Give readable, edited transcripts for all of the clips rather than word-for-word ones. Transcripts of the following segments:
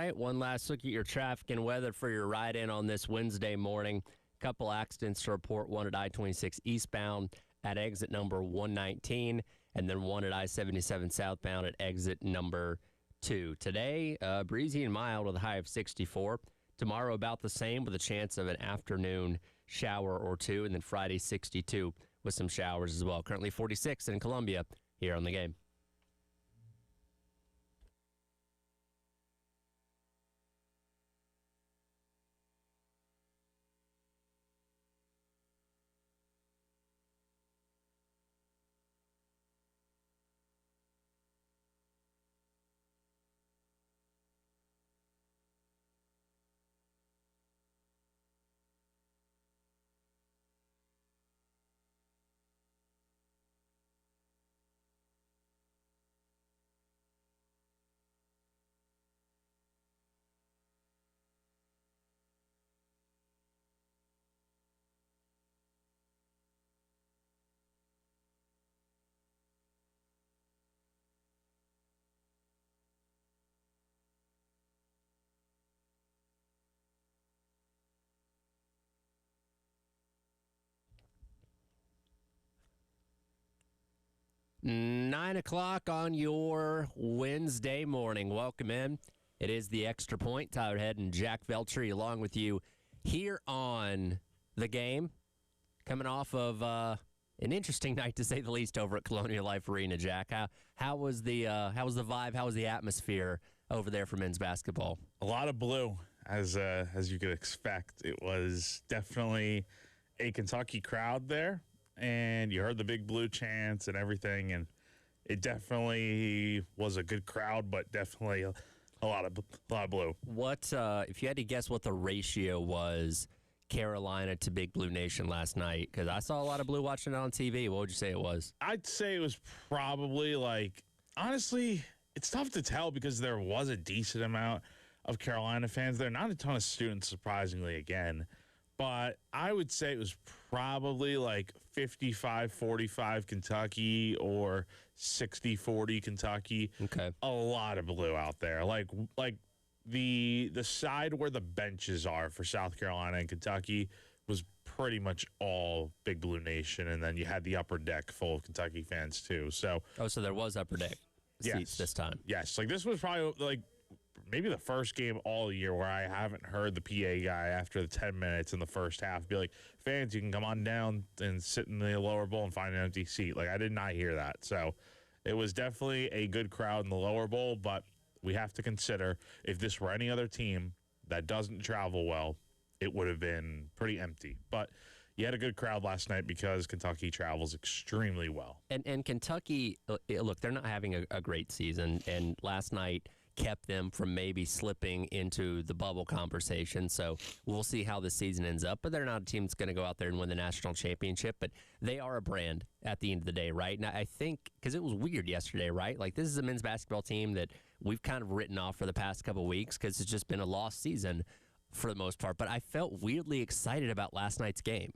right, one last look at your traffic and weather for your ride in on this Wednesday morning. Couple accidents to report, one at I-26 eastbound at exit number 119, and then one at I-77 southbound at exit number 2. Today, breezy and mild with a high of 64. Tomorrow, about the same with a chance of an afternoon shower or two, and then Friday, 62 with some showers as well. Currently 46 in Columbia here on the game. Nine o'clock on your Wednesday morning. Welcome in. It is the Extra Point. Tyler Head and Jack Veltri along with you here on the game. Coming off of an interesting night, to say the least, over at Colonial Life Arena, Jack. How was the vibe? How was the atmosphere over there for men's basketball? A lot of blue, as you could expect. It was definitely a Kentucky crowd there. And you heard the big blue chants and everything, and it definitely was a good crowd, but definitely a lot of blue. What if you had to guess what the ratio was, Carolina to Big Blue Nation last night? Because I saw a lot of blue watching it on TV. What would you say it was? I'd say it was probably honestly, it's tough to tell because there was a decent amount of Carolina fans there. Not a ton of students, surprisingly, again. But I would say it was probably 55-45 Kentucky or 60-40 Kentucky. Okay. A lot of blue out there. Like the side where the benches are for South Carolina and Kentucky was pretty much all Big Blue Nation. And then you had the upper deck full of Kentucky fans too. So there was upper deck seats this time. Yes. This was probably maybe the first game all year where I haven't heard the PA guy after the 10 minutes in the first half be like, fans, you can come on down and sit in the lower bowl and find an empty seat. I did not hear that. So it was definitely a good crowd in the lower bowl, but we have to consider if this were any other team that doesn't travel well, it would have been pretty empty. But you had a good crowd last night because Kentucky travels extremely well. And Kentucky, look, they're not having a great season, and last night kept them from maybe slipping into the bubble conversation. So we'll see how the season ends up. But they're not a team that's going to go out there and win the national championship. But they are a brand at the end of the day, right? And I think, because it was weird yesterday, right? This is a men's basketball team that we've kind of written off for the past couple of weeks because it's just been a lost season for the most part. But I felt weirdly excited about last night's game.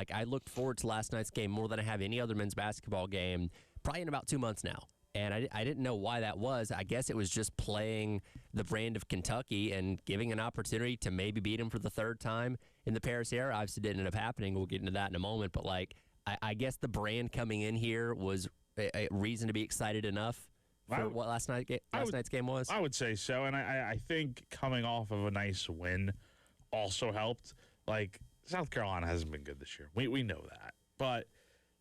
I looked forward to last night's game more than I have any other men's basketball game probably in about 2 months now. And I didn't know why that was. I guess it was just playing the brand of Kentucky and giving an opportunity to maybe beat them for the third time in the Paris era. Obviously, it didn't end up happening. We'll get into that in a moment. But, I guess the brand coming in here was a reason to be excited enough for what last night's game was. I would say so. And I think coming off of a nice win also helped. South Carolina hasn't been good this year. We know that. But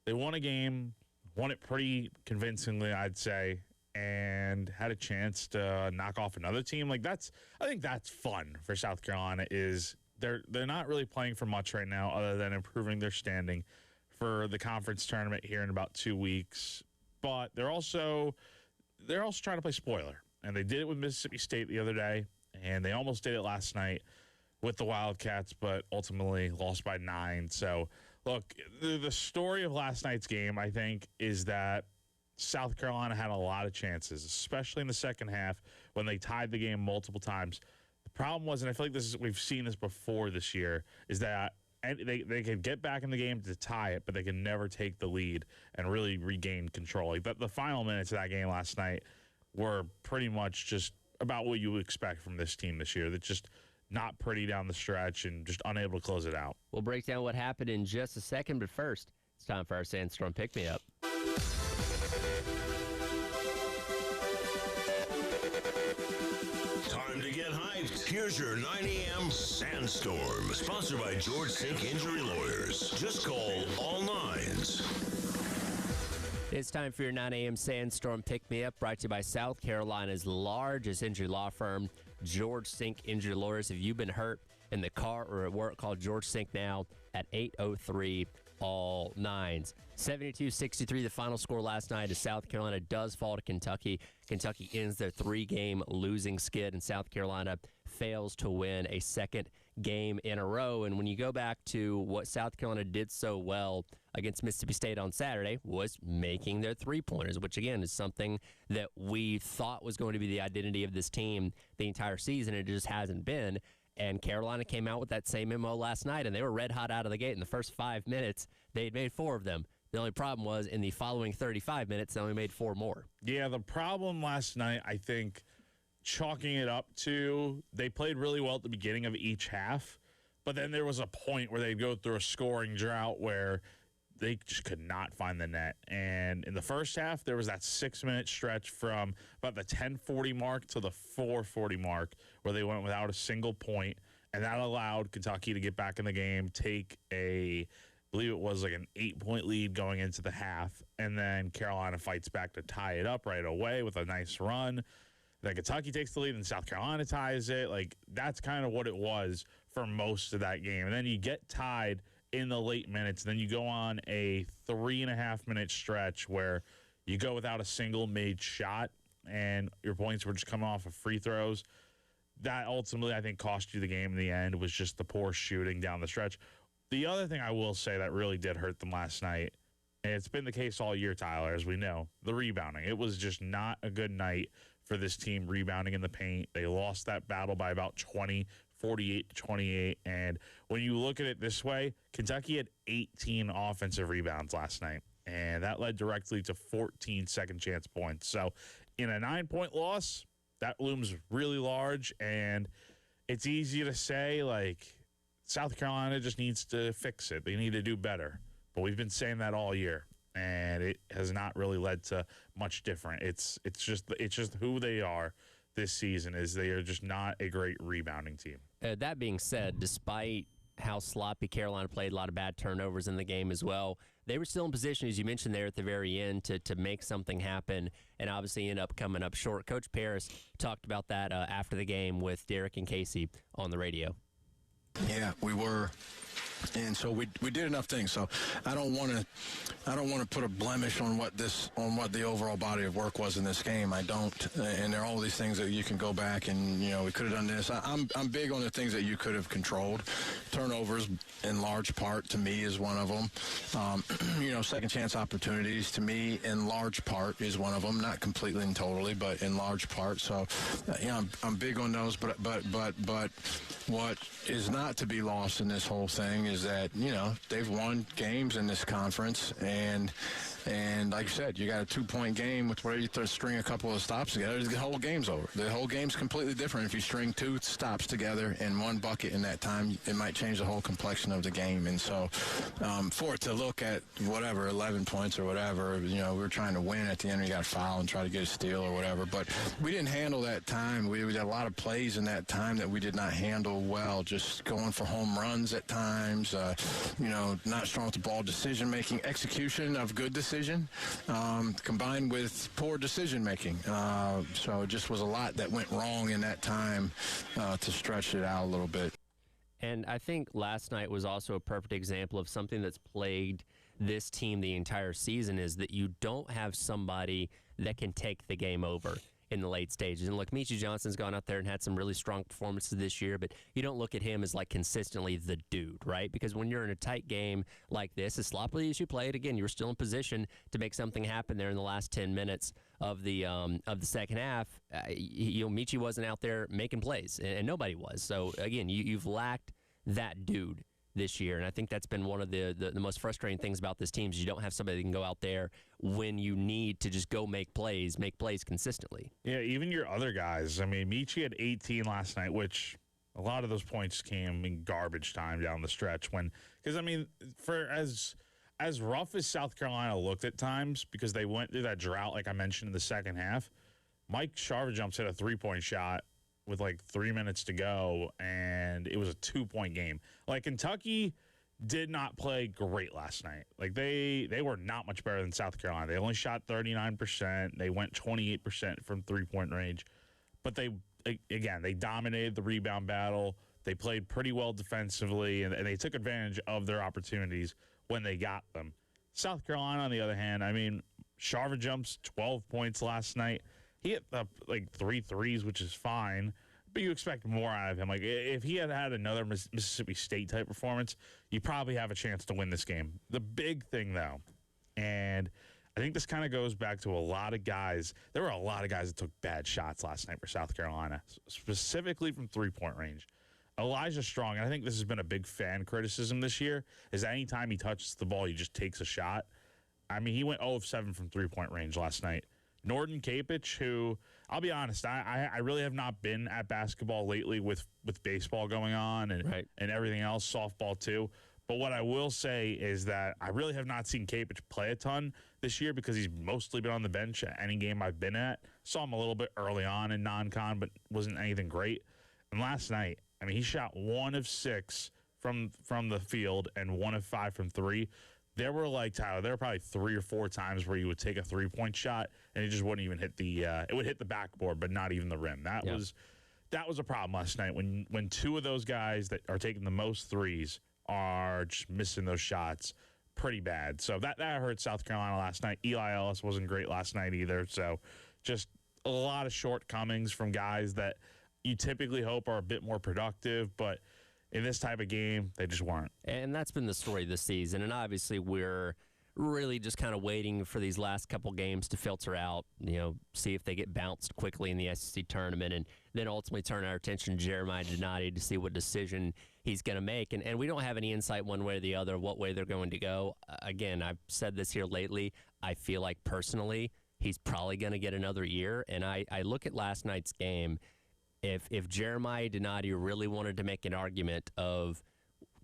they won a game. Won it pretty convincingly, I'd say, and had a chance to knock off another team. I think that's fun for South Carolina. Is they're not really playing for much right now, other than improving their standing for the conference tournament here in about 2 weeks. But they're also trying to play spoiler, and they did it with Mississippi State the other day, and they almost did it last night with the Wildcats, but ultimately lost by 9. So, look, the story of last night's game, I think, is that South Carolina had a lot of chances, especially in the second half when they tied the game multiple times. The problem was, and I feel like we've seen this before this year, is that they could get back in the game to tie it, but they can never take the lead and really regain control. The final minutes of that game last night were pretty much just about what you would expect from this team this year. That's just not pretty down the stretch and just unable to close it out. We'll break down what happened in just a second, but first, it's time for our Sandstorm Pick-Me-Up. Time to get hyped. Here's your 9 a.m. Sandstorm, sponsored by George Sink Injury Lawyers. Just call all nines. It's time for your 9 a.m. Sandstorm Pick-Me-Up, brought to you by South Carolina's largest injury law firm, George Sink Injury Lawyers. If you've been hurt in the car or at work, call George Sink now at 803 all nines. 72-63, the final score last night as South Carolina does fall to Kentucky. Kentucky ends their 3-game losing skid, and South Carolina fails to win a second game in a row. And when you go back to what South Carolina did so well against Mississippi State on Saturday, was making their three-pointers, which, again, is something that we thought was going to be the identity of this team the entire season. It just hasn't been. And Carolina came out with that same MO last night, and they were red hot out of the gate. In the first 5 minutes, they had made 4 of them. The only problem was in the following 35 minutes, they only made 4 more. Yeah, the problem last night, I think, chalking it up to they played really well at the beginning of each half, but then there was a point where they'd go through a scoring drought where they just could not find the net. And in the first half, there was that 6-minute stretch from about the 10:40 mark to the 4:40 mark where they went without a single point, and that allowed Kentucky to get back in the game, take I believe it was like an 8-point lead going into the half, and then Carolina fights back to tie it up right away with a nice run. Then Kentucky takes the lead, and South Carolina ties it. Like, that's kind of what it was for most of that game. And then you get tied in the late minutes, and then you go on a 3.5-minute stretch where you go without a single made shot, and your points were just coming off of free throws. That ultimately, I think, cost you the game in the end, was just the poor shooting down the stretch. The other thing I will say that really did hurt them last night, and it's been the case all year, Tyler, as we know, the rebounding. It was just not a good night for this team rebounding in the paint. They lost that battle by about 20, 48-28. And when you look at it this way, Kentucky had 18 offensive rebounds last night, and that led directly to 14 second-chance points. So in a 9-point loss, that looms really large, and it's easy to say, like, South Carolina just needs to fix it. They need to do better. But we've been saying that all year, and it has not really led to much different. It's just who they are this season, is they are just not a great rebounding team. That being said, despite how sloppy Carolina played, a lot of bad turnovers in the game as well, they were still in position, as you mentioned there at the very end, to make something happen, and obviously end up coming up short. Coach Paris talked about that after the game with Derek and Casey on the radio. Yeah, we were. And so we did enough things. So I don't want to put a blemish on what the overall body of work was in this game. I don't. And there are all these things that you can go back and, we could have done this. I'm big on the things that you could have controlled. Turnovers, in large part, to me, is one of them. Second chance opportunities, to me, in large part, is one of them. Not completely and totally, but in large part. So I'm big on those. But what is not to be lost in this whole thing is that, they've won games in this conference, and like you said, you got a 2-point game with where you string a couple of stops together, the whole game's over. The whole game's completely different. If you string 2 stops together in one bucket in that time, it might change the whole complexion of the game. And so for it to look at 11 points or whatever, we were trying to win at the end, we got a foul and try to get a steal or whatever, but we didn't handle that time. We had a lot of plays in that time that we did not handle well, just going for home runs at times, not strong with the ball decision-making, execution of good decision, combined with poor decision-making. So it just was a lot that went wrong in that time to stretch it out a little bit. And I think last night was also a perfect example of something that's plagued this team the entire season, is that you don't have somebody that can take the game over in the late stages. And look, Michi Johnson's gone out there and had some really strong performances this year, but you don't look at him as like consistently the dude, right? Because when you're in a tight game like this, as sloppily as you played, again, you were still in position to make something happen there in the last 10 minutes of the second half. Michi wasn't out there making plays, and nobody was. So again, you've lacked that dude this year. And I think that's been one of the most frustrating things about this team is you don't have somebody that can go out there when you need to just go make plays consistently. Yeah, even your other guys. I mean, Michi had 18 last night, which a lot of those points came in garbage time down the stretch. Because, I mean, for as rough as South Carolina looked at times, because they went through that drought, like I mentioned in the second half, Mike Sharvajumps hit a 3-point shot with like 3 minutes to go, and it was a 2-point game. Like, Kentucky did not play great last night. Like, they were not much better than South Carolina. They only shot 39%. They went 28% from 3-point range. But they dominated the rebound battle. They played pretty well defensively, and they took advantage of their opportunities when they got them. South Carolina, on the other hand, I mean, Sharvajumps 12 points last night. He hit like 3 threes, which is fine, but you expect more out of him. Like, if he had another Mississippi State type performance, you probably have a chance to win this game. The big thing, though, and I think this kind of goes back to a lot of guys. There were a lot of guys that took bad shots last night for South Carolina, specifically from 3-point range. Elijah Strong, and I think this has been a big fan criticism this year, is anytime he touches the ball, he just takes a shot. I mean, he went 0 of 7 from 3-point range last night. Norton Capich, who, I'll be honest, I really have not been at basketball lately with baseball going on and everything else, softball too. But what I will say is that I really have not seen Capich play a ton this year because he's mostly been on the bench at any game I've been at. Saw him a little bit early on in non-con, but wasn't anything great. And last night, I mean, he shot 1 of 6 from the field and 1 of 5 from 3. There were, like, Tyler, there were probably 3 or 4 times where you would take a 3-point shot and it just wouldn't even hit it would hit the backboard, but not even the rim. That was a problem last night when 2 of those guys that are taking the most threes are just missing those shots pretty bad. So that hurt South Carolina last night. Eli Ellis wasn't great last night either. So just a lot of shortcomings from guys that you typically hope are a bit more productive, but in this type of game, they just weren't. And that's been the story this season. And obviously, we're really just kind of waiting for these last couple games to filter out, see if they get bounced quickly in the SEC tournament, and then ultimately turn our attention to Jeremiah Donati to see what decision he's going to make. And we don't have any insight one way or the other what way they're going to go. Again, I've said this here lately. I feel like personally he's probably going to get another year. And I look at last night's game. If Jeremiah Donati really wanted to make an argument of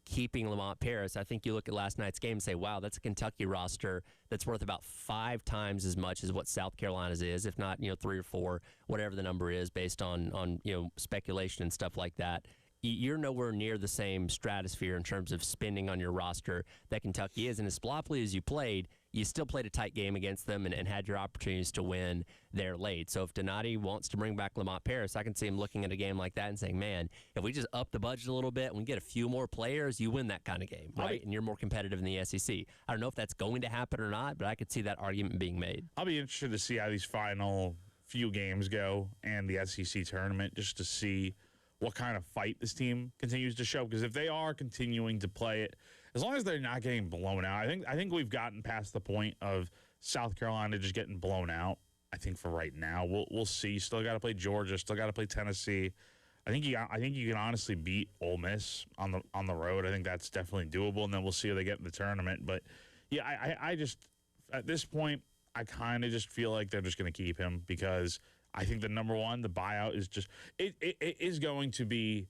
keeping Lamont Paris, I think you look at last night's game and say, wow, that's a Kentucky roster that's worth about 5 times as much as what South Carolina's is, if not 3 or 4, whatever the number is based on speculation and stuff like that. You're nowhere near the same stratosphere in terms of spending on your roster that Kentucky is. And as sloppily as you played, you still played a tight game against them and had your opportunities to win there late. So if Donati wants to bring back Lamont Paris, I can see him looking at a game like that and saying, man, if we just up the budget a little bit and we get a few more players, you win that kind of game, right? And you're more competitive in the SEC. I don't know if that's going to happen or not, but I could see that argument being made. I'll be interested to see how these final few games go and the SEC tournament, just to see what kind of fight this team continues to show. Because if they are continuing to play it, as long as they're not getting blown out, I think we've gotten past the point of South Carolina just getting blown out. I think for right now, we'll see. Still got to play Georgia. Still got to play Tennessee. I think you can honestly beat Ole Miss on the road. I think that's definitely doable, and then we'll see how they get in the tournament. But yeah, I just at this point, I kind of just feel like they're just going to keep him because I think the number one, the buyout is just it is going to be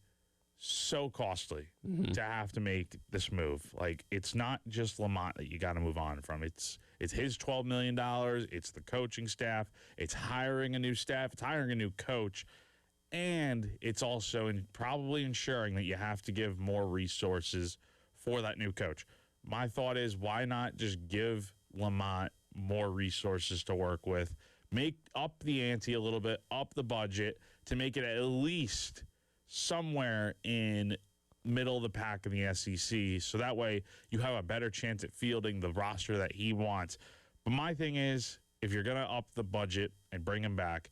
so costly to have to make this move. Like, it's not just Lamont that you got to move on from. It's his $12 million. It's the coaching staff. It's hiring a new staff. It's hiring a new coach. And it's also probably ensuring that you have to give more resources for that new coach. My thought is, why not just give Lamont more resources to work with, make up the ante a little bit, up the budget to make it at least somewhere in middle of the pack in the SEC, so that way you have a better chance at fielding the roster that he wants. But my thing is, if you're going to up the budget and bring him back,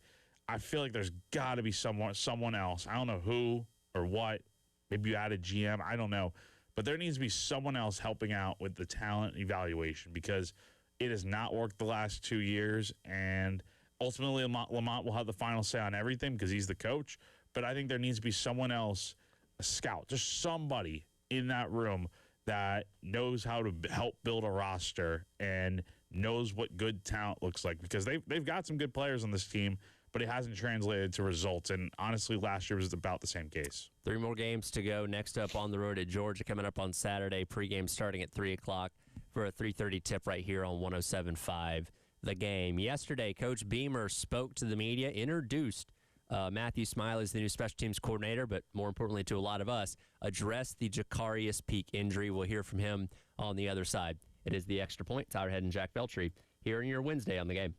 I feel like there's got to be someone else. I don't know who or what. Maybe you add a GM. I don't know. But there needs to be someone else helping out with the talent evaluation because it has not worked the last 2 years. And ultimately, Lamont will have the final say on everything because he's the coach. But I think there needs to be someone else, a scout, just somebody in that room that knows how to help build a roster and knows what good talent looks like, because they've got some good players on this team, but it hasn't translated to results. And honestly, last year was about the same case. 3 more games to go. Next up on the road at Georgia, coming up on Saturday. Pregame starting at 3 o'clock for a 3:30 tip right here on 107.5 The Game. Yesterday, Coach Beamer spoke to the media, introduced Matthew Smiley as the new special teams coordinator, but more importantly to a lot of us, addressed the Jacarius Peak injury. We'll hear from him on the other side. It is the Extra Point. Tyler Head and Jack Beltry here in your Wednesday on The Game.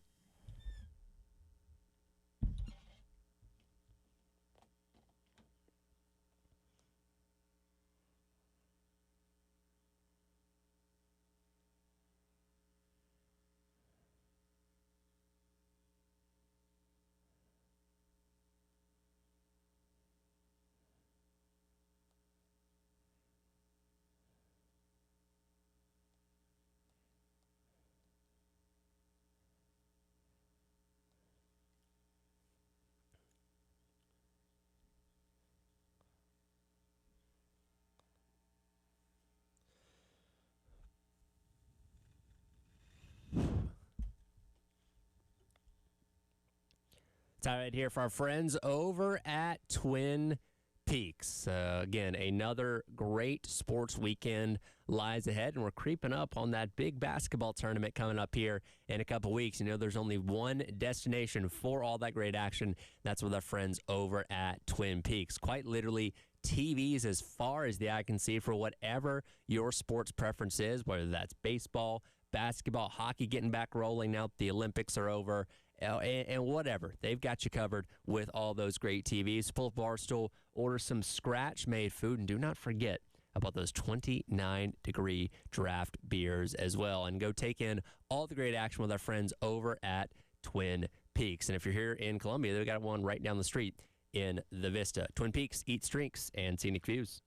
Time right here for our friends over at Twin Peaks. Again, another great sports weekend lies ahead, and we're creeping up on that big basketball tournament coming up here in a couple weeks. You know, there's only one destination for all that great action. That's with our friends over at Twin Peaks. Quite literally, TVs as far as the eye can see for whatever your sports preference is, whether that's baseball, basketball, hockey getting back rolling now the Olympics are over, and whatever. They've got you covered with all those great TVs. Pull up Barstool, order some scratch-made food, and do not forget about those 29-degree draft beers as well. And go take in all the great action with our friends over at Twin Peaks. And if you're here in Columbia, they've got one right down the street in the Vista. Twin Peaks, eats, drinks, and scenic views.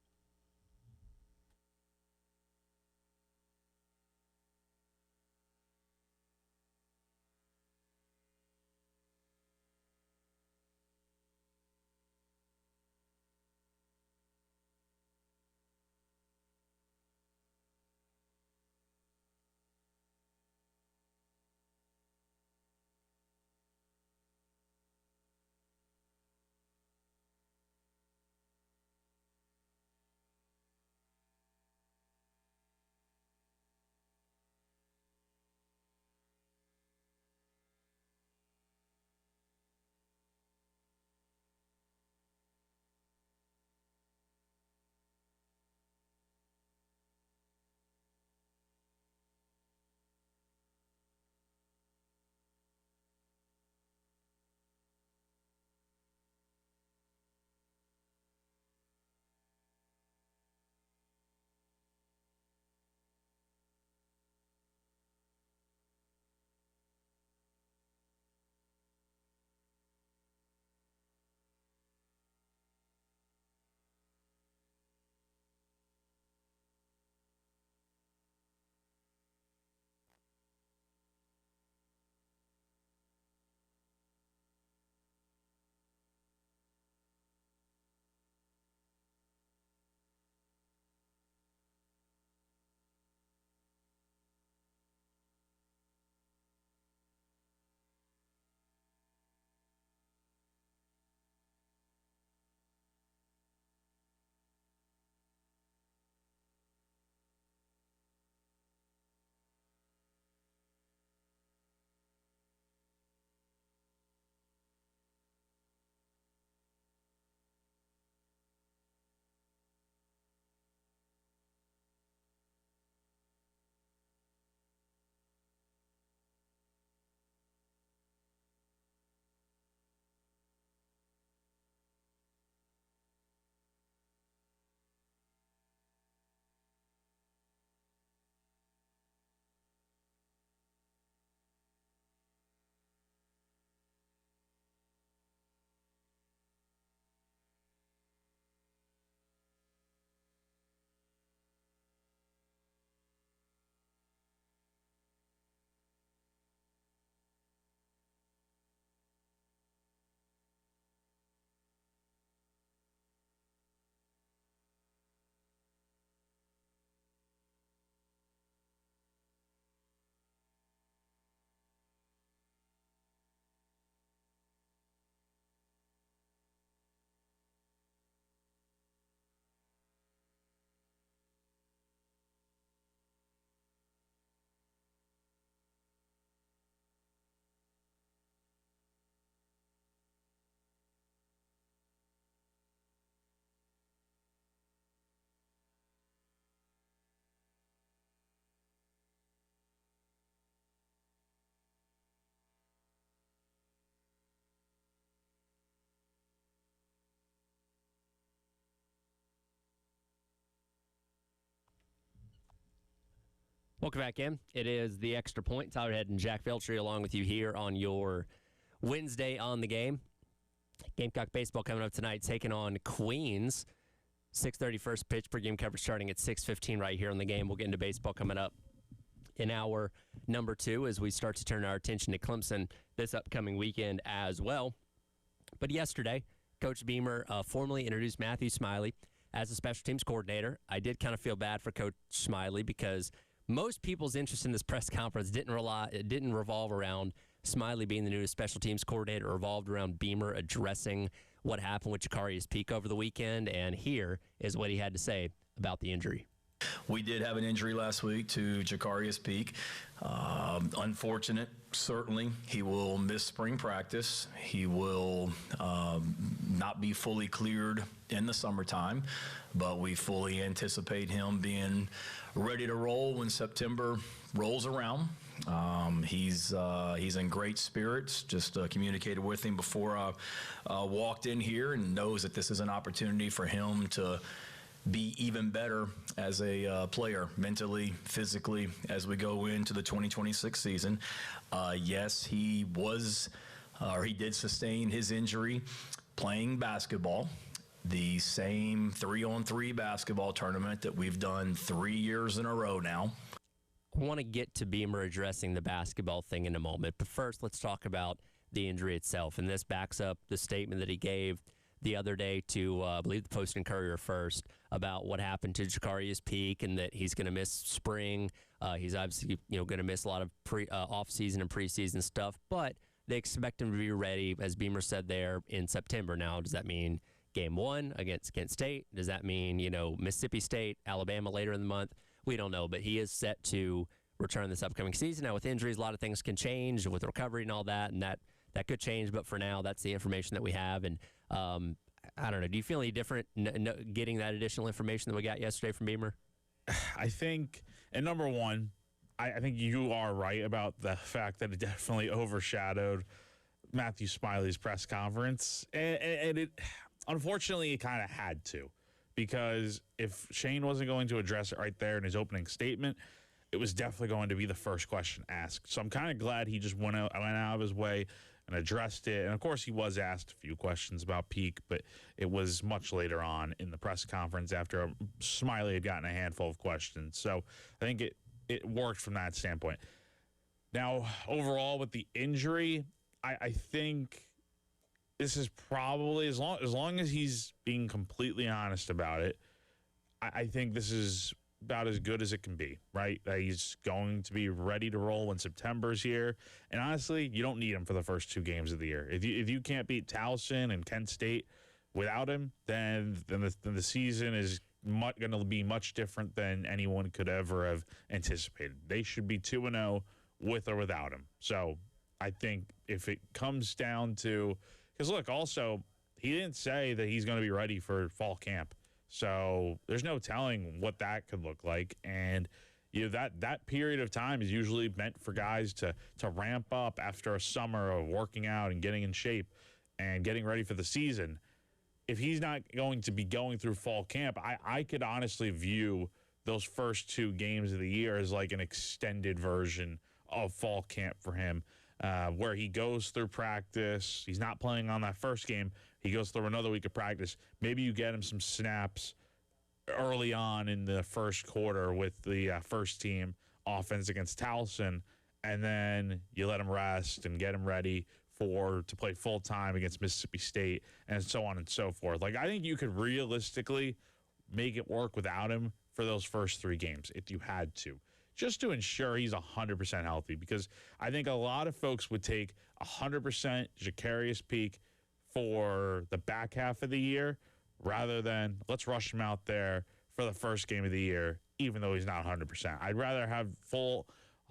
Welcome back in. It is the Extra Point. Tyler Head and Jack Veltri along with you here on your Wednesday on the game. Gamecock baseball coming up tonight, taking on Queens. 6:30 first pitch, per-game coverage starting at 6:15 right here on the game. We'll get into baseball coming up in hour number 2 as we start to turn our attention to Clemson this upcoming weekend as well. But yesterday, Coach Beamer formally introduced Matthew Smiley as a special teams coordinator. I did kind of feel bad for Coach Smiley because most people's interest in this press conference didn't revolve around Smiley being the new special teams coordinator. It revolved around Beamer addressing what happened with Jacarius Peak over the weekend, and here is what he had to say about the injury. We did have an injury last week to Jacarius Peak. Unfortunate, certainly. He will miss spring practice. He will not be fully cleared in the summertime, but we fully anticipate him being ready to roll when September rolls around. He's in great spirits. Just communicated with him before I walked in here, and knows that this is an opportunity for him to be even better as a player, mentally, physically, as we go into the 2026 season. Yes, he did sustain his injury playing basketball, the same 3-on-3 basketball tournament that we've done 3 years in a row now. I want to get to Beamer addressing the basketball thing in a moment, but first let's talk about the injury itself, and this backs up the statement that he gave the other day to, I believe, the Post and Courier first, about what happened to Jacarius Peak and that he's going to miss spring. He's obviously, going to miss a lot of off-season and preseason stuff, but they expect him to be ready, as Beamer said there, in September. Now, does that mean Game 1 against Kent State? Does that mean, Mississippi State, Alabama later in the month? We don't know, but he is set to return this upcoming season. Now, with injuries, a lot of things can change with recovery and all that, and that could change, but for now, that's the information that we have. And I don't know. Do you feel any different getting that additional information that we got yesterday from Beamer? I think, and number one, I think you are right about the fact that it definitely overshadowed Matthew Smiley's press conference. And it, unfortunately, it kind of had to, because if Shane wasn't going to address it right there in his opening statement, it was definitely going to be the first question asked. So I'm kind of glad he just went out of his way and addressed it. And, of course, he was asked a few questions about Peak, but it was much later on in the press conference after Smiley had gotten a handful of questions. So I think it worked from that standpoint. Now, overall, with the injury, I think this is probably, as long as he's being completely honest about it, I think this is about as good as it can be, right? That he's going to be ready to roll when September's here. And honestly, you don't need him for the first 2 games of the year. If you can't beat Towson and Kent State without him, then the season is going to be much different than anyone could ever have anticipated. They should be 2-0 with or without him. So I think if it comes down to, because look, also, he didn't say that he's going to be ready for fall camp. So there's no telling what that could look like. And that period of time is usually meant for guys to ramp up after a summer of working out and getting in shape and getting ready for the season. If he's not going to be going through fall camp, I could honestly view those first 2 games of the year as like an extended version of fall camp for him, where he goes through practice. He's not playing on that first game. He goes through another week of practice. Maybe you get him some snaps early on in the first quarter with the first team offense against Towson, and then you let him rest and get him ready to play full time against Mississippi State, and so on and so forth. Like, I think you could realistically make it work without him for those first 3 games if you had to, just to ensure he's 100% healthy, because I think a lot of folks would take 100% Jacarius Peak for the back half of the year rather than let's rush him out there for the first game of the year, even though he's not 100%. I'd rather have full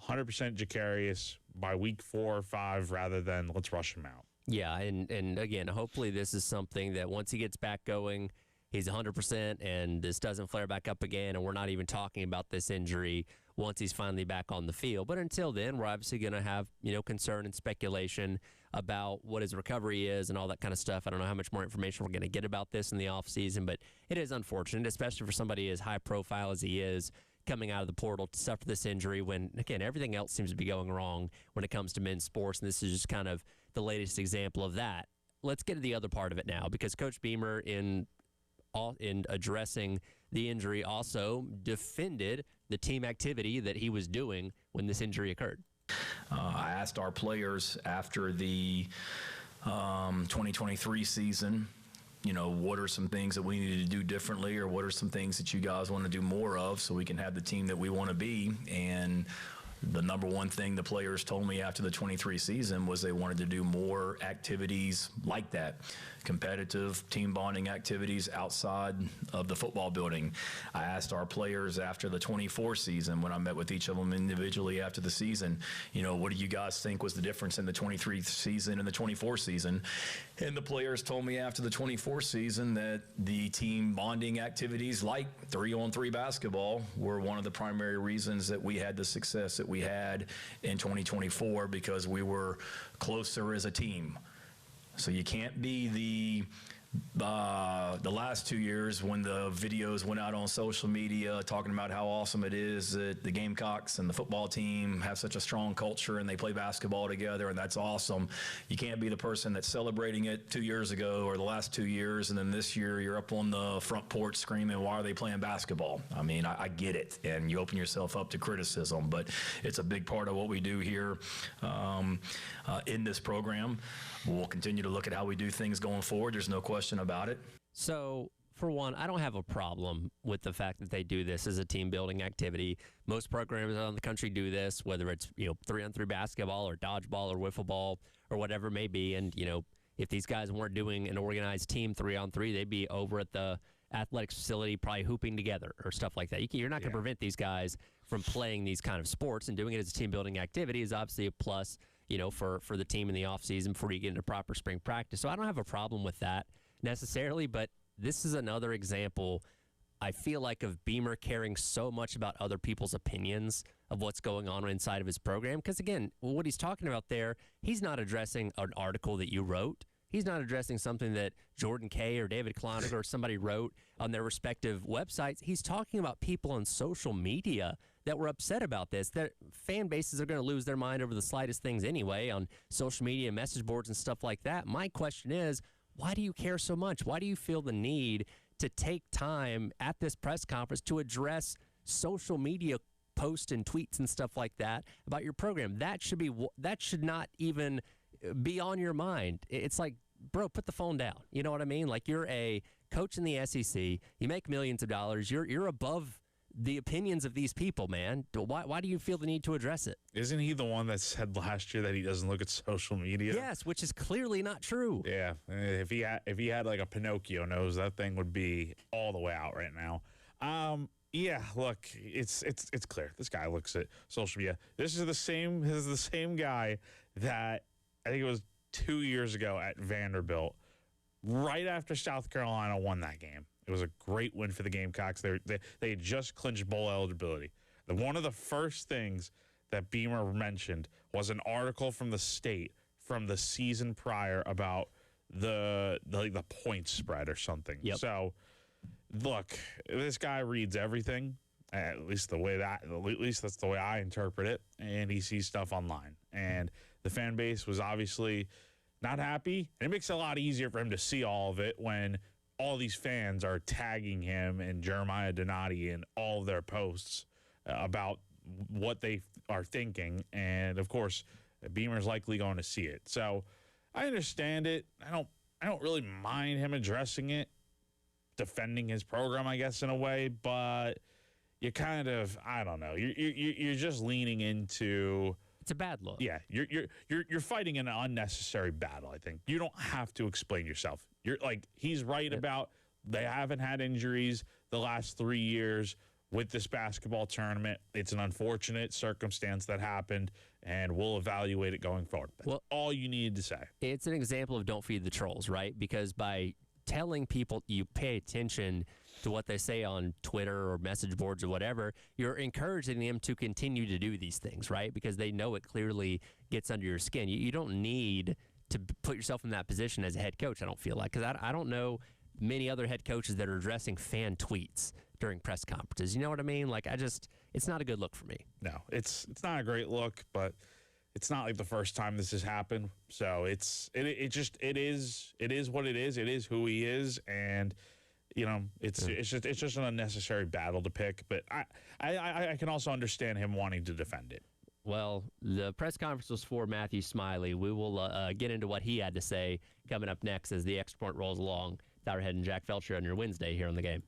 100% Jacarius by week 4 or 5 rather than let's rush him out. Yeah, and again, hopefully this is something that once he gets back going, he's 100% and this doesn't flare back up again, and we're not even talking about this injury once he's finally back on the field. But until then, we're obviously going to have, concern and speculation about what his recovery is and all that kind of stuff. I don't know how much more information we're going to get about this in the offseason, but it is unfortunate, especially for somebody as high profile as he is, coming out of the portal to suffer this injury when, again, everything else seems to be going wrong when it comes to men's sports, and this is just kind of the latest example of that. Let's get to the other part of it now, because Coach Beamer, in addressing the injury, also defended the team activity that he was doing when this injury occurred. I asked our players after the 2023 season, what are some things that we need to do differently, or what are some things that you guys want to do more of so we can have the team that we want to be. And the number one thing the players told me after the 23 season was they wanted to do more activities like that, competitive team bonding activities outside of the football building. I asked our players after the 24 season, when I met with each of them individually after the season, what do you guys think was the difference in the 23 season and the 24 season? And the players told me after the 24 season that the team bonding activities like 3-on-3 basketball were one of the primary reasons that we had the success that we had in 2024, because we were closer as a team. So you can't be the last 2 years when the videos went out on social media talking about how awesome it is that the Gamecocks and the football team have such a strong culture and they play basketball together, and that's awesome. You can't be the person that's celebrating it 2 years ago or the last 2 years, and then this year you're up on the front porch screaming, why are they playing basketball? I mean, I get it, and you open yourself up to criticism, but it's a big part of what we do here in this program. We'll continue to look at how we do things going forward. There's no question about it. So, for one, I don't have a problem with the fact that they do this as a team-building activity. Most programs around the country do this, whether it's 3-on-3 basketball or dodgeball or wiffle ball or whatever it may be. And, if these guys weren't doing an organized team 3-on-3, they'd be over at the athletics facility probably hooping together or stuff like that. You're not going to prevent these guys from playing these kind of sports, and doing it as a team-building activity is obviously a plus, for the team in the offseason before you get into proper spring practice. So I don't have a problem with that necessarily, but this is another example, I feel like, of Beamer caring so much about other people's opinions of what's going on inside of his program. Because, again, what he's talking about there, he's not addressing an article that you wrote. He's not addressing something that Jordan Kay or David Kloniger or somebody wrote on their respective websites. He's talking about people on social media that were upset about this. That fan bases are going to lose their mind over the slightest things anyway on social media, message boards, and stuff like that. My question is, why do you care so much? Why do you feel the need to take time at this press conference to address social media posts and tweets and stuff like that about your program? That should not even be on your mind. It's like, bro, put the phone down. You know what I mean? Like, you're a coach in the SEC. You make millions of dollars. You're above the opinions of these people, man. Why do you feel the need to address it? Isn't he the one that said last year that he doesn't look at social media? Yes, which is clearly not true. Yeah, if he had like a Pinocchio nose, that thing would be all the way out right now. Yeah, look, it's clear. This guy looks at social media. This is the same guy that I think it was 2 years ago at Vanderbilt, right after South Carolina won that game. It was a great win for the Gamecocks. They had just clinched bowl eligibility. One of the first things that Beamer mentioned was an article from the State from the season prior about the point spread or something. Yep. So, look, this guy reads everything. At least that's the way I interpret it. And he sees stuff online. And the fan base was obviously not happy. And it makes it a lot easier for him to see all of it when all these fans are tagging him and Jeremiah Donati in all of their posts about what they are thinking. And, of course, Beamer's likely going to see it. So I understand it. I don't really mind him addressing it, defending his program, I guess, in a way. But you kind of, I don't know. You're just leaning into. It's a bad look. Yeah, you're fighting an unnecessary battle, I think. You don't have to explain yourself. You're like, he's right about they haven't had injuries the last 3 years with this basketball tournament. It's an unfortunate circumstance that happened, and we'll evaluate it going forward. That's all you need to say. It's an example of don't feed the trolls, right? Because by telling people you pay attention to what they say on Twitter or message boards or whatever, you're encouraging them to continue to do these things, right? Because they know it clearly gets under your skin. You don't need to put yourself in that position as a head coach, I don't feel like, because I don't know many other head coaches that are addressing fan tweets during press conferences. You know what I mean? Like, it's not a good look for me. No, it's not a great look, but it's not like the first time this has happened. So it is what it is. It is who he is, and it's just an unnecessary battle to pick. But I can also understand him wanting to defend it. Well, the press conference was for Matthew Smiley. We will get into what he had to say coming up next as the Extra Point rolls along. Tyler Head and Jack Felcher on your Wednesday here on The Game.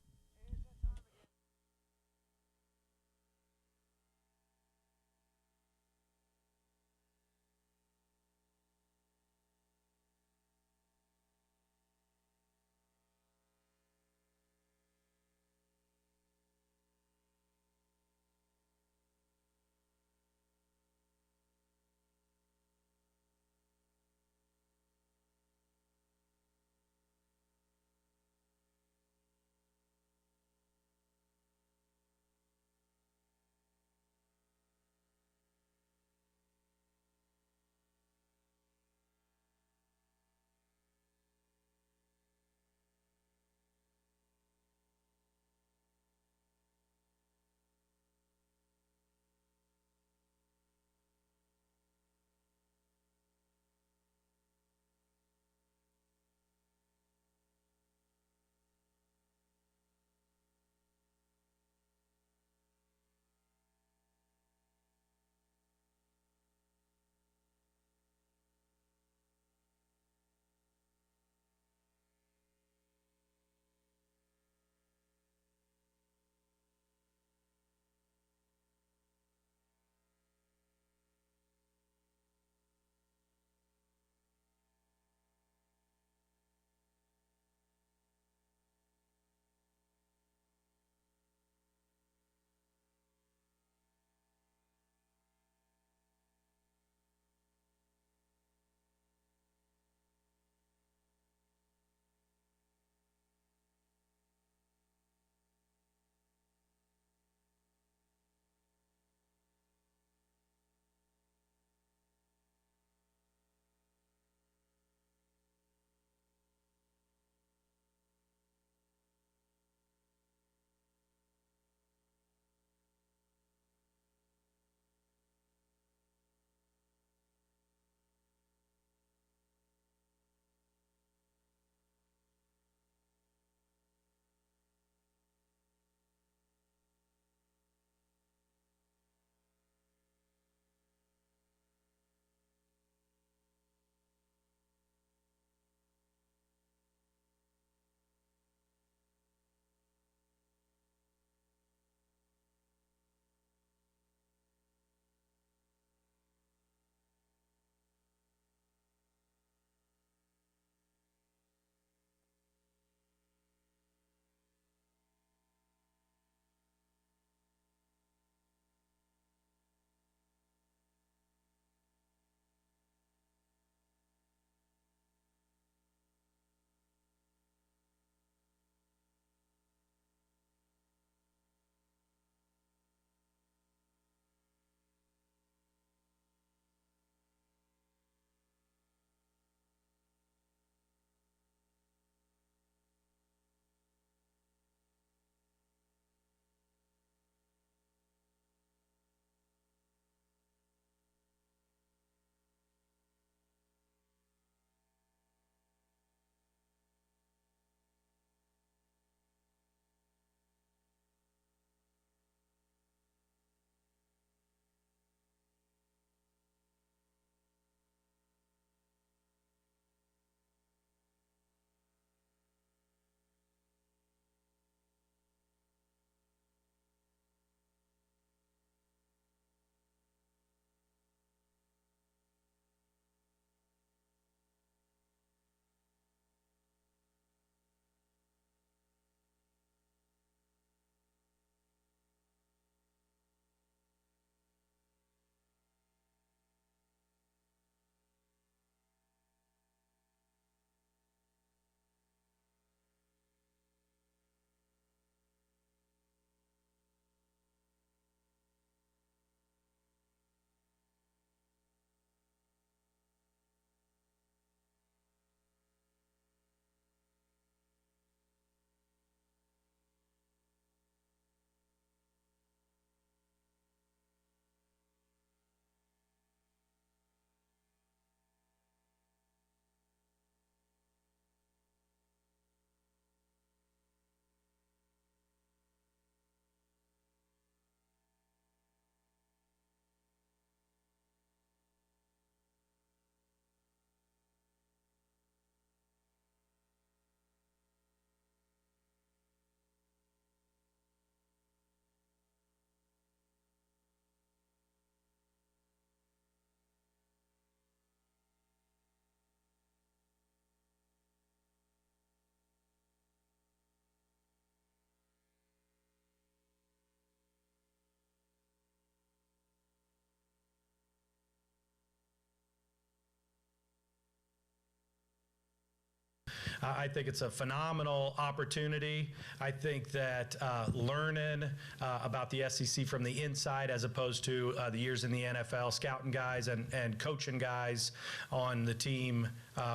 I think it's a phenomenal opportunity. I think that learning about the SEC from the inside as opposed to the years in the NFL, scouting guys and coaching guys on the team,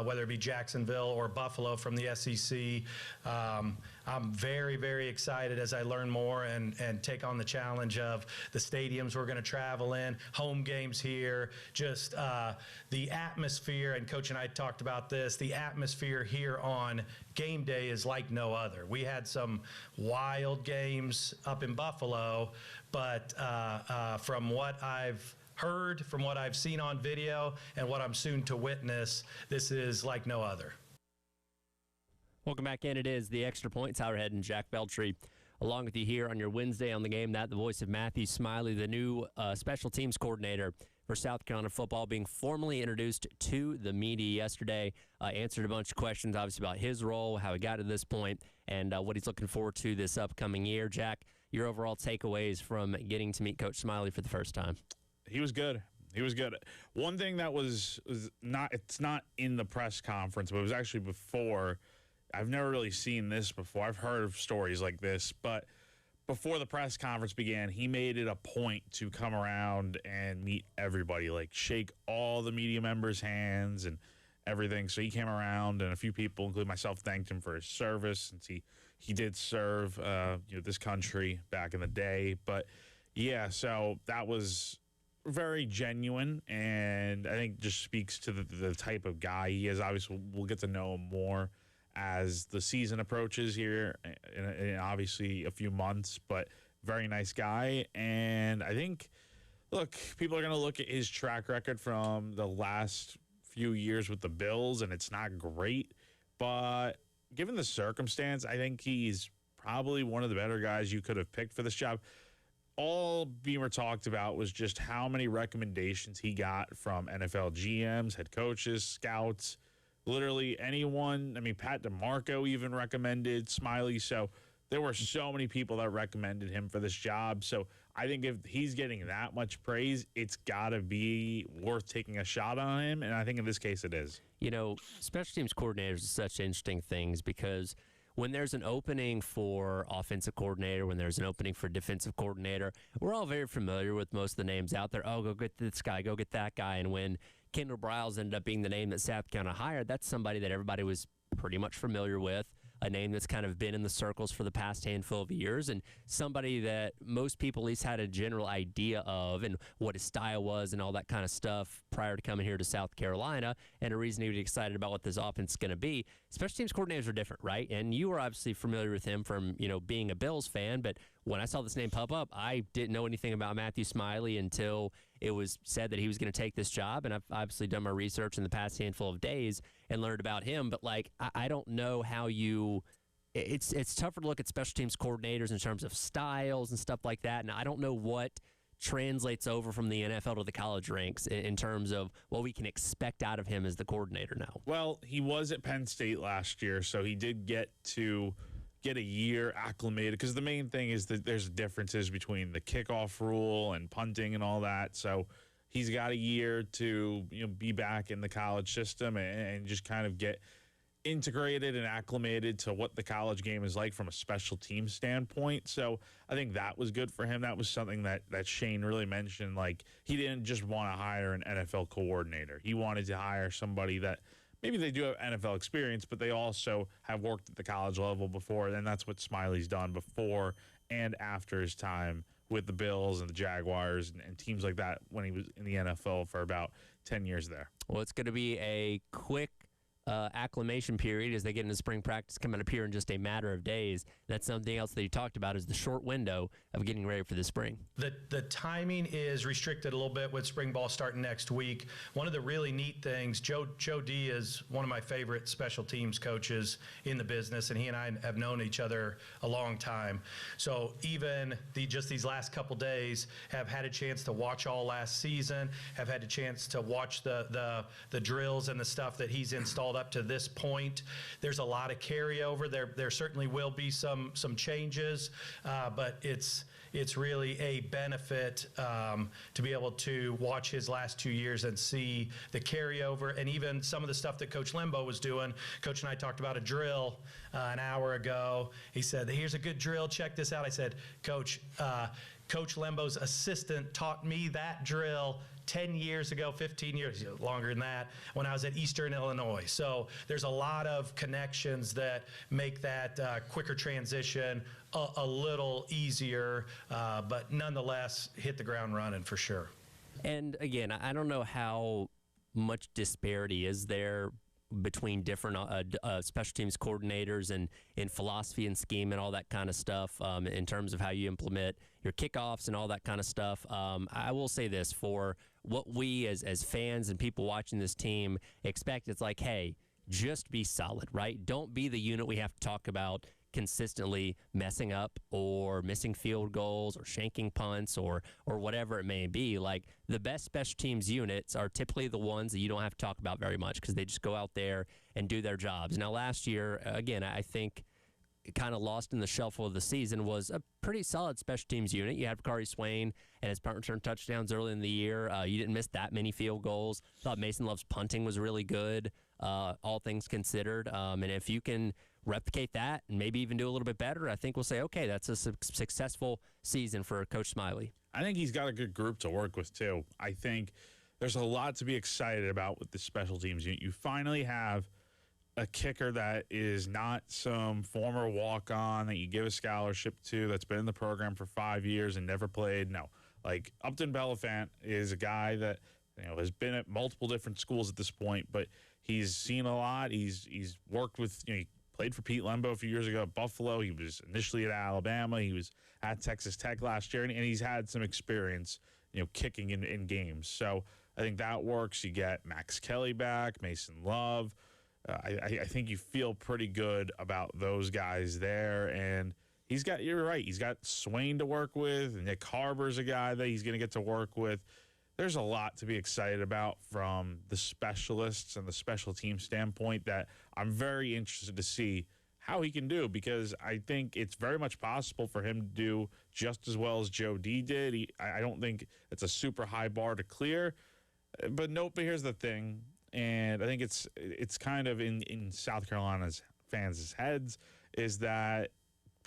whether it be Jacksonville or Buffalo from the SEC. I'm very, very excited as I learn more and take on the challenge of the stadiums we're going to travel in, home games here, just the atmosphere. And Coach and I talked about this. The atmosphere here on game day is like no other. We had some wild games up in Buffalo, but from what I've heard, from what I've seen on video, and what I'm soon to witness, this is like no other. Welcome back in. It is the Extra Point. Tyler Head and Jack Beltry along with you here on your Wednesday on the Game. That the voice of Matthew Smiley, the new special teams coordinator for South Carolina football, being formally introduced to the media yesterday. Answered a bunch of questions, obviously, about his role, how he got to this point, and what he's looking forward to this upcoming year. Jack, your overall takeaways from getting to meet Coach Smiley for the first time? He was good. He was good. One thing that was not, it's not in the press conference, but it was actually before. I've never really seen this before. I've heard of stories like this, but before the press conference began, he made it a point to come around and meet everybody, like shake all the media members' hands and everything. So he came around, and a few people, including myself, thanked him for his service, since he did serve this country back in the day. But yeah, so that was very genuine, and I think just speaks to the type of guy he is. Obviously, we'll get to know him more as the season approaches here in obviously a few months, but very nice guy. And I think, look, people are going to look at his track record from the last few years with the Bills, and it's not great. But given the circumstance, I think he's probably one of the better guys you could have picked for this job. All Beamer talked about was just how many recommendations he got from NFL GMs, head coaches, scouts, literally anyone. I mean, Pat DeMarco even recommended Smiley. So there were so many people that recommended him for this job. So I think if he's getting that much praise, it's got to be worth taking a shot on him. And I think in this case it is. You know, special teams coordinators are such interesting things, because when there's an opening for offensive coordinator, when there's an opening for defensive coordinator, we're all very familiar with most of the names out there. Oh, go get this guy, go get that guy. And when Kendall Briles ended up being the name that South Carolina hired, that's somebody that everybody was pretty much familiar with, a name that's kind of been in the circles for the past handful of years, and somebody that most people at least had a general idea of and what his style was and all that kind of stuff prior to coming here to South Carolina, and a reason he was excited about what this offense is going to be. Special teams coordinators are different, right? And you were obviously familiar with him from, being a Bills fan, but when I saw this name pop up, I didn't know anything about Matthew Smiley until it was said that he was going to take this job. And I've obviously done my research in the past handful of days and learned about him. But, I don't know how it's tougher to look at special teams coordinators in terms of styles and stuff like that. And I don't know what translates over from the NFL to the college ranks in terms of what we can expect out of him as the coordinator now. Well, he was at Penn State last year, so he did get a year acclimated, because the main thing is that there's differences between the kickoff rule and punting and all that. So he's got a year to be back in the college system and just kind of get integrated and acclimated to what the college game is like from a special team standpoint. So I think that was good for him. That was something that Shane really mentioned. Like, he didn't just want to hire an NFL coordinator. He wanted to hire somebody that maybe they do have NFL experience, but they also have worked at the college level before, and that's what Smiley's done before and after his time with the Bills and the Jaguars and teams like that when he was in the NFL for about 10 years there. Well, it's going to be a quick acclimation period as they get into spring practice coming up here in just a matter of days. That's something else that you talked about, is the short window of getting ready for the spring. The timing is restricted a little bit with spring ball starting next week. One of the really neat things, Joe D is one of my favorite special teams coaches in the business, and he and I have known each other a long time. So even just these last couple days, have had a chance to watch all last season, have had a chance to watch the drills and the stuff that he's installed called up to this point. There's a lot of carryover. There certainly will be some changes, but it's really a benefit to be able to watch his last 2 years and see the carryover, and even some of the stuff that Coach Lembo was doing. Coach and I talked about a drill an hour ago. He said, here's a good drill, check this out. I said, Coach Lembo's assistant taught me that drill 10 years ago, 15 years, longer than that, when I was at Eastern Illinois. So there's a lot of connections that make that quicker transition a little easier, but nonetheless, hit the ground running for sure. And again, I don't know how much disparity is there between different special teams coordinators and in philosophy and scheme and all that kind of stuff in terms of how you implement your kickoffs and all that kind of stuff. I will say this, for what we as fans and people watching this team expect, it's like, hey, just be solid, right? Don't be the unit we have to talk about consistently messing up or missing field goals or shanking punts or whatever it may be. Like, the best special teams units are typically the ones that you don't have to talk about very much because they just go out there and do their jobs. Now, last year, again, I think kind of lost in the shuffle of the season was a pretty solid special teams unit. You had Bakari Swain and his punt return touchdowns early in the year. You didn't miss that many field goals. Thought Mason Love's punting was really good, all things considered. And if you can replicate that and maybe even do a little bit better, I think we'll say, okay, that's a successful season for Coach Smiley. I think he's got a good group to work with, too. I think there's a lot to be excited about with the special teams unit. You finally have a kicker that is not some former walk-on that you give a scholarship to that's been in the program for 5 years and never played. No, like Upton Belafant is a guy that has been at multiple different schools at this point, but he's seen a lot. He's worked with he played for Pete Lembo a few years ago at Buffalo. He was initially at Alabama. He was at Texas Tech last year, and he's had some experience kicking in games. So I think that works. You get Max Kelly back, Mason Love. I think you feel pretty good about those guys there. And you're right, he's got Swain to work with. Nick Harbor's a guy that he's going to get to work with. There's a lot to be excited about from the specialists and the special team standpoint that I'm very interested to see how he can do, because I think it's very much possible for him to do just as well as Joe D did. I don't think it's a super high bar to clear. But here's the thing. And I think it's kind of in South Carolina's fans' heads, is that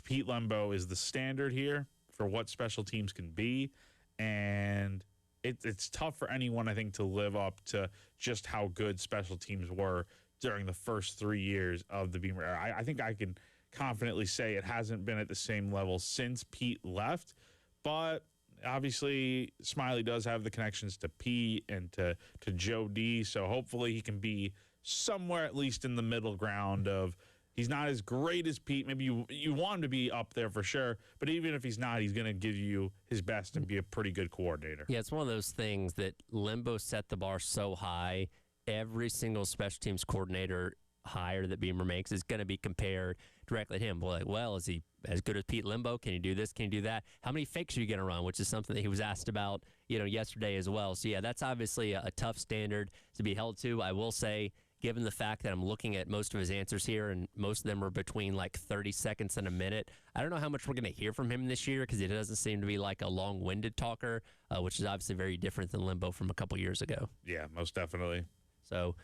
Pete Lembo is the standard here for what special teams can be. And it's tough for anyone, I think, to live up to just how good special teams were during the first 3 years of the Beamer era. I think I can confidently say it hasn't been at the same level since Pete left. But obviously, Smiley does have the connections to Pete and to Joe D, so hopefully he can be somewhere at least in the middle ground of, he's not as great as Pete. Maybe you want him to be up there for sure, but even if he's not, he's going to give you his best and be a pretty good coordinator. Yeah, it's one of those things that Lembo set the bar so high, every single special teams coordinator hire that Beamer makes is going to be compared directly to him. Well, is he as good as Pete Lembo? Can you do this? Can you do that? How many fakes are you going to run? Which is something that he was asked about, yesterday as well. So yeah, that's obviously a tough standard to be held to. I will say, given the fact that I'm looking at most of his answers here, and most of them are between like 30 seconds and a minute, I don't know how much we're going to hear from him this year, because he doesn't seem to be like a long-winded talker, which is obviously very different than Lembo from a couple years ago. Yeah, most definitely. So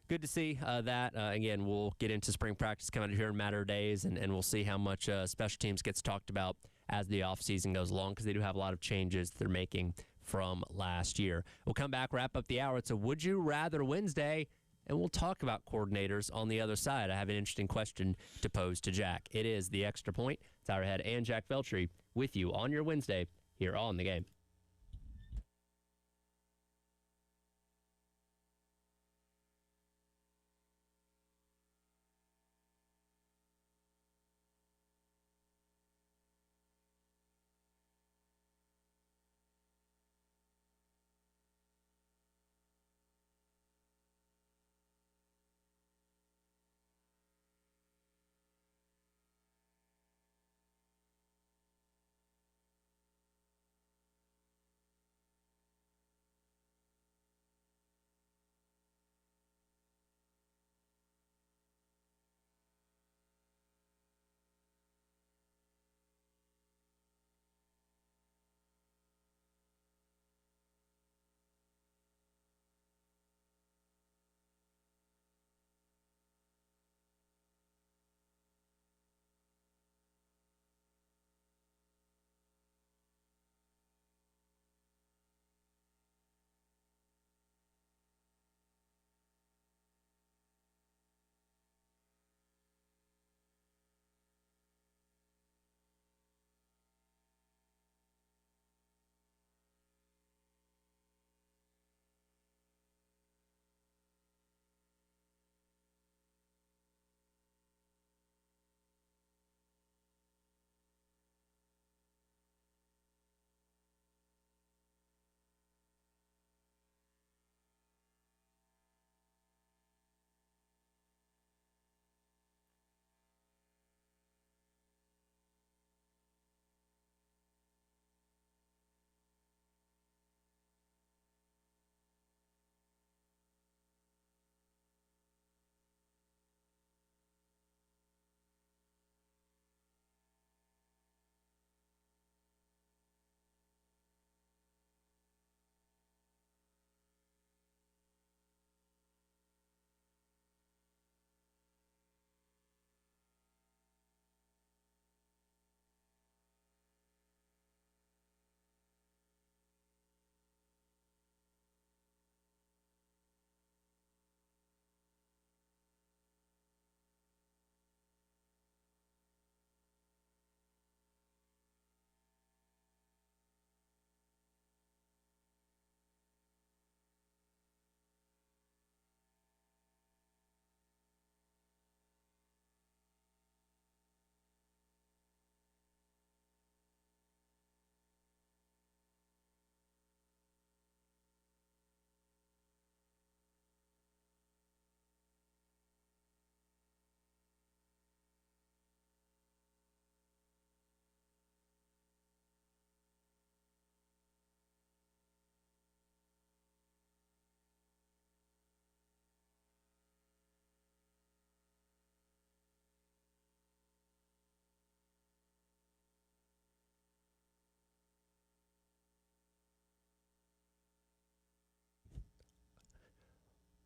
good to see that. Again, we'll get into spring practice coming here in a matter of days, and we'll see how much special teams gets talked about as the offseason goes along, because they do have a lot of changes they're making from last year. We'll come back, wrap up the hour. It's a Would You Rather Wednesday, and we'll talk about coordinators on the other side. I have an interesting question to pose to Jack. It is The Extra Point. Tyler Head and Jack Feltry with you on your Wednesday here on The Game.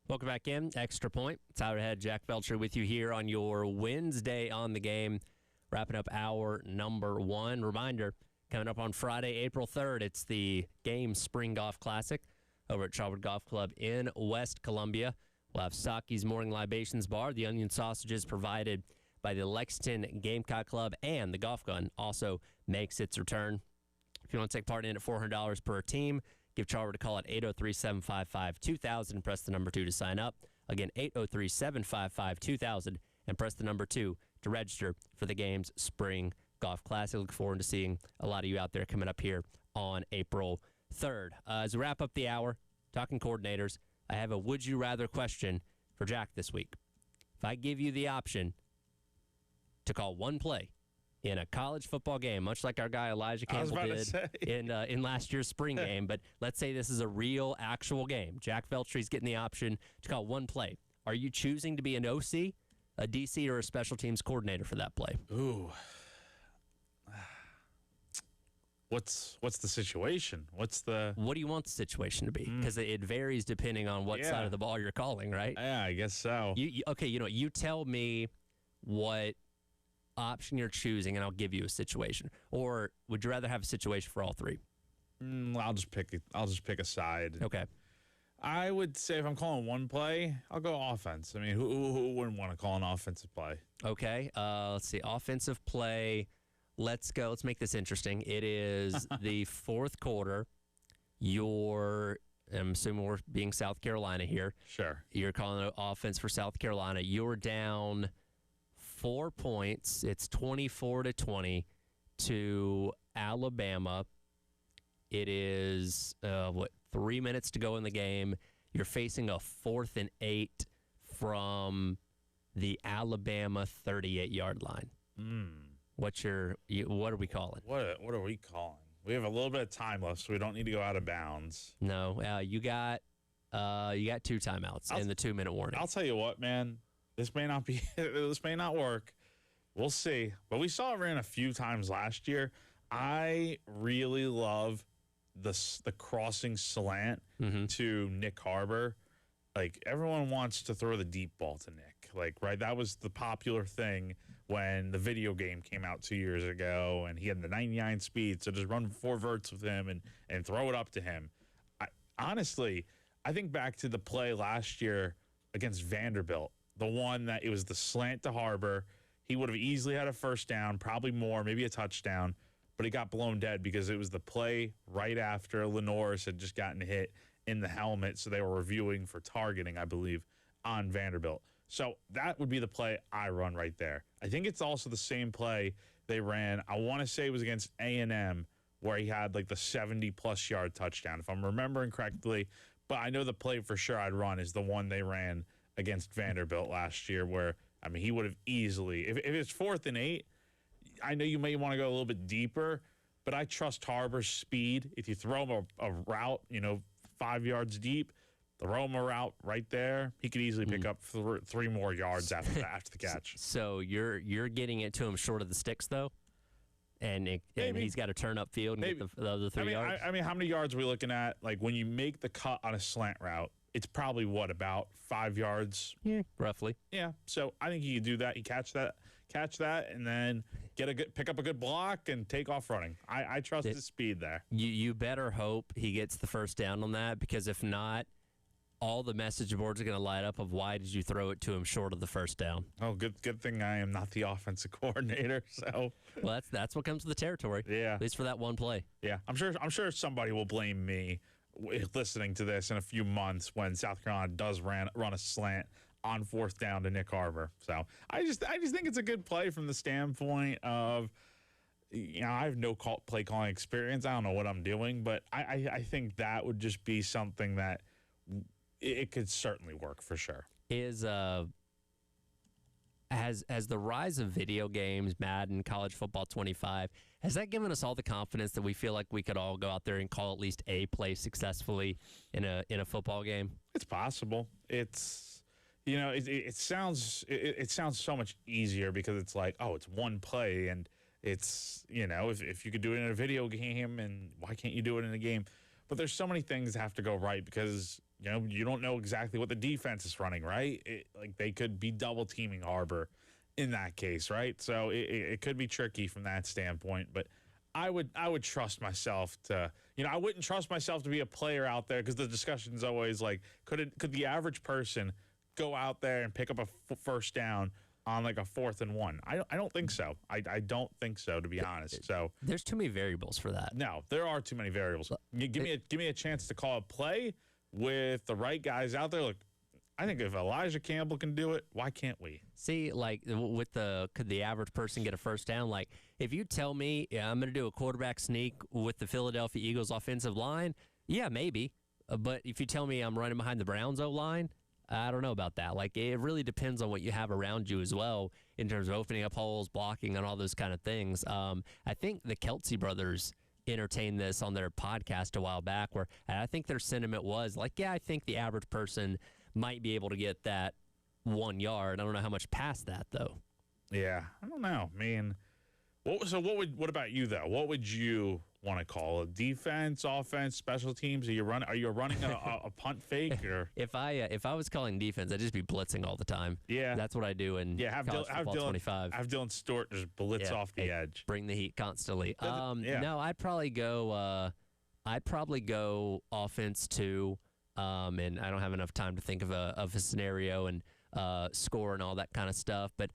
Welcome back in. Extra Point. Tyler Head, Jack Belcher with you here on your Wednesday on the game. Wrapping up hour number 1. Reminder, coming up on Friday, April 3rd, it's the Game Spring Golf Classic over at Charwood Golf Club in West Columbia. We'll have Saki's Morning Libations Bar. The onion sausages provided by the Lexington Gamecock Club, and the golf gun also makes its return. If you want to take part in it at $400 per team, give Charwood a call at 803-755-2000 and press the number 2 to sign up. Again, 803-755-2000 and press the number 2 to register for the Games Spring Golf Classic. Look forward to seeing a lot of you out there coming up here on April 3rd. As we wrap up the hour, talking coordinators, I have a would you rather question for Jack this week. If I give you the option to call one play in a college football game, much like our guy Elijah Campbell did in last year's spring game, but let's say this is a real, actual game. Jack Veltry's getting the option to call one play. Are you choosing to be an OC, a DC, or a special teams coordinator for that play? Ooh. What's the situation? What do you want the situation to be? Because it varies depending on what side of the ball you're calling, right? Yeah, I guess so. Okay, you tell me what option you're choosing, and I'll give you a situation. Or would you rather have a situation for all three? I'll just pick a side. Okay. I would say if I'm calling one play, I'll go offense. I mean, who wouldn't want to call an offensive play? Okay. Let's see. Offensive play. Let's go. Let's make this interesting. It is the fourth quarter. I'm assuming we're being South Carolina here. Sure. You're calling an offense for South Carolina. You're down 4 points. It's 24-20 to Alabama. It is 3 minutes to go in the game. You're facing a 4th and 8 from the Alabama 38-yard line. What are we calling? What are we calling? We have a little bit of time left, so we don't need to go out of bounds. No, you got 2 timeouts and the 2-minute warning. I'll tell you what, man. This may not work. We'll see. But we saw it ran a few times last year. I really love the crossing slant to Nick Harbor. Like, everyone wants to throw the deep ball to Nick. Like, right? That was the popular thing when the video game came out 2 years ago, and he had the 99 speed, so just run 4 verts with him and throw it up to him. Honestly, I think back to the play last year against Vanderbilt, the one that it was the slant to Harbor. He would have easily had a first down, probably more, maybe a touchdown, but he got blown dead because it was the play right after Lenoris had just gotten hit in the helmet, so they were reviewing for targeting, I believe, on Vanderbilt. So that would be the play I run right there. I think it's also the same play they ran. I want to say it was against A&M where he had like the 70-plus yard touchdown, if I'm remembering correctly. But I know the play for sure I'd run is the one they ran against Vanderbilt last year where, I mean, he would have easily, if it's 4th and 8, I know you may want to go a little bit deeper, but I trust Harbor's speed. If you throw him a route, 5 yards deep, throw him a route right there, he could easily pick up 3 more yards after the catch. So you're getting it to him short of the sticks, though? And he's got to turn up field and get the other 3 yards? I mean, how many yards are we looking at? Like, when you make the cut on a slant route, it's probably, about 5 yards? Yeah, roughly. Yeah, so I think he could do that. He catch that, and then pick up a good block and take off running. I trust his speed there. You better hope he gets the first down on that, because if not, all the message boards are going to light up of why did you throw it to him short of the first down. Oh, good thing I am not the offensive coordinator. So, well, that's what comes with the territory. Yeah, at least for that one play. Yeah, I'm sure somebody will blame me listening to this in a few months when South Carolina does run a slant on 4th down to Nick Harbor. So I just think it's a good play from the standpoint of, I have no play calling experience. I don't know what I'm doing, but I think that would just be something that it could certainly work for sure. Has the rise of video games, Madden, College Football 25, has that given us all the confidence that we feel like we could all go out there and call at least a play successfully in a football game? It's possible. It's it sounds so much easier because it's like, oh, it's one play, and it's if you could do it in a video game, and why can't you do it in a game? But there's so many things that have to go right because You don't know exactly what the defense is running, right? Like they could be double teaming Harbor in that case, right? So it could be tricky from that standpoint. But I would trust myself to, I wouldn't trust myself to be a player out there because the discussion is always like, could the average person go out there and pick up a first down on like a 4th and 1? I don't think so. I don't think so, to be honest. So there's too many variables for that. no, there are too many variables. Give me a chance to call a play with the right guys out there. Look, I think if Elijah Campbell can do it, why can't we? See, like with could the average person get a first down? Like if you tell me I'm going to do a quarterback sneak with the Philadelphia Eagles offensive line, yeah, maybe. But if you tell me I'm running behind the Browns O line, I don't know about that. Like it really depends on what you have around you as well in terms of opening up holes, blocking, and all those kind of things. I think the Kelsey brothers entertained this on their podcast a while back, where I think their sentiment was like, yeah, I think the average person might be able to get that 1 yard. I don't know how much past that though. Yeah, I don't know. I mean, what about you though? What would you want to call a defense, offense, special teams? Are you running a punt fake or? If I was calling defense, I'd just be blitzing all the time. Yeah, that's what I do in college football 25. Have Dylan Stewart just blitz off the edge, bring the heat constantly. No, I'd probably go offense too. And I don't have enough time to think of a scenario and score and all that kind of stuff. But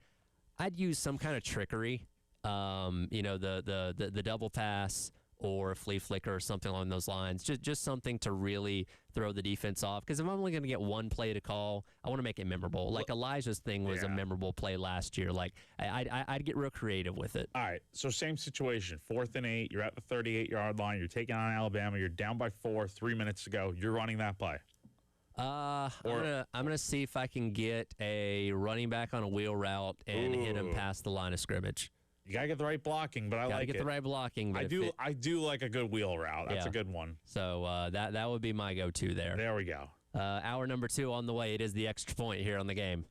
I'd use some kind of trickery. The double pass or a flea flicker or something along those lines. Just something to really throw the defense off. Because if I'm only going to get one play to call, I want to make it memorable. Like Elijah's thing was a memorable play last year. Like I'd get real creative with it. All right, so same situation. 4th and 8. You're at the 38-yard line. You're taking on Alabama. You're down by 4. 3 minutes to go. You're running that play. I'm gonna see if I can get a running back on a wheel route and hit him past the line of scrimmage. You gotta get the right blocking, but I like it. Gotta get the right blocking. But I do like a good wheel route. That's a good one. So that would be my go-to there. There we go. Hour number 2 on the way. It is the extra point here on the game.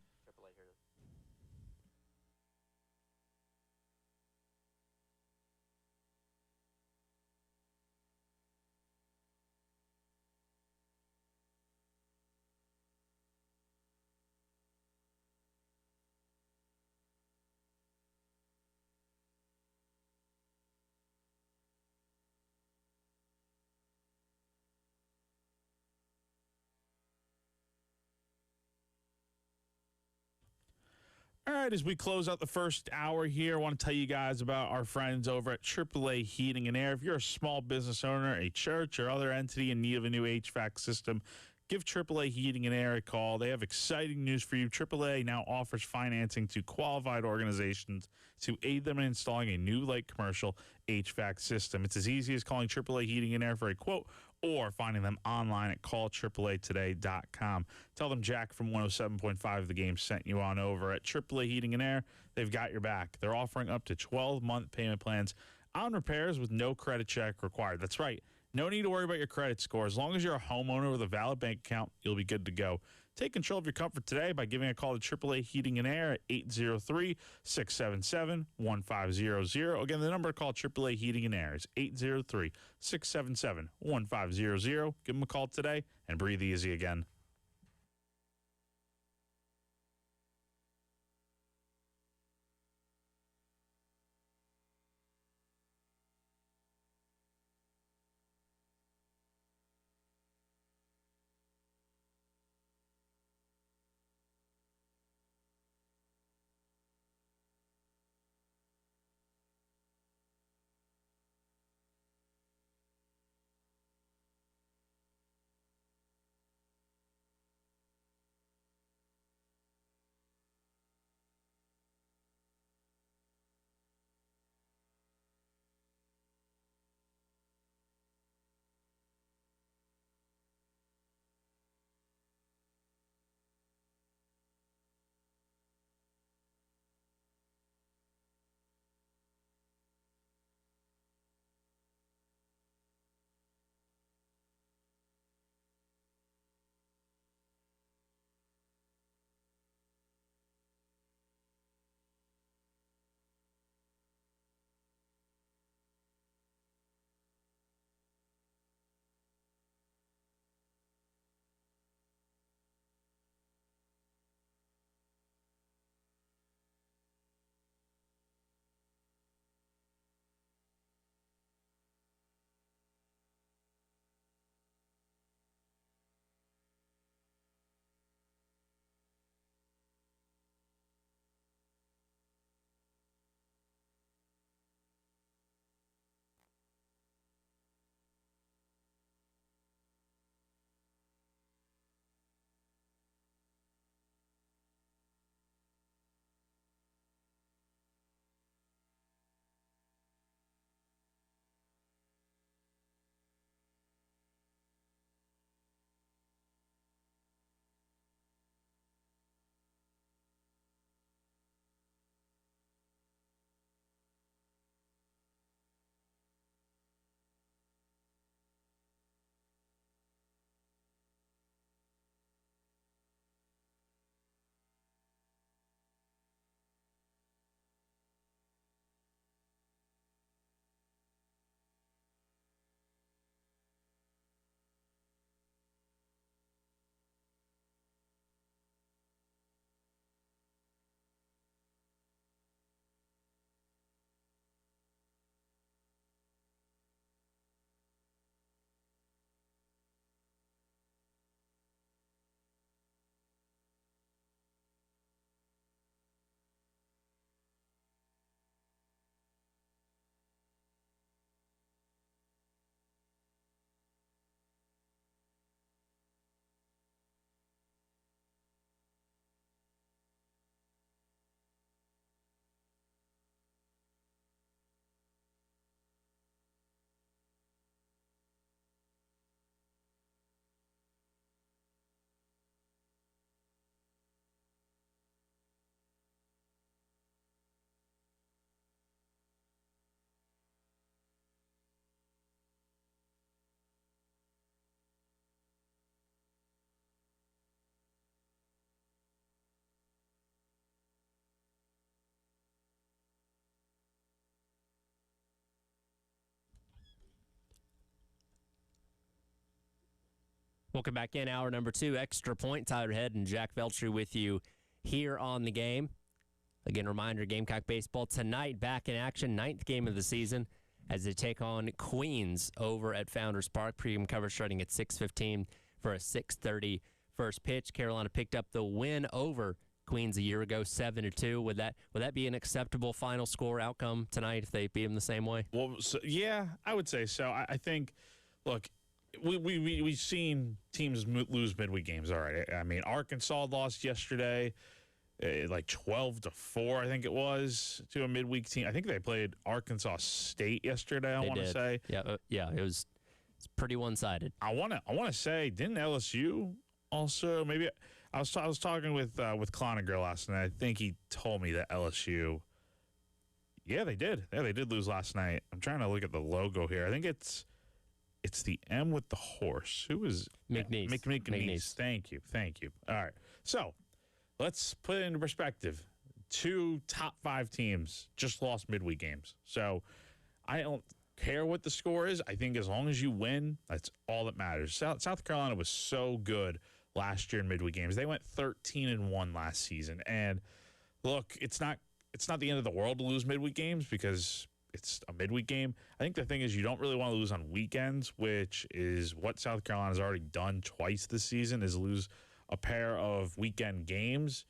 All right, as we close out the first hour here, I want to tell you guys about our friends over at AAA Heating and Air. If you're a small business owner, a church, or other entity in need of a new HVAC system, give AAA Heating and Air a call. They have exciting news for you. AAA now offers financing to qualified organizations to aid them in installing a new light commercial HVAC system. It's as easy as calling AAA Heating and Air for a quote or finding them online at callAAAtoday.com. Tell them Jack from 107.5 The Game sent you on over. At AAA Heating and Air, they've got your back. They're offering up to 12-month payment plans on repairs with no credit check required. That's right. No need to worry about your credit score. As long as you're a homeowner with a valid bank account, you'll be good to go. Take control of your comfort today by giving a call to AAA Heating and Air at 803-677-1500. Again, the number to call AAA Heating and Air is 803-677-1500. Give them a call today and breathe easy again. Welcome back in hour number 2, Extra Point. Tyler Head and Jack Veltri with you here on the game. Again, reminder, Gamecock baseball tonight back in action, 9th game of the season as they take on Queens over at Founders Park. Pregame coverage starting at 6:15 for a 6:30 first pitch. Carolina picked up the win over Queens a year ago, 7-2. Would that be an acceptable final score outcome tonight if they beat them the same way? Well, yeah, I would say so. I think, look, we've seen teams lose midweek games already. I mean, Arkansas lost yesterday, like 12-4, I think it was, to a midweek team. I think they played Arkansas State yesterday. I want to say, yeah, it's pretty one-sided. I want to say, didn't LSU also maybe? I was talking with Cloninger last night. I think he told me that LSU. Yeah, they did. Yeah, they did lose last night. I'm trying to look at the logo here. I think it's the M with the horse. Who is McNeese? McNeese. Thank you. All right. So let's put it into perspective. 2 top 5 teams just lost midweek games. So I don't care what the score is. I think as long as you win, that's all that matters. South Carolina was so good last year in midweek games. They went 13-1 last season. And look, it's not the end of the world to lose midweek games because it's a midweek game. I think the thing is you don't really want to lose on weekends, which is what South Carolina's already done twice this season, is lose a pair of weekend games.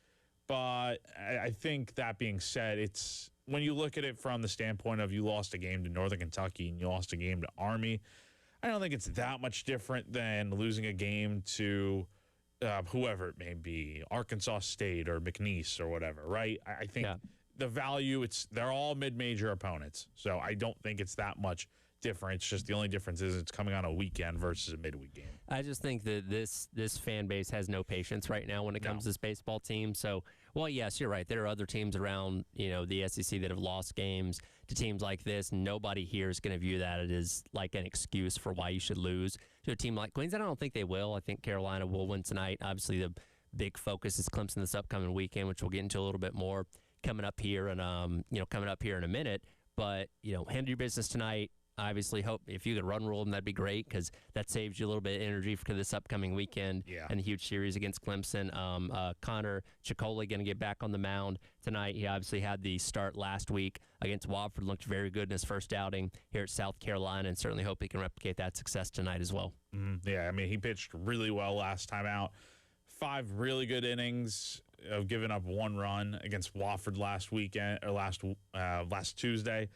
But I think that being said, it's when you look at it from the standpoint of you lost a game to Northern Kentucky and you lost a game to Army, I don't think it's that much different than losing a game to whoever it may be, Arkansas State or McNeese or whatever, right? I think the value, they're all mid-major opponents, so I don't think it's that much different. It's just the only difference is it's coming on a weekend versus a midweek game. I just think that this fan base has no patience right now when it comes to this baseball team. So, well, yes, you're right. There are other teams around, the SEC that have lost games to teams like this. Nobody here is going to view that as like an excuse for why you should lose to a team like Queens. I don't think they will. I think Carolina will win tonight. Obviously, the big focus is Clemson this upcoming weekend, which we'll get into a little bit more coming up here and coming up here in a minute. But handle your business tonight. Obviously, hope if you could run rule them, that'd be great because that saves you a little bit of energy for this upcoming weekend and a huge series against Clemson. Connor Ciccoli going to get back on the mound tonight. He obviously had the start last week against Wofford. Looked very good in his first outing here at South Carolina, and certainly hope he can replicate that success tonight as well. Yeah, I mean, he pitched really well last time out. 5 really good innings of giving up 1 run against Wofford last weekend or last Tuesday.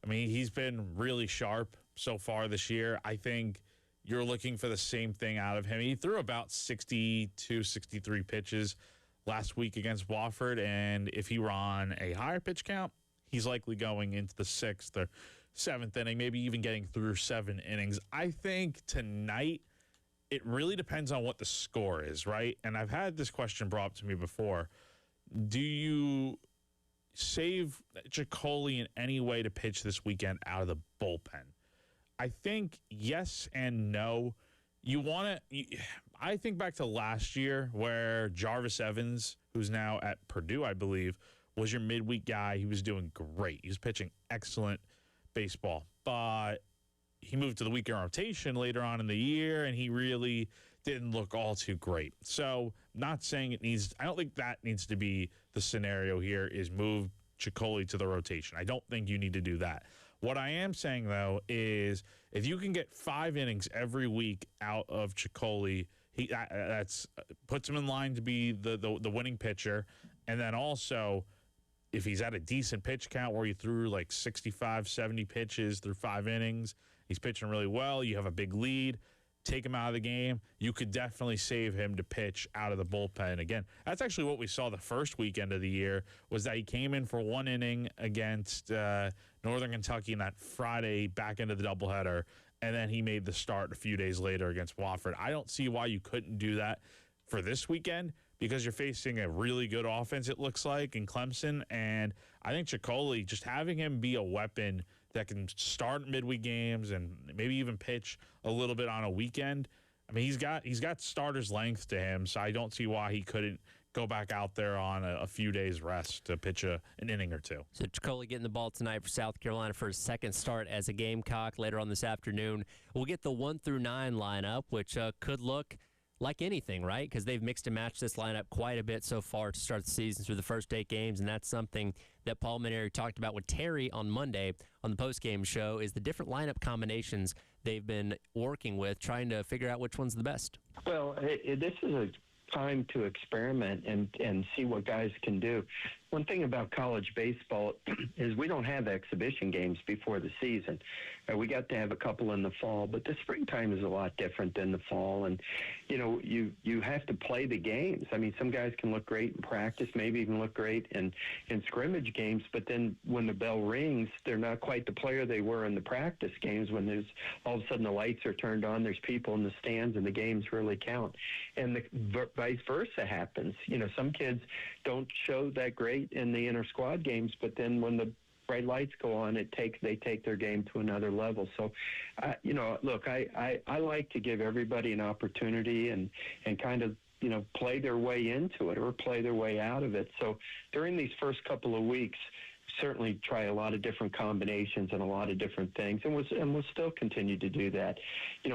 I mean, he's been really sharp so far this year. I think you're looking for the same thing out of him. He threw about 62, 63 pitches last week against Wofford, and if he were on a higher pitch count, he's likely going into the 6th or 7th inning, maybe even getting through 7 innings. I think tonight it really depends on what the score is, right? And I've had this question brought up to me before. Do you save Ciccoli in any way to pitch this weekend out of the bullpen? I think yes and no. I think back to last year where Jarvis Evans, who's now at Purdue, I believe, was your midweek guy. He was doing great. He was pitching excellent baseball. But he moved to the weekend rotation later on in the year, and he really didn't look all too great. So not saying I don't think that needs to be the scenario here is move Ciccoli to the rotation. I don't think you need to do that. What I am saying, though, is if you can get 5 innings every week out of Ciccoli, that's puts him in line to be the winning pitcher. And then also, if he's at a decent pitch count where he threw like 65, 70 pitches through 5 innings, he's pitching really well, you have a big lead, take him out of the game, you could definitely save him to pitch out of the bullpen. Again, that's actually what we saw the first weekend of the year, was that he came in for 1 inning against Northern Kentucky in that Friday back into the doubleheader, and then he made the start a few days later against Wofford. I don't see why you couldn't do that for this weekend because you're facing a really good offense, it looks like, in Clemson, and I think Ciccoli, just having him be a weapon that can start midweek games and maybe even pitch a little bit on a weekend. I mean, he's got starter's length to him, so I don't see why he couldn't go back out there on a few days rest to pitch an inning or two. So Chacoli getting the ball tonight for South Carolina for his second start as a Gamecock. Later on this afternoon, we'll get the 1 through 9 lineup, which could look like anything, right? Because they've mixed and matched this lineup quite a bit so far to start the season through the first 8 games, and that's something that Paul Mainieri talked about with Terry on Monday on the postgame show, is the different lineup combinations they've been working with, trying to figure out which one's the best. Well, this is a time to experiment and see what guys can do. One thing about college baseball is we don't have exhibition games before the season. We got to have a couple in the fall, but the springtime is a lot different than the fall. And, you have to play the games. I mean, some guys can look great in practice, maybe even look great in scrimmage games, but then when the bell rings, they're not quite the player they were in the practice games when there's all of a sudden the lights are turned on, there's people in the stands, and the games really count. And the vice versa happens. Some kids don't show that great in the inter-squad games, but then when the bright lights go on, they take their game to another level. So, look, I like to give everybody an opportunity and kind of, play their way into it or play their way out of it. So during these first couple of weeks, certainly try a lot of different combinations and a lot of different things, and we'll still continue to do that.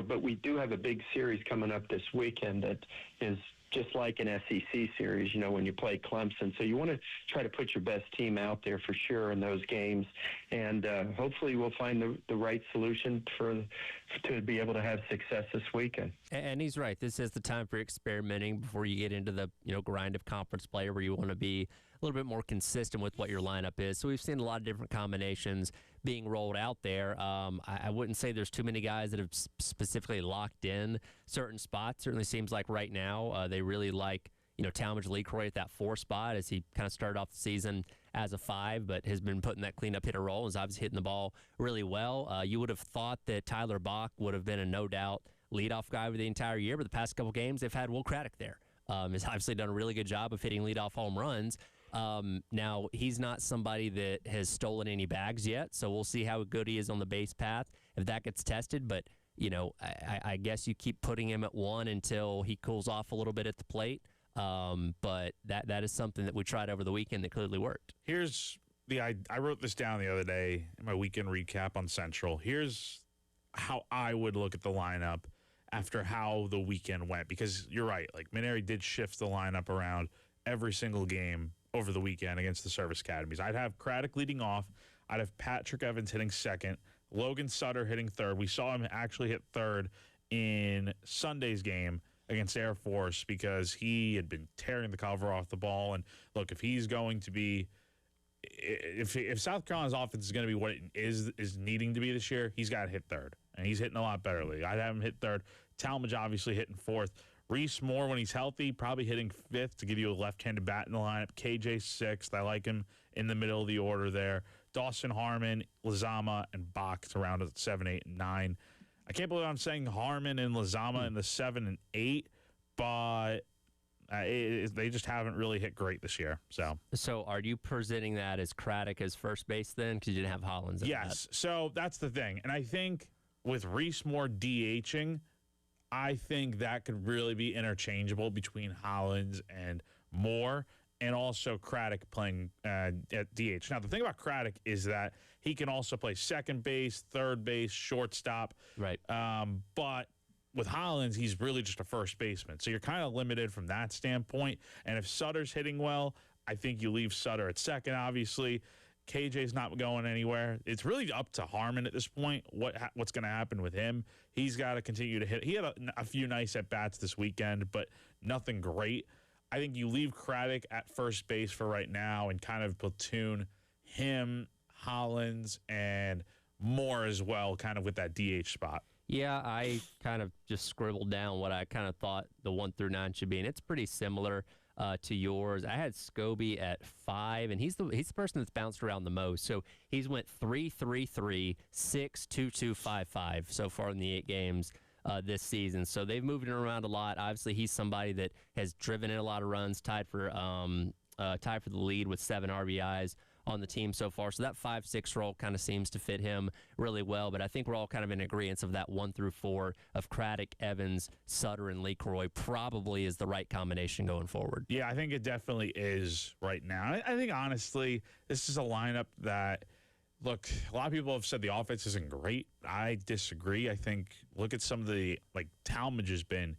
But we do have a big series coming up this weekend that is just like an SEC series, when you play Clemson. So you want to try to put your best team out there for sure in those games. And hopefully we'll find the right solution to be able to have success this weekend. And he's right. This is the time for experimenting before you get into the grind of conference play, where you want to be a little bit more consistent with what your lineup is. So we've seen a lot of different combinations being rolled out there. I wouldn't say there's too many guys that have specifically locked in certain spots. Certainly seems like right now they really like Talmadge Lecroy at that 4 spot, as he kind of started off the season as a 5, but has been putting that cleanup hitter role and is obviously hitting the ball really well. You would have thought that Tyler Bach would have been a no-doubt leadoff guy over the entire year, but the past couple games they've had Will Craddock there. Has obviously done a really good job of hitting leadoff home runs. Now, he's not somebody that has stolen any bags yet, so we'll see how good he is on the base path if that gets tested. But, I guess you keep putting him at 1 until he cools off a little bit at the plate. But that is something that we tried over the weekend that clearly worked. Here's I wrote this down the other day in my weekend recap on Central. Here's how I would look at the lineup after how the weekend went, because you're right. Like, Mainieri did shift the lineup around every single game over the weekend against the service academies. I'd have Craddock leading off. I'd have Patrick Evans hitting second, Logan Sutter hitting third. We saw him actually hit third in Sunday's game against Air Force because he had been tearing the cover off the ball. And look, if he's going to be, if South Carolina's offense is going to be what it is needing to be this year, he's got to hit third, and he's hitting a lot better lately. I'd have him hit third. Talmadge obviously hitting fourth. Reese Moore, when he's healthy, probably hitting 5th to give you a left-handed bat in the lineup. KJ 6th. I like him in the middle of the order there. Dawson Harmon, Lizama, and Bach to round at 7, 8, and 9. I can't believe I'm saying Harmon and Lizama in the 7 and 8, but they just haven't really hit great this year. So are you presenting that as Craddock as first base then? Because you didn't have Hollins. Yes. So that's the thing. And I think with Reese Moore DHing, I think that could really be interchangeable between Hollins and Moore, and also Craddock playing at DH. Now, the thing about Craddock is that he can also play second base, third base, shortstop. Right. But with Hollins, he's really just a first baseman. So you're kind of limited from that standpoint. And if Sutter's hitting well, I think you leave Sutter at second, obviously. KJ's not going anywhere. It's really up to Harmon at this point, what's going to happen with him. He's got to continue to hit. He had a few nice at-bats this weekend, but nothing great. I think you leave Craddock at first base for right now and kind of platoon him, Hollins, and Moore as well, kind of with that DH spot. Yeah, I kind of just scribbled down what I kind of thought the 1 through 9 should be, and it's pretty similar to yours. I had Scobie at 5, and he's the person that's bounced around the most. So he's went 3-3-3, 6-2-2-5-5 so far in the 8 games this season. So they've moved him around a lot. Obviously, he's somebody that has driven in a lot of runs, tied for the lead with 7 RBIs on the team so far. So that 5-6 role kind of seems to fit him really well. But I think we're all kind of in agreement of that 1 through 4 of Craddock, Evans, Sutter, and LeCroy probably is the right combination going forward. Yeah, I think it definitely is right now. I think, honestly, this is a lineup that, look, a lot of people have said the offense isn't great. I disagree. I think, look at some of the, like, Talmadge has been.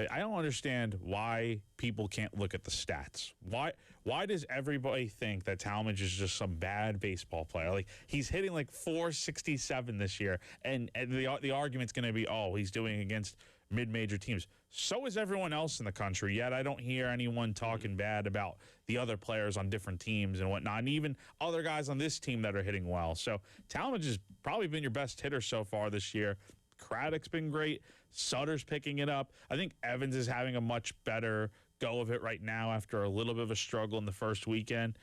I don't understand why people can't look at the stats. Why does everybody think that Talmadge is just some bad baseball player? Like, he's hitting like 467 this year, and the argument's going to be, oh, he's doing against mid-major teams. So is everyone else in the country, yet I don't hear anyone talking bad about the other players on different teams and whatnot, and even other guys on this team that are hitting well. So Talmadge has probably been your best hitter so far this year. Craddock's been great. Sutter's picking it up. I think Evans is having a much better go of it right now after a little bit of a struggle in the first weekend.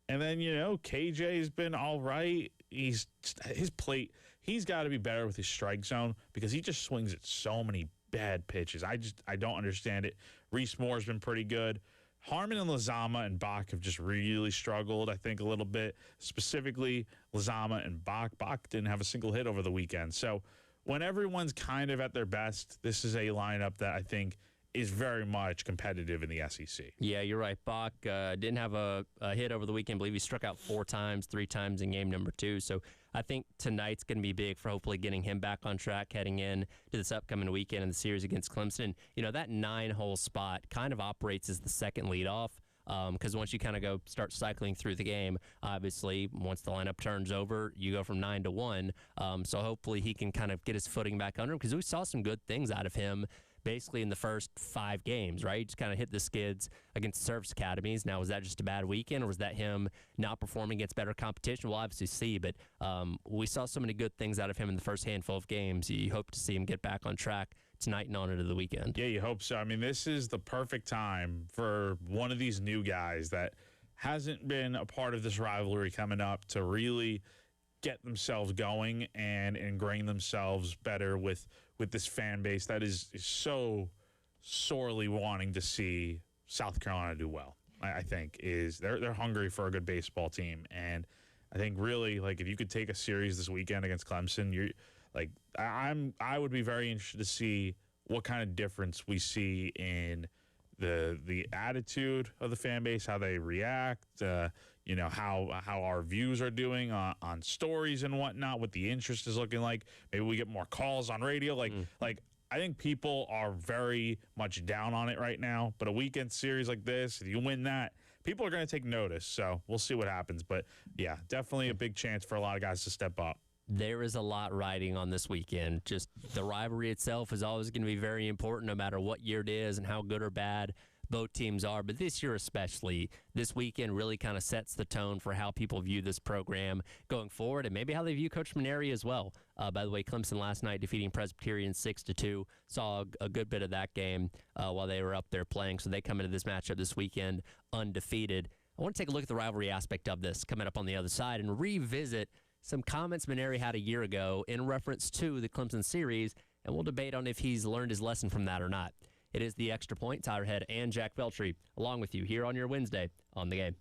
And then, KJ's been all right. His plate, he's got to be better with his strike zone because he just swings at so many bad pitches. I don't understand it. Reese Moore's been pretty good. Harmon and Lizama and Bach have just really struggled, I think, a little bit. Specifically, Lizama and Bach. Bach didn't have a single hit over the weekend. So when everyone's kind of at their best, this is a lineup that I think is very much competitive in the SEC. Yeah, you're right. Bach didn't have a hit over the weekend. I believe he struck out 4 times, 3 times in game number 2. So I think tonight's going to be big for hopefully getting him back on track heading in to this upcoming weekend in the series against Clemson. That 9-hole spot kind of operates as the second leadoff. Because once you kind of start cycling through the game, obviously, once the lineup turns over, you go from 9 to 1. So hopefully he can kind of get his footing back under him because we saw some good things out of him basically in the first 5 games, right? He just kind of hit the skids against service academies. Now, was that just a bad weekend or was that him not performing against better competition? We'll obviously see, but we saw so many good things out of him in the first handful of games. You hope to see him get back on track tonight and on into the weekend. Yeah, you hope so. I mean, this is the perfect time for one of these new guys that hasn't been a part of this rivalry coming up to really get themselves going and ingrain themselves better with this fan base that is so sorely wanting to see South Carolina do well. I think they're hungry for a good baseball team, and I think really, like, if you could take a series this weekend against Clemson, you're like, I would be very interested to see what kind of difference we see in the attitude of the fan base, how they react, how our views are doing on stories and whatnot, what the interest is looking like. Maybe we get more calls on radio. Like I think people are very much down on it right now. But a weekend series like this, if you win that, people are going to take notice. So we'll see what happens. But yeah, definitely a big chance for a lot of guys to step up. There is a lot riding on this weekend. Just the rivalry itself is always going to be very important no matter what year it is and how good or bad both teams are. But this year especially, this weekend really kind of sets the tone for how people view this program going forward and maybe how they view Coach Maneri as well. By the way, Clemson last night defeating Presbyterian 6-2. Saw a good bit of that game while they were up there playing. So they come into this matchup this weekend undefeated. I want to take a look at the rivalry aspect of this coming up on the other side and revisit some comments Maneri had a year ago in reference to the Clemson series, and we'll debate on if he's learned his lesson from that or not. It is the Extra Point. Tyler Head and Jack Veltri along with you here on your Wednesday on The Game.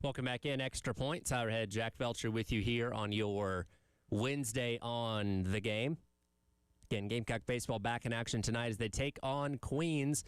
Welcome back in. Extra Points. Our head Jack Belcher with you here on your Wednesday on the game. Again, Gamecock baseball back in action tonight as they take on Queens.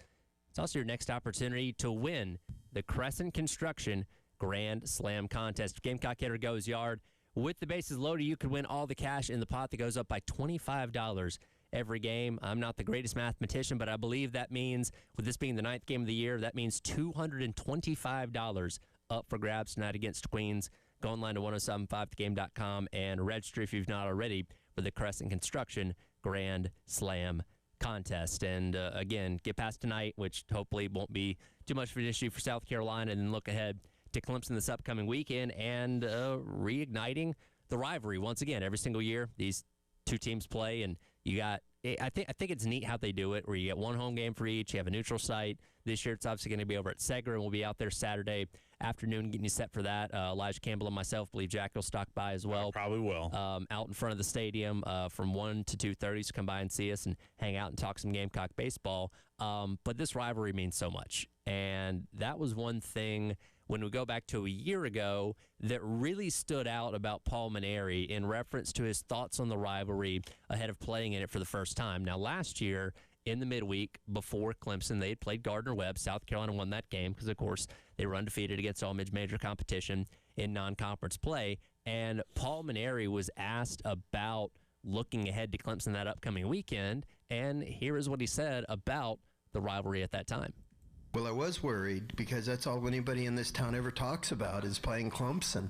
It's also your next opportunity to win the Crescent Construction Grand Slam Contest. Gamecock hitter goes yard. With the bases loaded, you could win all the cash in the pot that goes up by $25 every game. I'm not the greatest mathematician, but I believe that means, with this being the 9th game of the year, that means $225 up for grabs tonight against Queens. Go online to 1075thegame.com and register if you've not already for the Crescent Construction Grand Slam Contest. And again, get past tonight, which hopefully won't be too much of an issue for South Carolina, and then look ahead to Clemson this upcoming weekend and reigniting the rivalry once again. Every single year, these two teams play, and you got. I think it's neat how they do it, where you get one home game for each. You have a neutral site. This year, it's obviously going to be over at Segra, and we'll be out there Saturday afternoon getting you set for that. Elijah Campbell and myself believe Jack will stop by as well. Probably will. Out in front of the stadium from 1 to 2:30, so come by and see us and hang out and talk some Gamecock baseball. But this rivalry means so much, and that was one thing when we go back to a year ago that really stood out about Paul Maneri in reference to his thoughts on the rivalry ahead of playing in it for the first time. Now, last year, in the midweek before Clemson, they had played Gardner-Webb. South Carolina won that game because, of course, they were undefeated against all mid-major competition in non-conference play. And Paul Maneri was asked about looking ahead to Clemson that upcoming weekend, and here is what he said about the rivalry at that time. Well, I was worried because that's all anybody in this town ever talks about is playing Clemson.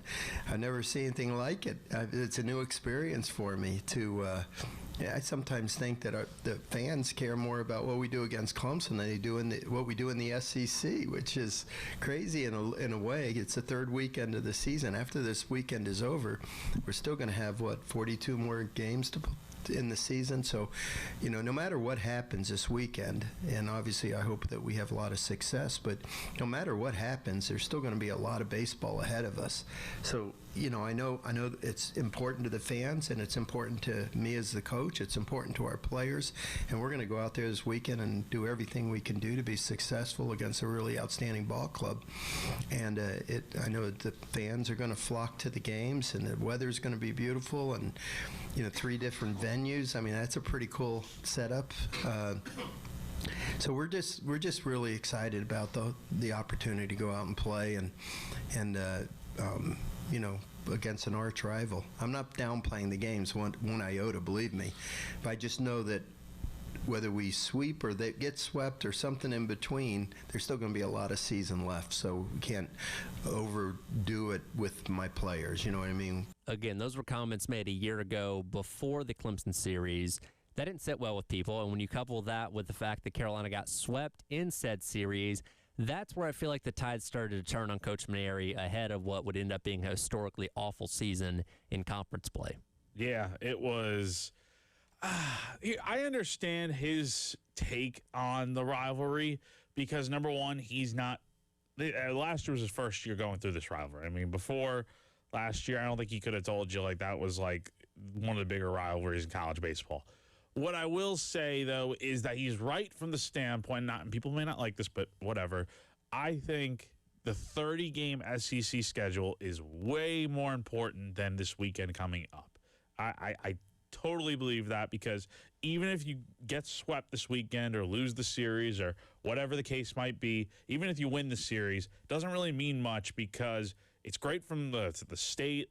I never see anything like it. It's a new experience for me to I sometimes think that the fans care more about what we do against Clemson than they do what we do in the SEC, which is crazy in a way. It's the third weekend of the season. After this weekend is over, we're still going to have, 42 more games to in the season. So, no matter what happens this weekend, and obviously I hope that we have a lot of success, but no matter what happens, there's still going to be a lot of baseball ahead of us. So, I know it's important to the fans, and it's important to me as the coach. It's important to our players, and we're going to go out there this weekend and do everything we can do to be successful against a really outstanding ball club. And I know the fans are going to flock to the games, and the weather's going to be beautiful, and 3 different venues. I mean, that's a pretty cool setup. So we're just really excited about the opportunity to go out and play and against an arch rival. I'm not downplaying the games one iota, believe me, but I just know that whether we sweep or they get swept or something in between, there's still going to be a lot of season left, so we can't overdo it with my players, you know what I mean? Again, those were comments made a year ago before the Clemson series. That didn't sit well with people, and when you couple that with the fact that Carolina got swept in said series, that's where I feel like the tide started to turn on Coach Maneri ahead of what would end up being a historically awful season in conference play. Yeah, it was. I understand his take on the rivalry because, number one, he's not. Last year was his first year going through this rivalry. I mean, before last year, I don't think he could have told you that was one of the bigger rivalries in college baseball. What I will say, though, is that he's right from the standpoint, and people may not like this, but whatever. I think the 30-game SEC schedule is way more important than this weekend coming up. I totally believe that because even if you get swept this weekend or lose the series or whatever the case might be, even if you win the series, doesn't really mean much because it's great from the state,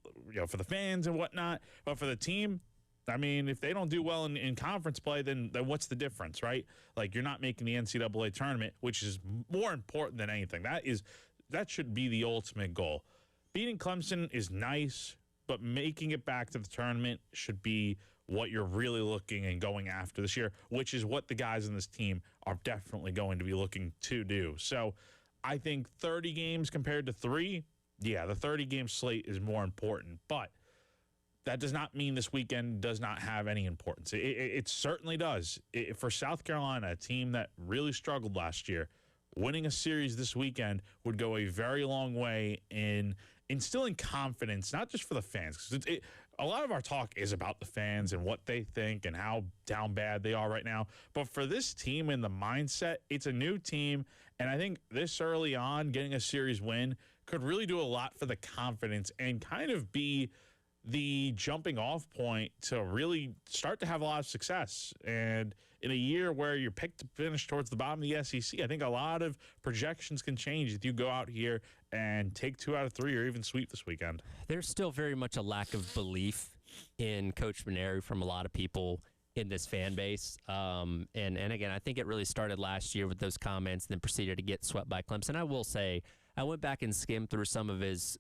for the fans and whatnot, but for the team, I mean, if they don't do well in conference play, then what's the difference, right? You're not making the NCAA tournament, which is more important than anything. That should be the ultimate goal. Beating Clemson is nice, but making it back to the tournament should be what you're really looking and going after this year, which is what the guys in this team are definitely going to be looking to do. So I think 30 games compared to 3, yeah, the 30-game slate is more important, but that does not mean this weekend does not have any importance. It certainly does. For South Carolina, a team that really struggled last year, winning a series this weekend would go a very long way in instilling confidence, not just for the fans. 'Cause a lot of our talk is about the fans and what they think and how down bad they are right now. But for this team and the mindset, it's a new team. And I think this early on, getting a series win could really do a lot for the confidence and kind of be the jumping off point to really start to have a lot of success. And in a year where you're picked to finish towards the bottom of the SEC, I think a lot of projections can change if you go out here and take 2 out of 3 or even sweep this weekend. There's still very much a lack of belief in Coach Maneri from a lot of people in this fan base. And again, I think it really started last year with those comments and then proceeded to get swept by Clemson. I will say, I went back and skimmed through some of his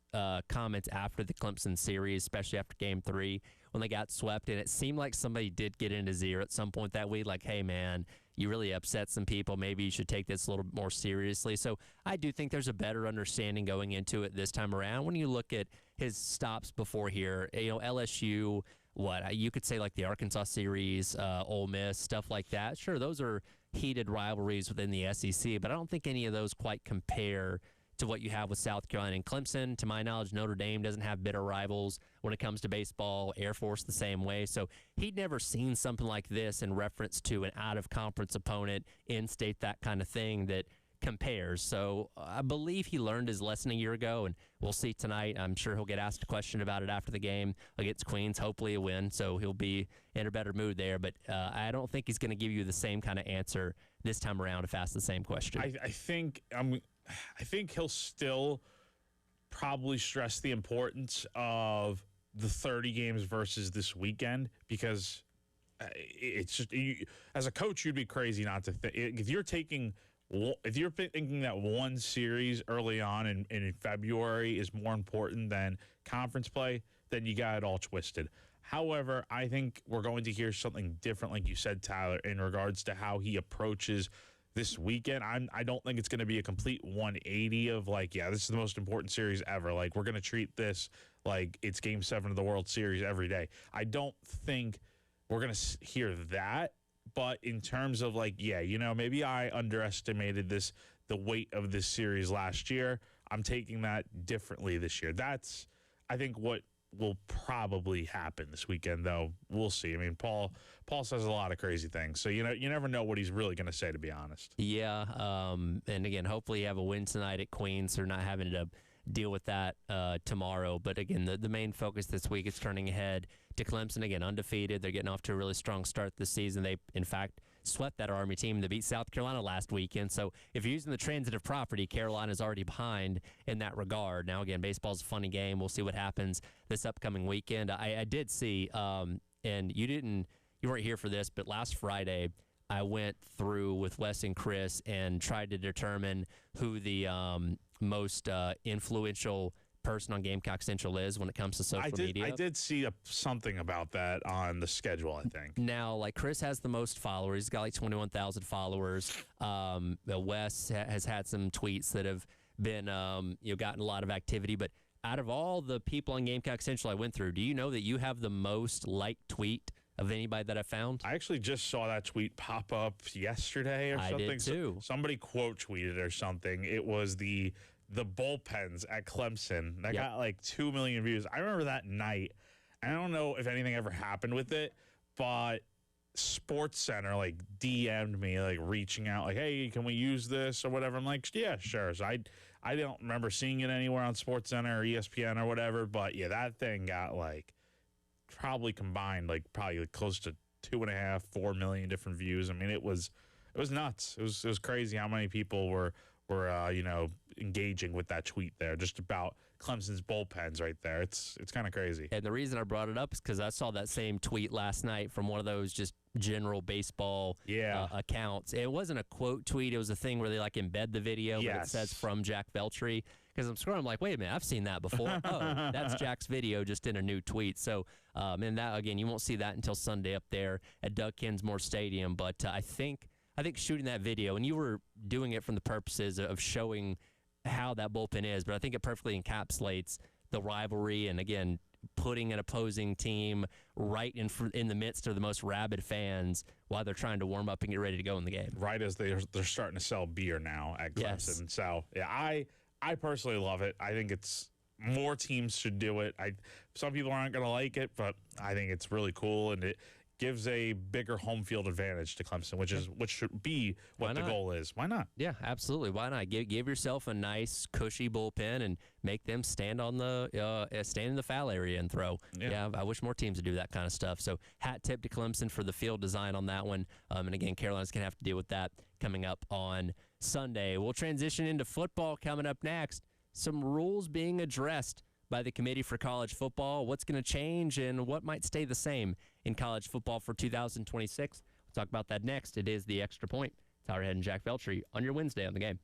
comments after the Clemson series, especially after Game 3 when they got swept, and it seemed like somebody did get in his ear at some point that week, like, hey, man, you really upset some people. Maybe you should take this a little bit more seriously. So I do think there's a better understanding going into it this time around. When you look at his stops before here, LSU, you could say like the Arkansas series, Ole Miss, stuff like that. Sure, those are heated rivalries within the SEC, but I don't think any of those quite compare to what you have with South Carolina and Clemson. To my knowledge, Notre Dame doesn't have bitter rivals when it comes to baseball. Air Force the same way. So he'd never seen something like this in reference to an out-of-conference opponent, in-state, that kind of thing that compares. So I believe he learned his lesson a year ago, and we'll see tonight. I'm sure he'll get asked a question about it after the game against Queens, hopefully a win, so he'll be in a better mood there. But I don't think he's going to give you the same kind of answer this time around if asked the same question. I think he'll still probably stress the importance of the 30 games versus this weekend, because it's just, as a coach, you'd be crazy not to think. If you're thinking that one series early on in February is more important than conference play, then you got it all twisted. However, I think we're going to hear something different, like you said, Tyler, in regards to how he approaches this weekend. I don't think it's going to be a complete 180 of like, yeah, this is the most important series ever. Like, we're going to treat this like it's Game 7 of the World Series every day. I don't think we're going to hear that. But in terms of like, yeah, maybe I underestimated the weight of this series last year. I'm taking that differently this year. That's, I think, what will probably happen this weekend, though. We'll see. I mean, Paul says a lot of crazy things, so you never know what he's really going to say, to be honest. Yeah, and again, hopefully you have a win tonight at Queens, so not having to deal with that tomorrow. But again, the main focus this week is turning ahead to Clemson. Again, undefeated. They're getting off to a really strong start this season. They, in fact, swept that Army team that beat South Carolina last weekend. So if you're using the transitive property, Carolina's already behind in that regard. Now, again, baseball's a funny game. We'll see what happens this upcoming weekend. I did see, and you weren't here for this, but last Friday I went through with Wes and Chris and tried to determine who the most influential person on Gamecock Central is when it comes to social media. I did see something about that on the schedule, I think. Now, like, Chris has the most followers. He's got like 21,000 followers. Wes has had some tweets that have been, gotten a lot of activity. But out of all the people on Gamecock Central I went through, do you know that you have the most liked tweet of anybody that I found? I actually just saw that tweet pop up yesterday or something. I did too. Somebody quote tweeted or something. It was the bullpens at Clemson that got like 2 million views. I remember that night. I don't know if anything ever happened with it, but Sports Center like DM'd me, like reaching out, like, hey, can we use this or whatever? I'm like, yeah, sure. So I don't remember seeing it anywhere on Sports Center or ESPN or whatever, but yeah, that thing got like probably close to 2.5, 4 million different views. I mean, it was nuts. It was crazy how many people were engaging with that tweet there, just about Clemson's bullpens right there. It's kind of crazy. And the reason I brought it up is because I saw that same tweet last night from one of those just general baseball accounts. It wasn't a quote tweet. It was a thing where they like embed the video, but it says from Jack Veltri. Because I'm scrolling, I'm like, wait a minute, I've seen that before. Oh, that's Jack's video just in a new tweet. So, and that, again, you won't see that until Sunday up there at Doug Kinsmore Stadium. But I think shooting that video, and you were doing it from the purposes of showing how that bullpen is, but I think it perfectly encapsulates the rivalry and, again, putting an opposing team right in the midst of the most rabid fans while they're trying to warm up and get ready to go in the game. Right as they're starting to sell beer now at Clemson. Yes. So, yeah, I personally love it. I think it's more teams should do it. Some people aren't going to like it, but I think it's really cool, and it gives a bigger home field advantage to Clemson, which should be what the goal is. Why not? Yeah, absolutely. Why not? Give yourself a nice, cushy bullpen and make them stand in the foul area and throw. Yeah, I wish more teams would do that kind of stuff. So hat tip to Clemson for the field design on that one. And again, Carolina's going to have to deal with that coming up on Sunday. We'll transition into football coming up next. Some rules being addressed by the Committee for College Football. What's going to change and what might stay the same in college football for 2026? We'll talk about that next. It is The Extra Point. Tyler Head and Jack Veltri on your Wednesday on the Game.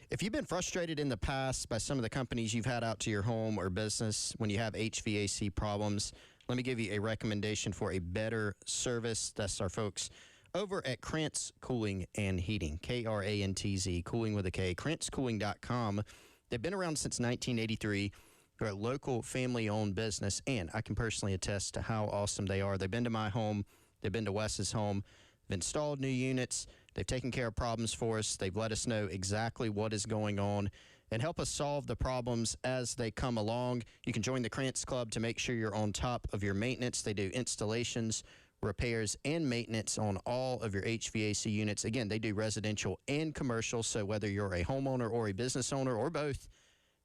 If you've been frustrated in the past by some of the companies you've had out to your home or business when you have HVAC problems, let me give you a recommendation for a better service. That's our folks over at Krantz Cooling and Heating, Krantz, cooling with a K, KrantzCooling.com. They've been around since 1983. They're a local family-owned business, and I can personally attest to how awesome they are. They've been to my home. They've been to Wes's home. They've installed new units. They've taken care of problems for us. They've let us know exactly what is going on and help us solve the problems as they come along. You can join the Krantz Club to make sure you're on top of your maintenance. They do installations, repairs, and maintenance on all of your HVAC units. Again, they do residential and commercial, so whether you're a homeowner or a business owner or both,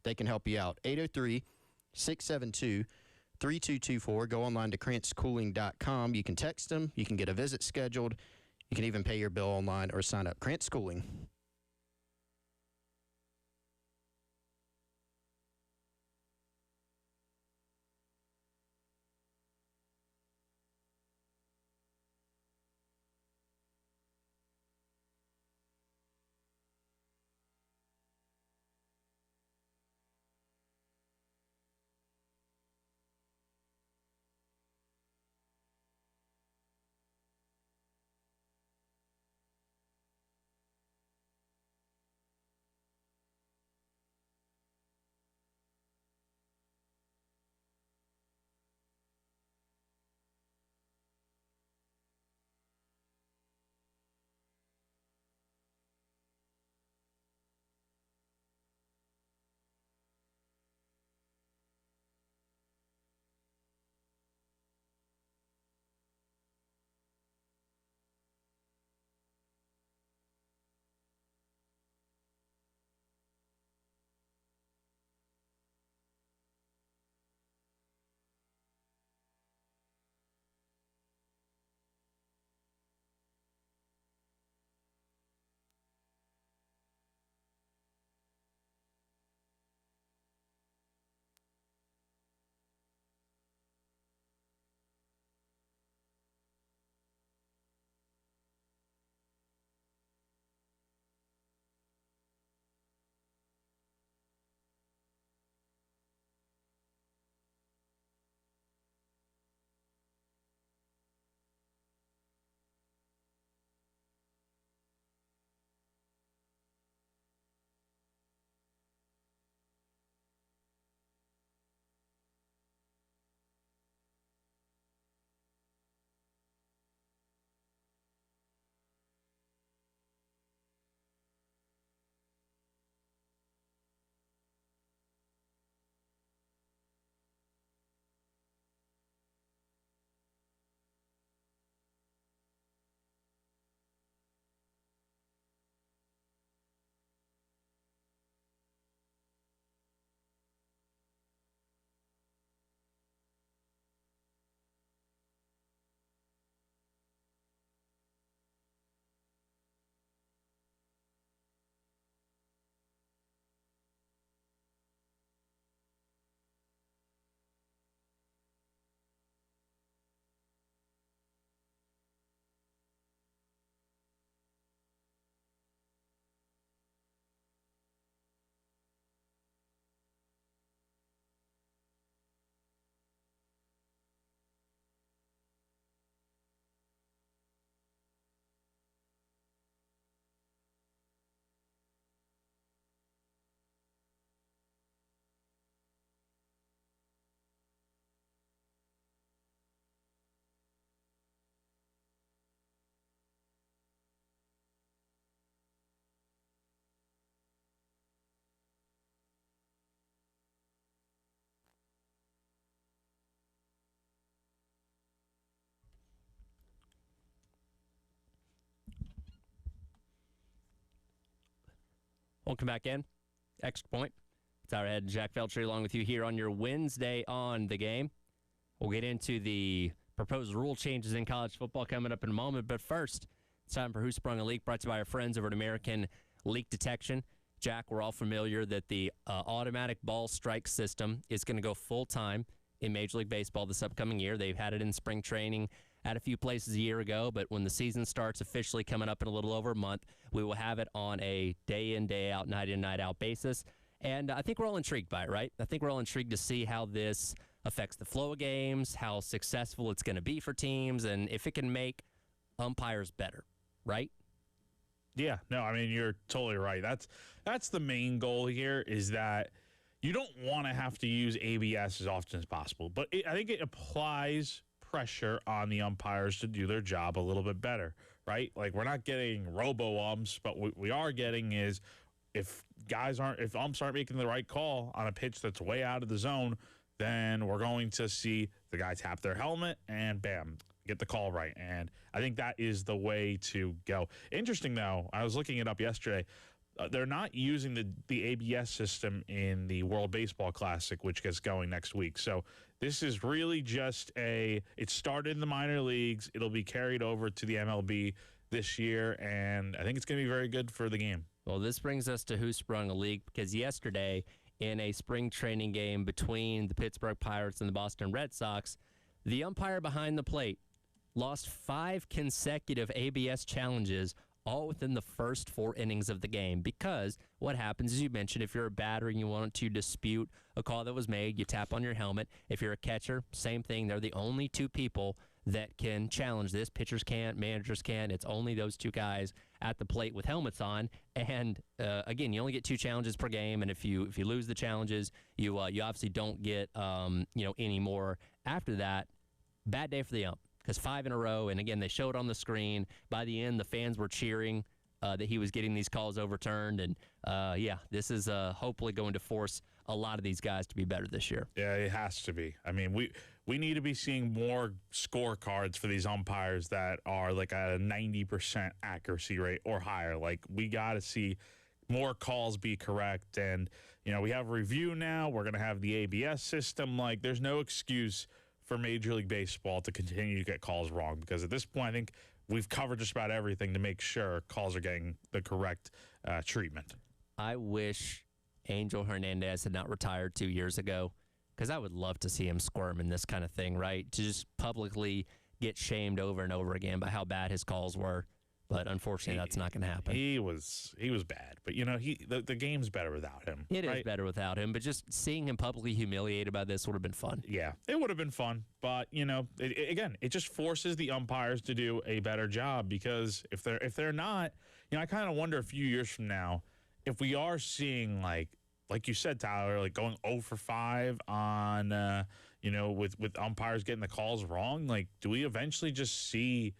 they can help you out. 803-672-3224. Go online to KrantzCooling.com. You can text them. You can get a visit scheduled. You can even pay your bill online or sign up. Krantz Cooling. Won't come back in. Extra point. It's our head, Jack Feltree, along with you here on your Wednesday on the game. We'll get into the proposed rule changes in college football coming up in a moment. But first, it's time for Who Sprung a Leak, brought to you by our friends over at American Leak Detection. Jack, we're all familiar that the automatic ball strike system is going to go full-time in Major League Baseball this upcoming year. They've had it in spring training at a few places a year ago, but when the season starts officially coming up in a little over a month, we will have it on a day-in, day-out, night-in, night-out basis. And I think we're all intrigued by it, right? I think we're all intrigued to see how this affects the flow of games, how successful it's going to be for teams, and if it can make umpires better, right? Yeah, no, I mean, you're totally right. That's the main goal here, is that you don't want to have to use ABS as often as possible. But I think it applies pressure on the umpires to do their job a little bit better, right? Like, we're not getting robo-umps, but what we are getting is if umps aren't making the right call on a pitch that's way out of the zone, then we're going to see the guy tap their helmet and bam, get the call right. And I think that is the way to go. Interesting, though, I was looking it up yesterday. They're not using the ABS system in the World Baseball Classic, which gets going next week. So this is really just it started in the minor leagues. It'll be carried over to the MLB this year, and I think it's going to be very good for the game. Well, this brings us to Who Sprung a Leak, because yesterday in a spring training game between the Pittsburgh Pirates and the Boston Red Sox, the umpire behind the plate lost 5 consecutive ABS challenges all within the first 4 innings of the game, because what happens is, you mentioned, if you're a batter and you want to dispute a call that was made, you tap on your helmet. If you're a catcher, same thing. They're the only 2 people that can challenge this. Pitchers can't, managers can't. It's only those 2 guys at the plate with helmets on. And again, you only get 2 challenges per game, and if you lose the challenges, you obviously don't get any more after that. Bad day for the ump, because 5 in a row, and again, they showed on the screen. By the end, the fans were cheering that he was getting these calls overturned, and this is hopefully going to force a lot of these guys to be better this year. Yeah, it has to be. I mean, we need to be seeing more scorecards for these umpires that are like at a 90% accuracy rate or higher. Like, we got to see more calls be correct. And, we have a review now. We're going to have the ABS system. Like, there's no excuse for Major League Baseball to continue to get calls wrong, because at this point, I think we've covered just about everything to make sure calls are getting the correct treatment. I wish Angel Hernandez had not retired 2 years ago, because I would love to see him squirm in this kind of thing, right? To just publicly get shamed over and over again by how bad his calls were. But unfortunately, that's not going to happen. He was bad, but the game's better without him. It is better without him, but just seeing him publicly humiliated about this would have been fun. Yeah, it would have been fun, but it just forces the umpires to do a better job, because if they're not, I kind of wonder a few years from now if we are seeing like you said, Tyler, like going 0 for 5 on with umpires getting the calls wrong. Like, do we eventually just see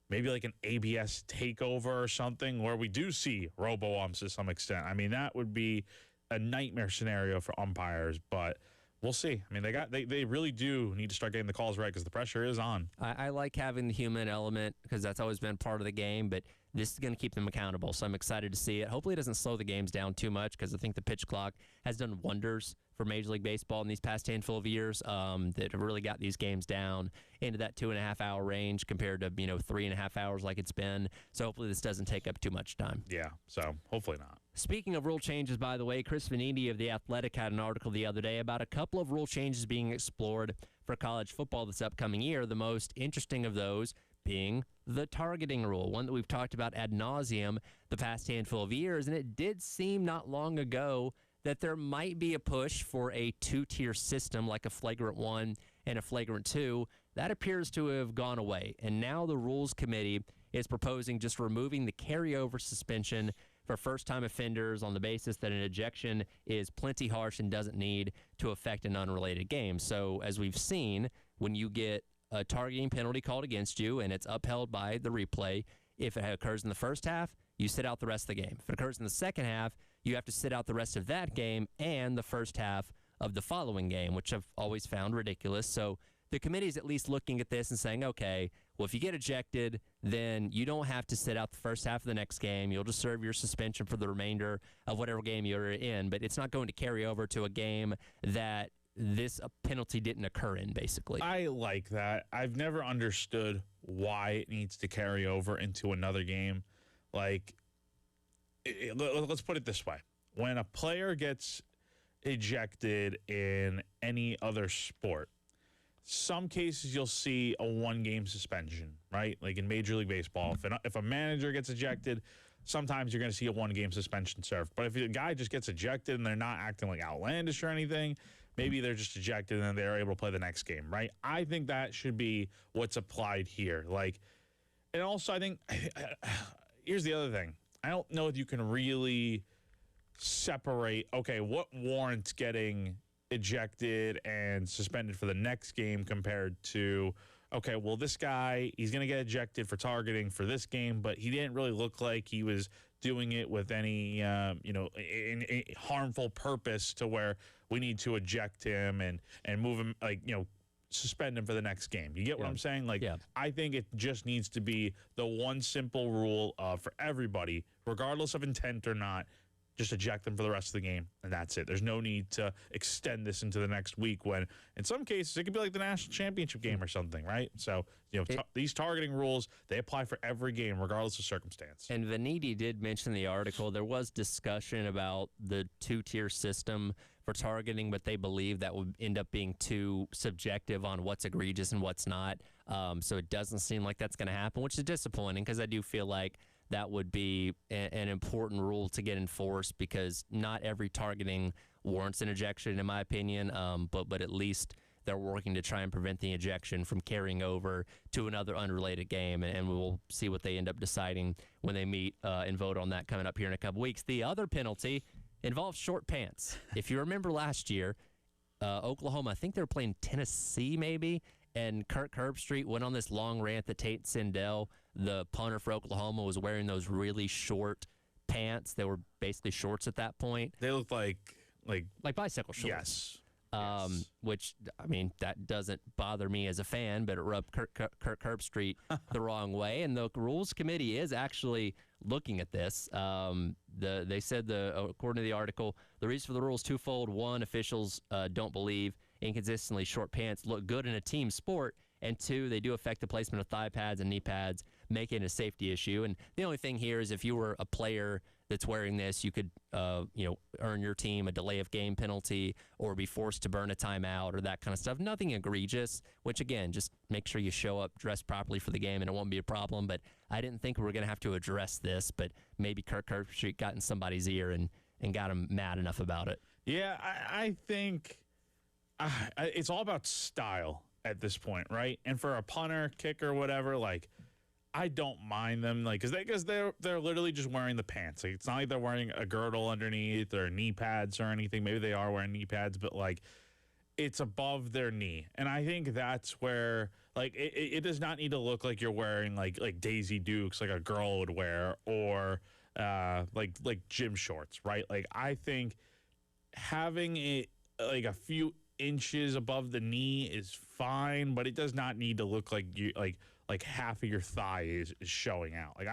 maybe like an ABS takeover or something where we do see robo-umps to some extent? I mean, that would be a nightmare scenario for umpires, but we'll see. I mean, they really do need to start getting the calls right, because the pressure is on. I like having the human element, because that's always been part of the game, but this is going to keep them accountable, so I'm excited to see it. Hopefully it doesn't slow the games down too much, because I think the pitch clock has done wonders for Major League Baseball in these past handful of years, that have really got these games down into that 2.5-hour range compared to 3.5 hours like it's been. So hopefully this doesn't take up too much time. Yeah, so hopefully not. Speaking of rule changes, by the way, Chris Vanini of The Athletic had an article the other day about a couple of rule changes being explored for college football this upcoming year. The most interesting of those being the targeting rule, one that we've talked about ad nauseum the past handful of years, and it did seem not long ago that there might be a push for a 2-tier system, like a flagrant 1 and a flagrant 2. That appears to have gone away, and now the Rules Committee is proposing just removing the carryover suspension for first-time offenders on the basis that an ejection is plenty harsh and doesn't need to affect an unrelated game. So, as we've seen, when you get a targeting penalty called against you and it's upheld by the replay, if it occurs in the first half, you sit out the rest of the game. If it occurs in the second half, you have to sit out the rest of that game and the first half of the following game, which I've always found ridiculous. So the committee is at least looking at this and saying, okay, Well, if you get ejected, then you don't have to sit out the first half of the next game. You'll just serve your suspension for the remainder of whatever game you're in, but it's not going to carry over to a game that this penalty didn't occur in, basically. I like that. I've never understood why it needs to carry over into another game. Like, let's put it this way. When a player gets ejected in any other sport, some cases you'll see a one-game suspension, right? Like in Major League Baseball, if a manager gets ejected, sometimes you're going to see a one-game suspension served. But if a guy just gets ejected and they're not acting like outlandish or anything, maybe they're just ejected and then they're able to play the next game, right? I think that should be what's applied here. Like, and also I think here's the other thing. I don't know if you can really separate, okay, what warrants getting ejected and suspended for the next game compared to, okay, well, this guy, he's going to get ejected for targeting for this game, but he didn't really look like he was doing it with any, harmful purpose to where we need to eject him and move him, suspend him for the next game. You get what I'm saying? Like, I think it just needs to be the one simple rule for everybody, regardless of intent or not. Just eject them for the rest of the game, and that's it. There's no need to extend this into the next week when, in some cases, it could be like the national championship game or something, right? So, these targeting rules, they apply for every game, regardless of circumstance. And Vaniti did mention in the article there was discussion about the two-tier system for targeting, but they believe that would end up being too subjective on what's egregious and what's not. So it doesn't seem like that's going to happen, which is disappointing because I do feel like that would be an important rule to get enforced because not every targeting warrants an ejection, in my opinion, but at least they're working to try and prevent the ejection from carrying over to another unrelated game, and we'll see what they end up deciding when they meet and vote on that coming up here in a couple weeks. The other penalty involves short pants. If you remember last year, Oklahoma, I think they were playing Tennessee maybe, and Kirk Herbstreit went on this long rant that Tate Sindel, the punter for Oklahoma, was wearing those really short pants. They were basically shorts at that point. They looked like bicycle shorts. Yes. Which, I mean, that doesn't bother me as a fan, but it rubbed Kirk Herbstreit the wrong way. And the Rules Committee is actually looking at this. They said, according to the article, the reason for the rule is twofold. One, officials don't believe inconsistently short pants look good in a team sport. And two, they do affect the placement of thigh pads and knee pads, making it a safety issue. And the only thing here is if you were a player that's wearing this, you could, earn your team a delay of game penalty or be forced to burn a timeout or that kind of stuff. Nothing egregious, which, again, just make sure you show up dressed properly for the game and it won't be a problem. But I didn't think we were going to have to address this, but maybe Kirk Herbstreit got in somebody's ear and got him mad enough about it. Yeah, I think it's all about style at this point, right? And for a punter, kicker, whatever, like, I don't mind them, like, because they're literally just wearing the pants. Like, it's not like they're wearing a girdle underneath or knee pads or anything. Maybe they are wearing knee pads, but like, it's above their knee, and I think that's where, like, it does not need to look like you're wearing like Daisy Dukes, like a girl would wear, or like gym shorts, right? Like, I think having it like a few inches above the knee is fine, but it does not need to look like you like half of your thigh is showing out. Like,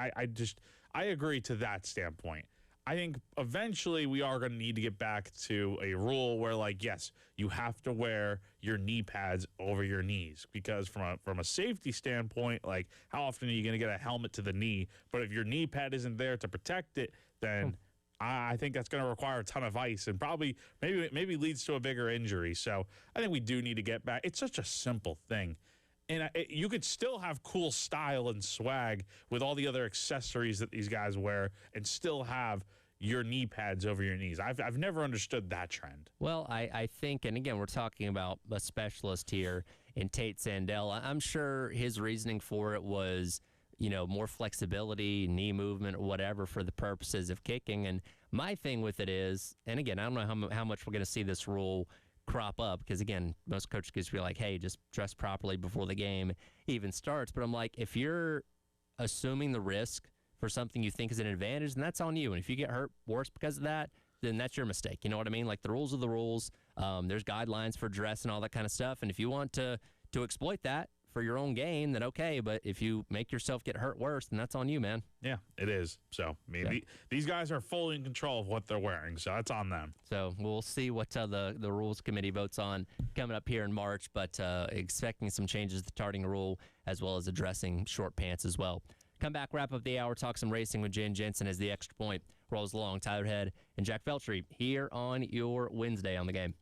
I agree to that standpoint. I think eventually we are going to need to get back to a rule where, like, yes, you have to wear your knee pads over your knees, because from a safety standpoint, like, how often are you going to get a helmet to the knee? But if your knee pad isn't there to protect it, then I think that's going to require a ton of ice and probably maybe leads to a bigger injury. So I think we do need to get back. It's such a simple thing. And you could still have cool style and swag with all the other accessories that these guys wear and still have your knee pads over your knees. I've never understood that trend. Well, I think, and again, we're talking about a specialist here in Tate Sandell. I'm sure his reasoning for it was, more flexibility, knee movement, or whatever for the purposes of kicking. And my thing with it is, and again, I don't know how much we're going to see this rule crop up, because again, most coaches could be like, hey, just dress properly before the game even starts. But I'm like, if you're assuming the risk for something you think is an advantage, then that's on you. And if you get hurt worse because of that, then that's your mistake. You know what I mean? Like, the rules are the rules. There's guidelines for dress and all that kind of stuff. And if you want to exploit that for your own gain, then okay. But if you make yourself get hurt worse, then that's on you, man. Yeah, it is. So, I mean, these guys are fully in control of what they're wearing, so that's on them. So we'll see what the Rules Committee votes on coming up here in March, but expecting some changes to the tarting rule as well as addressing short pants as well. Come back, wrap up the hour, talk some racing with Jen Jensen as the Extra Point rolls along. Tyler Head and Jack Feltry here on your Wednesday on the Game.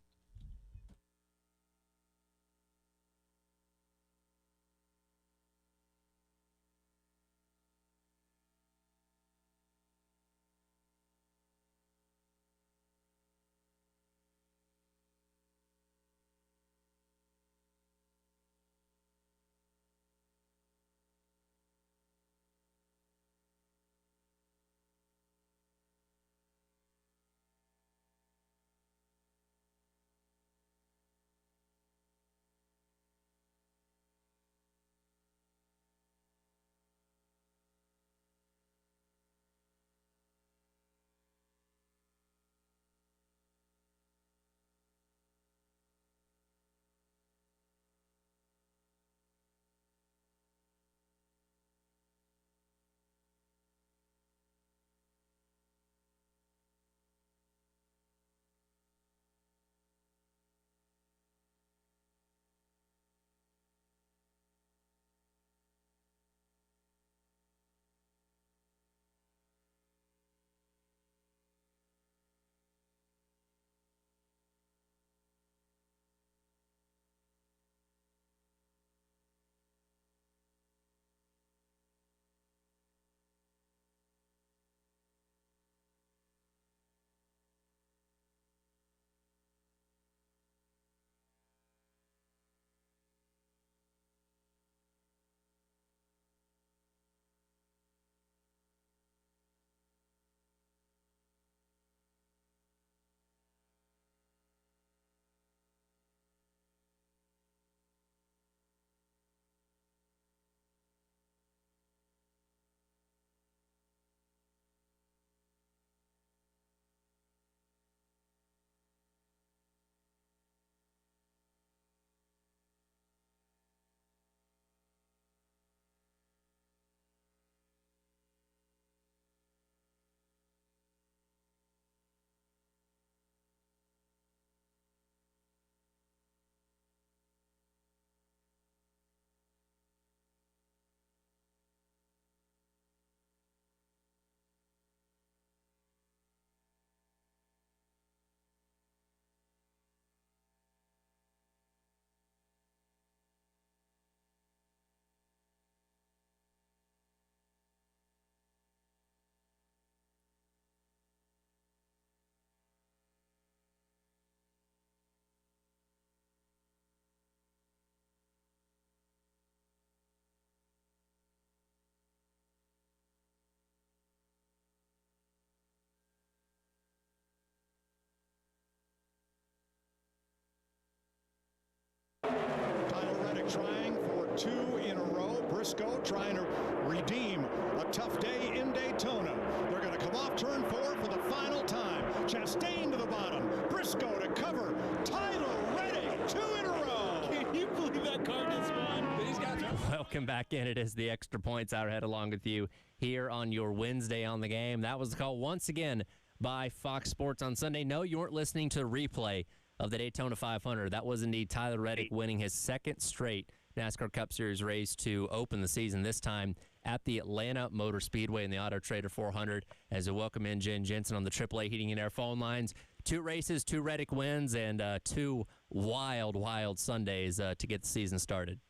Trying for 2 in a row. Briscoe trying to redeem a tough day in Daytona. They're going to come off turn 4 for the final time. Chastain to the bottom. Briscoe to cover. Tyler Reddick, 2 in a row. Can you believe that car just won? Welcome back in. It is the Extra Points Hour Head along with you here on your Wednesday on the Game. That was the call once again by Fox Sports on Sunday. No, you weren't listening to the replay of the Daytona 500. That was indeed Tyler Reddick winning his second straight NASCAR Cup Series race to open the season, this time at the Atlanta Motor Speedway in the Auto Trader 400. As we welcome in Jen Jensen on the AAA Heating and Air phone lines. 2 races, 2 Reddick wins, and 2 wild Sundays to get the season started.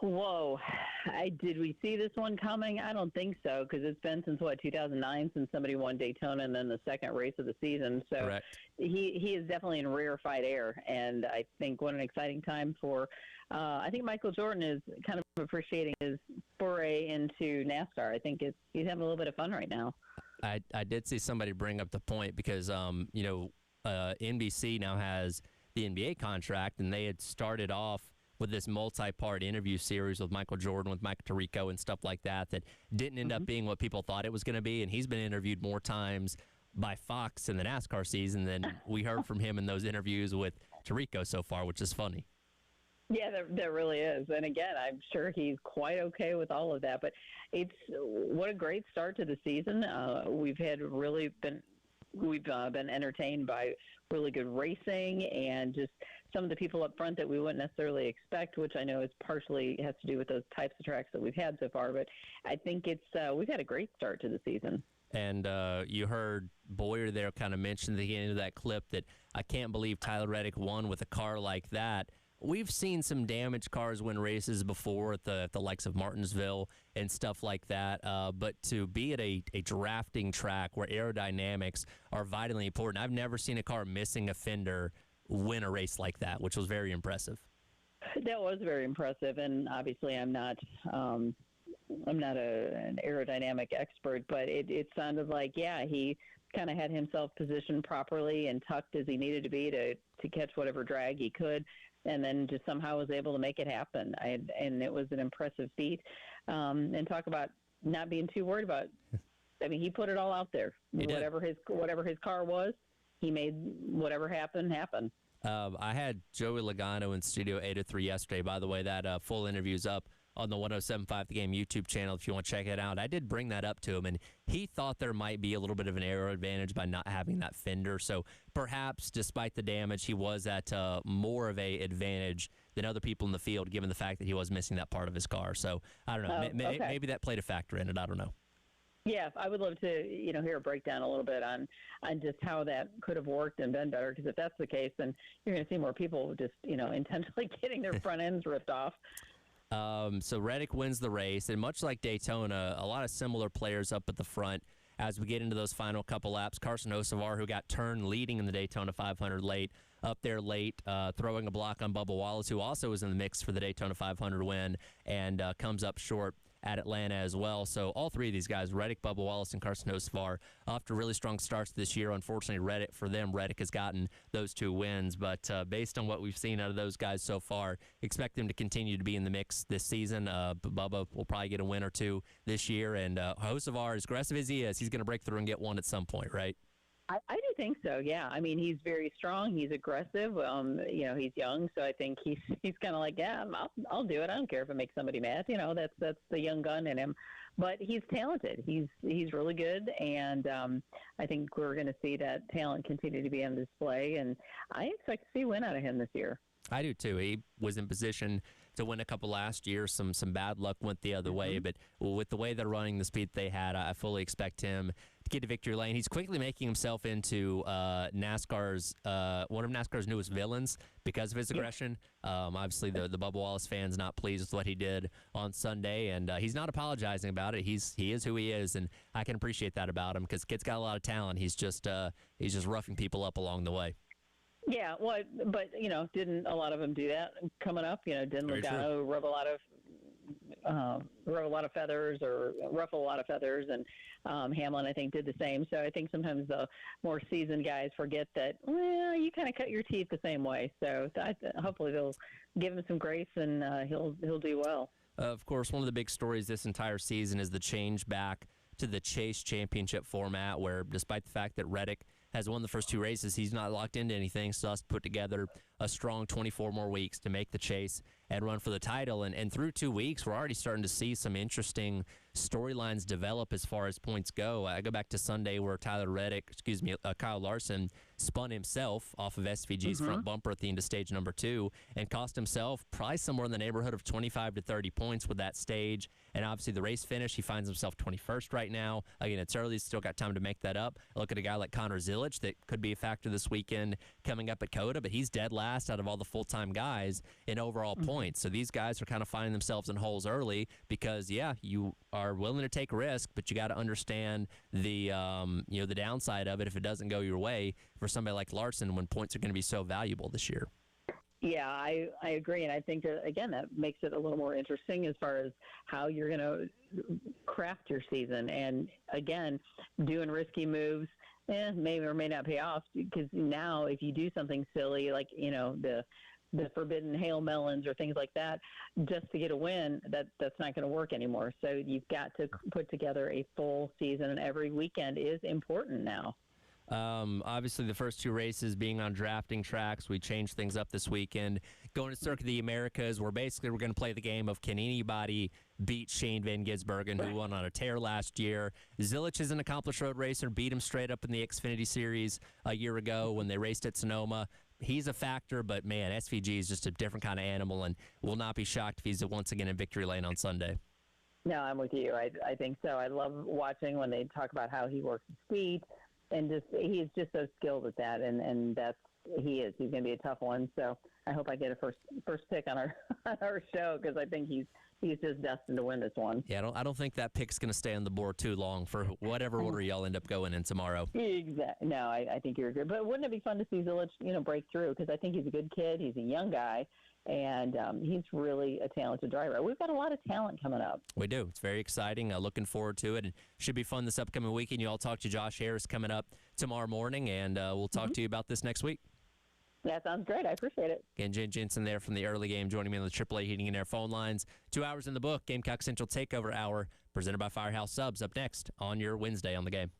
Whoa. Did we see this one coming? I don't think so, because it's been since, 2009 since somebody won Daytona and then the second race of the season. So Correct. He is definitely in rarefied air, and I think what an exciting time for I think Michael Jordan is kind of appreciating his foray into NASCAR. I think he's having a little bit of fun right now. I did see somebody bring up the point because, NBC now has the NBA contract, and they had started off with this multi-part interview series with Michael Jordan, with Mike Tirico and stuff like that didn't end up being what people thought it was going to be. And he's been interviewed more times by Fox in the NASCAR season than we heard from him in those interviews with Tirico so far, which is funny. Yeah, there really is. And again, I'm sure he's quite okay with all of that. But it's what a great start to the season. We've been entertained by really good racing and just some of the people up front that we wouldn't necessarily expect, which I know is partially has to do with those types of tracks that we've had so far. But I think we've had a great start to the season. And you heard Boyer there kind of mention at the beginning of that clip that I can't believe Tyler Reddick won with a car like that. We've seen some damaged cars win races before at the likes of Martinsville and stuff like that. But to be at a drafting track where aerodynamics are vitally important, I've never seen a car missing a fender win a race like that, which was very impressive. That was very impressive, and obviously I'm not an aerodynamic expert, but it sounded like, yeah, he kind of had himself positioned properly and tucked as he needed to be to catch whatever drag he could, and then just somehow was able to make it happen. And it was an impressive feat. And talk about not being too worried about. I mean, he put it all out there. Whatever his car was, he made whatever happen. I had Joey Logano in Studio 803 yesterday. By the way, that full interview's up on the 107.5 The Game YouTube channel if you want to check it out. I did bring that up to him, and he thought there might be a little bit of an aero advantage by not having that fender. So perhaps, despite the damage, he was at more of a advantage than other people in the field, given the fact that he was missing that part of his car. So I don't know. Maybe that played a factor in it. I don't know. Yeah, I would love to, hear a breakdown a little bit on just how that could have worked and been better. Because if that's the case, then you're going to see more people just, intentionally getting their front ends ripped off. So Reddick wins the race, and much like Daytona, a lot of similar players up at the front as we get into those final couple laps. Carson Hocevar, who got turned leading in the Daytona 500 late, up there late, throwing a block on Bubba Wallace, who also was in the mix for the Daytona 500 win, and comes up short at Atlanta as well. So all three of these guys, Reddick, Bubba Wallace, and Carson Hocevar, off to really strong starts this year. Unfortunately, Reddick has gotten those 2 wins. But based on what we've seen out of those guys so far, expect them to continue to be in the mix this season. Bubba will probably get a win or 2 this year. And Hocevar, as aggressive as he is, he's going to break through and get one at some point, right? I do think so. Yeah, I mean, he's very strong. He's aggressive. He's young, so I think he's kind of like, yeah, I'll do it. I don't care if it makes somebody mad. That's the young gun in him. But he's talented. He's really good, and I think we're going to see that talent continue to be on display. And I expect to see a win out of him this year. I do too. He was in position to win a couple last year. Some bad luck went the other way, but with the way they're running, the speed they had, I fully expect him to get to victory lane. He's quickly making himself into NASCAR's one of NASCAR's newest villains because of his aggression. Obviously, the Bubba Wallace fans not pleased with what he did on Sunday, and he's not apologizing about it. He is who he is, and I can appreciate that about him because kid's got a lot of talent. He's just roughing people up along the way. Yeah, well, but didn't a lot of them do that coming up? Didn't Logano ruffle a lot of feathers, and Hamlin, I think, did the same. So I think sometimes the more seasoned guys forget that. Well, you kind of cut your teeth the same way. So hopefully they'll give him some grace, and he'll do well. Of course, one of the big stories this entire season is the change back to the Chase Championship format, where despite the fact that Reddick has won the first 2 races, he's not locked into anything, so has to put together a strong 24 more weeks to make the chase and run for the title. And through 2 weeks, we're already starting to see some interesting storylines develop as far as points go. I go back to Sunday where Kyle Larson spun himself off of SVG's front bumper at the end of stage number 2 and cost himself probably somewhere in the neighborhood of 25 to 30 points with that stage. And obviously the race finish, he finds himself 21st right now. Again, it's early, still got time to make that up. I look at a guy like Connor Zilic that could be a factor this weekend coming up at COTA, but he's dead last out of all the full-time guys in overall points. So these guys are kind of finding themselves in holes early because, yeah, you are willing to take risk, but you got to understand the the downside of it if it doesn't go your way for somebody like Larson when points are going to be so valuable this year. Yeah, I agree, and I think that, again, that makes it a little more interesting as far as how you're going to craft your season. And again, doing risky moves may or may not pay off, because now if you do something silly like the forbidden hail melons or things like that just to get a win, that's not going to work anymore. So you've got to put together a full season, and every weekend is important now. Obviously, the first two races being on drafting tracks, we changed things up this weekend. Going to Circuit of the Americas, where basically we're going to play the game of can anybody beat Shane Van Gisbergen, who won on a tear last year. Zilich is an accomplished road racer, beat him straight up in the Xfinity Series a year ago when they raced at Sonoma. He's a factor, but man, SVG is just a different kind of animal, and will not be shocked if he's once again in victory lane on Sunday. No, I'm with you. I think so. I love watching when they talk about how he works his feet, and he's just so skilled at that, and that's he is. He's going to be a tough one. So I hope I get a first pick on our show, because I think he's just destined to win this one. Yeah, I don't think that pick's going to stay on the board too long for whatever order y'all end up going in tomorrow. Exactly. No, I think you're good. But wouldn't it be fun to see Zilich, break through? Because I think he's a good kid. He's a young guy, and he's really a talented driver. We've got a lot of talent coming up. We do. It's very exciting. Looking forward to it. It should be fun this upcoming weekend. You all talk to Josh Harris coming up tomorrow morning, and we'll talk to you about this next week. That sounds great. I appreciate it. Again, Jen Jensen there from the early game joining me on the AAA Heating and Air phone lines. 2 hours in the book, Gamecock Central Takeover Hour, presented by Firehouse Subs, up next on your Wednesday on the game.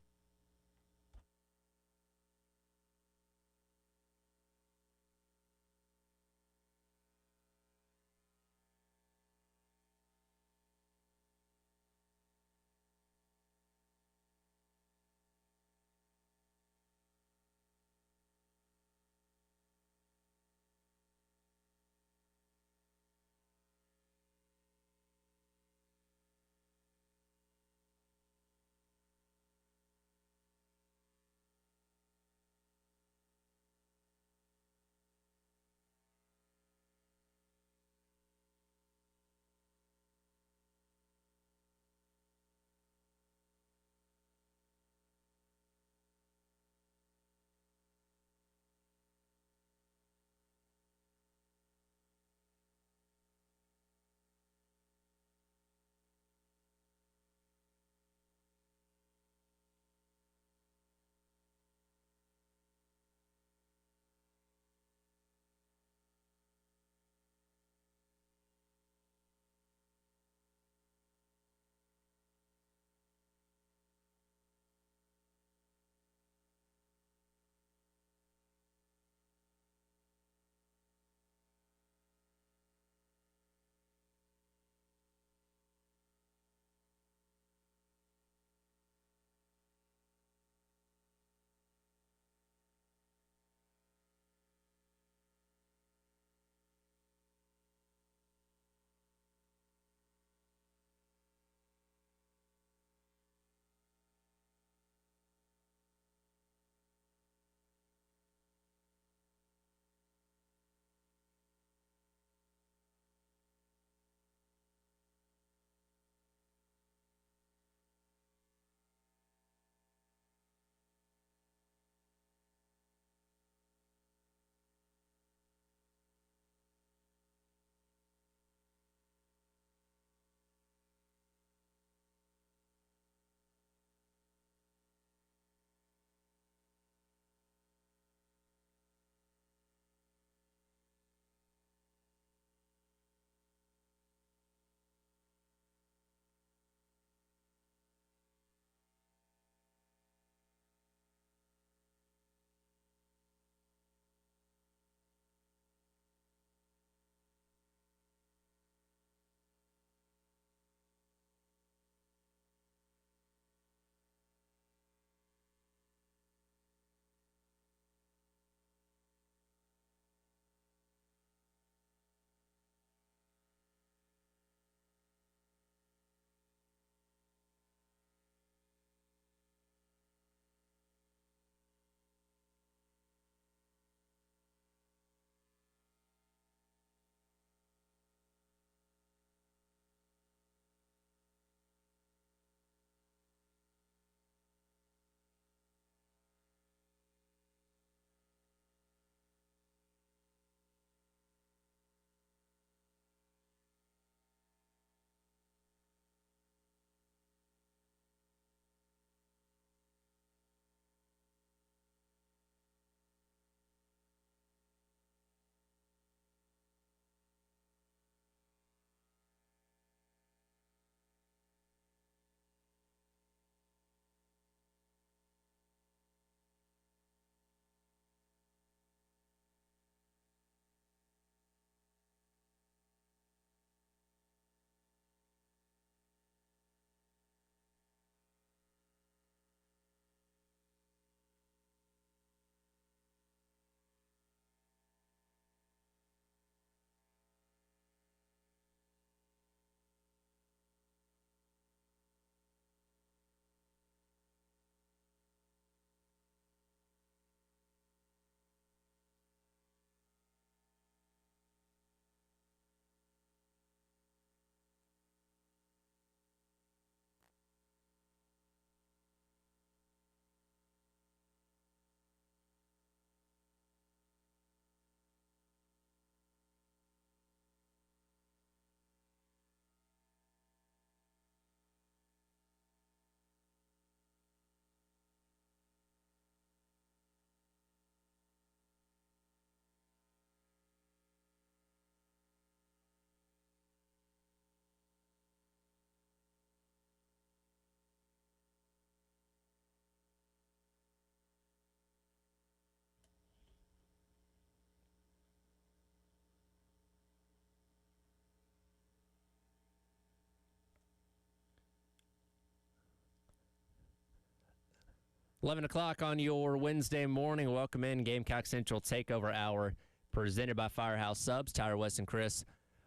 11 o'clock on your Wednesday morning. Welcome in Gamecock Central Takeover Hour, presented by Firehouse Subs. Tyler, West, and Chris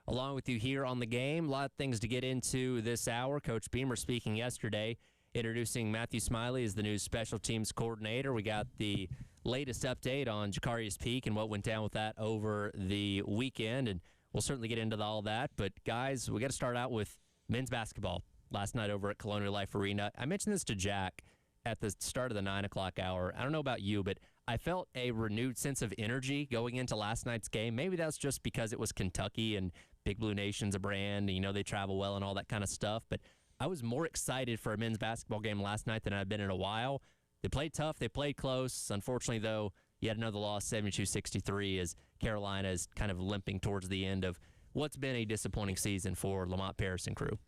along with you here on the game. A lot of things to get into this hour. Coach Beamer speaking yesterday, introducing Matthew Smiley as the new special teams coordinator. We got the latest update on Jacarius Peak and what went down with that over the weekend, and we'll certainly get into all that. But, guys, we got to start out with men's basketball last night over at Colonial Life Arena. I mentioned this to Jack at the start of the 9 o'clock hour. I don't know about you, but I felt a renewed sense of energy going into last night's game. Maybe that's just because it was Kentucky and Big Blue Nation's a brand, and, they travel well and all that kind of stuff. But I was more excited for a men's basketball game last night than I've been in a while. They played tough. They played close. Unfortunately, though, yet another loss, 72-63, as Carolina is kind of limping towards the end of what's been a disappointing season for Lamont Paris and crew.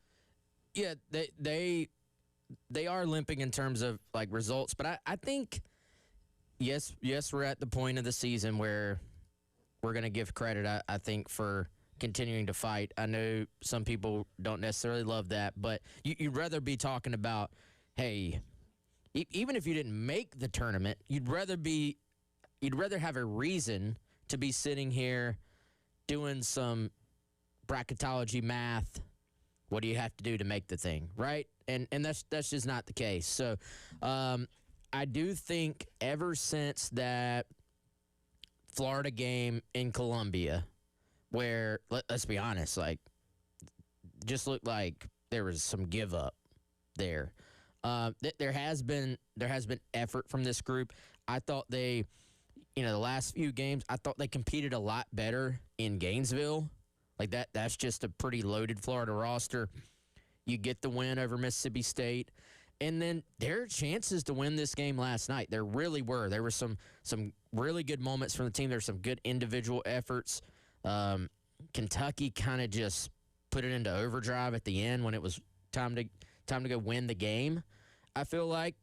Yeah, they are limping in terms of, results. But I think, yes, we're at the point of the season where we're going to give credit, I think, for continuing to fight. I know some people don't necessarily love that, but you'd rather be talking about, hey, even if you didn't make the tournament, you'd rather have a reason to be sitting here doing some bracketology math. What do you have to do to make the thing, right? And that's just not the case. So I do think ever since that Florida game in Columbia, where, let's be honest, just looked like there was some give up there. There has been effort from this group. I thought they, the last few games, I thought they competed a lot better in Gainesville. That's just a pretty loaded Florida roster. You get the win over Mississippi State. And then there are chances to win this game last night. There really were. There were some really good moments from the team. There were some good individual efforts. Kentucky kind of just put it into overdrive at the end when it was time to go win the game. I feel like,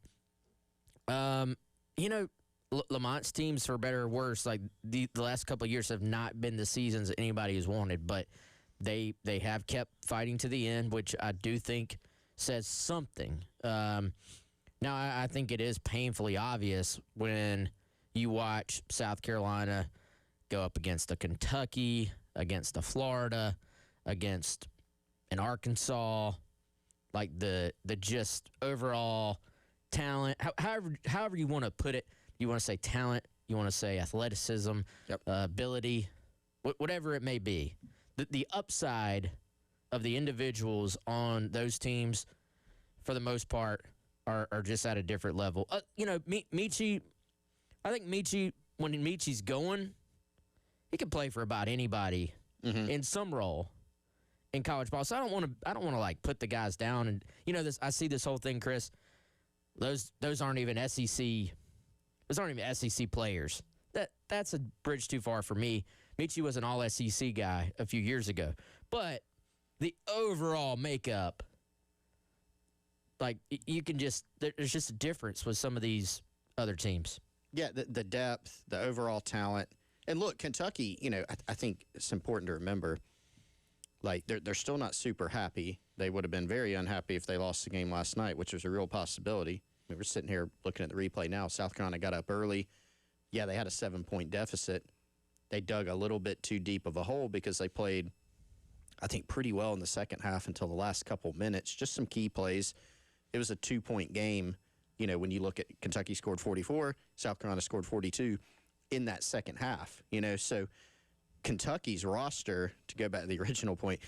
Lamont's teams, for better or worse, the last couple of years have not been the seasons that anybody has wanted, but they have kept fighting to the end, which I do think says something. Now, I think it is painfully obvious when you watch South Carolina go up against a Kentucky, against a Florida, against an Arkansas, the just overall talent, however you want to put it. You want to say talent, you want to say athleticism, ability, whatever it may be. The upside of the individuals on those teams, for the most part, are just at a different level. Michi, I think Michi, when Michi's going, he can play for about anybody in some role in college ball. So I don't want to put the guys down. And this, I see this whole thing, Chris. Those aren't even SEC. Those aren't even SEC players. That's a bridge too far for me. Michi was an all-SEC guy a few years ago. But the overall makeup, you can just – there's just a difference with some of these other teams. Yeah, the depth, the overall talent. And look, Kentucky, I think it's important to remember, they're still not super happy. They would have been very unhappy if they lost the game last night, which was a real possibility. We're sitting here looking at the replay now. South Carolina got up early. Yeah, they had a 7-point deficit. They dug a little bit too deep of a hole because they played, I think, pretty well in the second half until the last couple minutes. Just some key plays. It was a 2-point game. When you look at Kentucky scored 44, South Carolina scored 42 in that second half. So Kentucky's roster, to go back to the original point,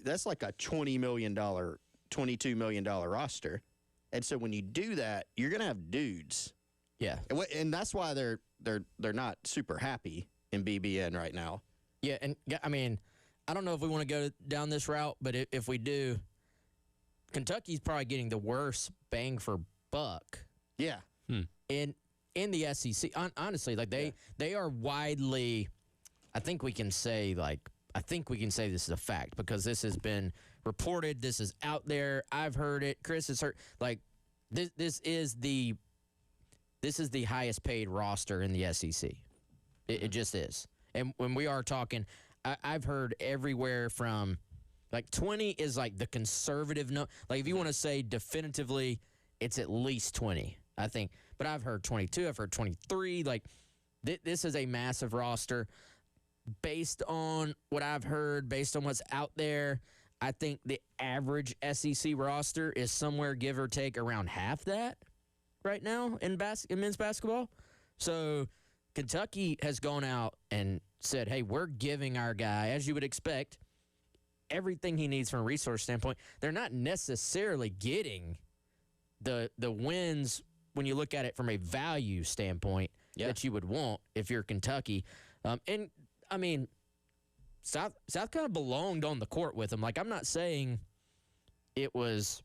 that's like a $20 million, $22 million roster. And so when you do that, you're going to have dudes. Yeah. And that's why they're not super happy in BBN right now. Yeah, and I mean, I don't know if we want to go down this route, but if we do, Kentucky's probably getting the worst bang for buck. Yeah. In the SEC. Honestly, they are widely, I think we can say this is a fact because this has been reported. This is out there. I've heard it. Chris has heard. This is the highest paid roster in the SEC. It just is. And when we are talking, I've heard everywhere from 20 is the conservative note. If you want to say definitively, it's at least 20. I think. But I've heard 22. I've heard 23. Like, this is a massive roster. Based on what I've heard, based on what's out there, I think the average SEC roster is somewhere, give or take, around half that right now in men's basketball. So Kentucky has gone out and said, hey, we're giving our guy, as you would expect, everything he needs from a resource standpoint. They're not necessarily getting the wins when you look at it from a value standpoint that you would want if you're Kentucky. And, I mean, South kind of belonged on the court with them. Like, I'm not saying it was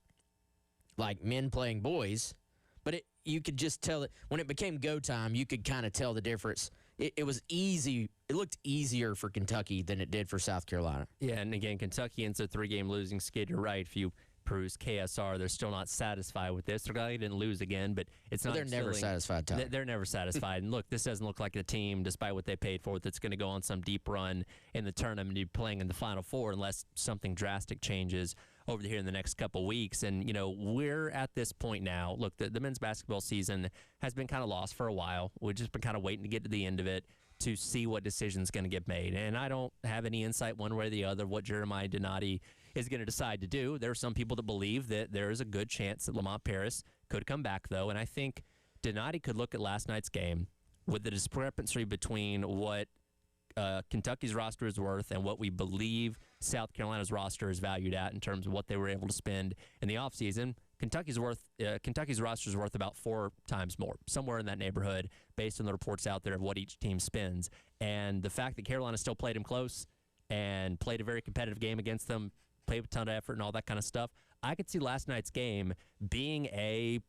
like men playing boys, but you could just tell it when it became go time. You could kind of tell the difference. It was easy. It looked easier for Kentucky than it did for South Carolina. Yeah, and again, Kentucky ends a 3-game losing skid. You're right. If you peruse KSR, they're still not satisfied with this. They're glad they didn't lose again, but it's not. They're never satisfied, Tyler. They're never satisfied. And look, this doesn't look like a team, despite what they paid for it, that's going to go on some deep run in the tournament and be playing in the Final Four unless something drastic changes over here in the next couple weeks. And, we're at this point now. Look, the men's basketball season has been kind of lost for a while. We've just been kind of waiting to get to the end of it to see what decision's going to get made. And I don't have any insight one way or the other what Jeremiah Donati is going to decide to do. There are some people that believe that there is a good chance that Lamont Paris could come back, though. And I think Donati could look at last night's game with the discrepancy between what Kentucky's roster is worth and what we believe South Carolina's roster is valued at in terms of what they were able to spend in the offseason. Kentucky's roster is worth about 4 times more, somewhere in that neighborhood, based on the reports out there of what each team spends. And the fact that Carolina still played them close and played a very competitive game against them, played with a ton of effort and all that kind of stuff, I could see last night's game being a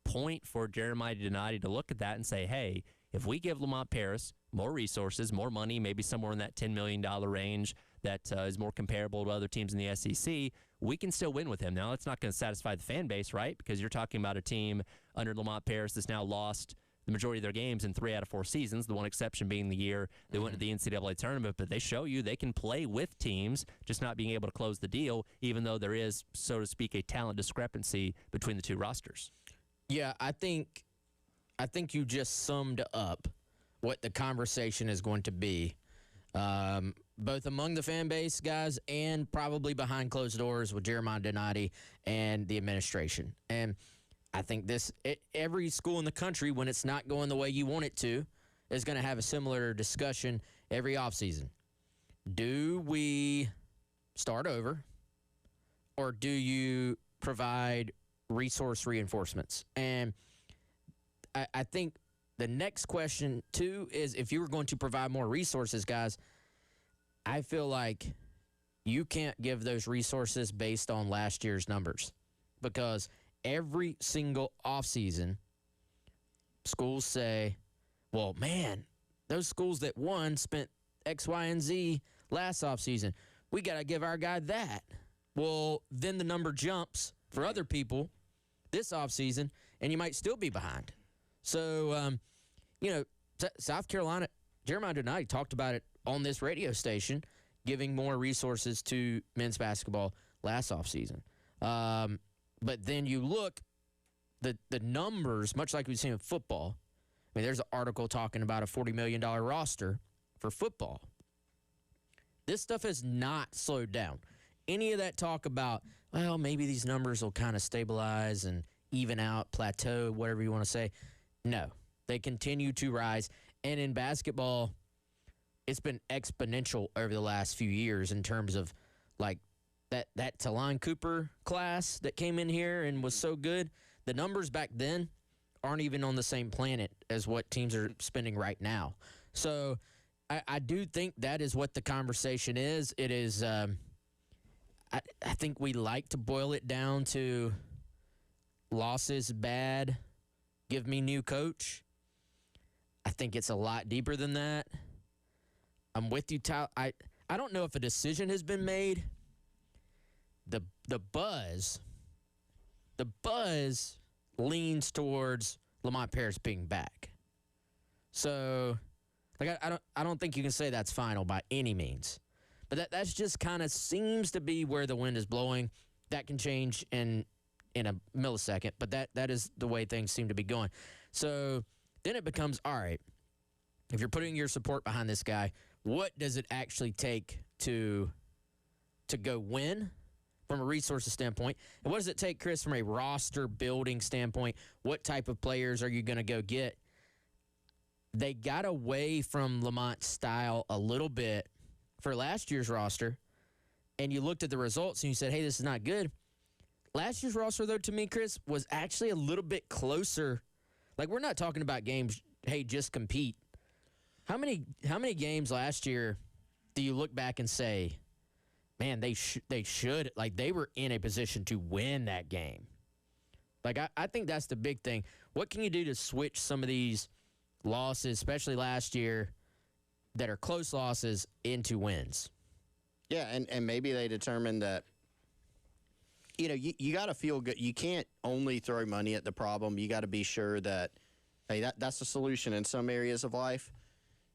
point for Jeremiah Donati to look at that and say, hey, if we give Lamont Paris more resources, more money, maybe somewhere in that $10 million range that is more comparable to other teams in the SEC, we can still win with him. Now, that's not going to satisfy the fan base, right? Because you're talking about a team under Lamont Paris that's now lost the majority of their games in 3 out of 4 seasons, the one exception being the year they went to the NCAA tournament. But they show you they can play with teams, just not being able to close the deal, even though there is, so to speak, a talent discrepancy between the two rosters. Yeah, I think you just summed up what the conversation is going to be, both among the fan base guys and probably behind closed doors with Jeremiah Donati and the administration. And I think every school in the country, when it's not going the way you want it to, is going to have a similar discussion every offseason. Do we start over, or do you provide resource reinforcements? And I think the next question, too, is if you were going to provide more resources, guys, I feel like you can't give those resources based on last year's numbers, because every single offseason, schools say, well, man, those schools that won spent X, Y, and Z last offseason. We got to give our guy that. Well, then the number jumps for other people this offseason, and you might still be behind. So, South Carolina, Jeremiah Donati talked about it on this radio station, giving more resources to men's basketball last offseason. But then you look, the numbers, much like we've seen in football. I mean, there's an article talking about a $40 million roster for football. This stuff has not slowed down. Any of that talk about, well, maybe these numbers will kind of stabilize and even out, plateau, whatever you want to say. No, they continue to rise. And in basketball, it's been exponential over the last few years in terms of like that Talon Cooper class that came in here and was so good. The numbers back then aren't even on the same planet as what teams are spending right now. So I do think that is what the conversation is. It is, I think we like to boil it down to losses bad, give me new coach. I think it's a lot deeper than that. I'm with you, Tyler. I don't know if a decision has been made. The buzz leans towards Lamont Paris being back. So, like, I don't think you can say that's final by any means. But that's just kind of seems to be where the wind is blowing. That can change in in a millisecond, but that is the way things seem to be going. So then it becomes, all right, if you're putting your support behind this guy, what does it actually take to go win from a resources standpoint? And what does it take, Chris, from a roster building standpoint? What type of players are you going to go get? They got away from Lamont's style a little bit for last year's roster, and you looked at the results and you said, hey, this is not good. Last year's roster, though, to me, Chris, was actually a little bit closer. Like, we're not talking about games, hey, just compete. How many games last year do you look back and say, man, they should, like, they were in a position to win that game? Like, I think that's the big thing. What can you do to switch some of these losses, especially last year, that are close losses into wins? Yeah, and maybe they determined that, you got to feel good. You can't only throw money at the problem. You got to be sure that, hey, that's a solution in some areas of life.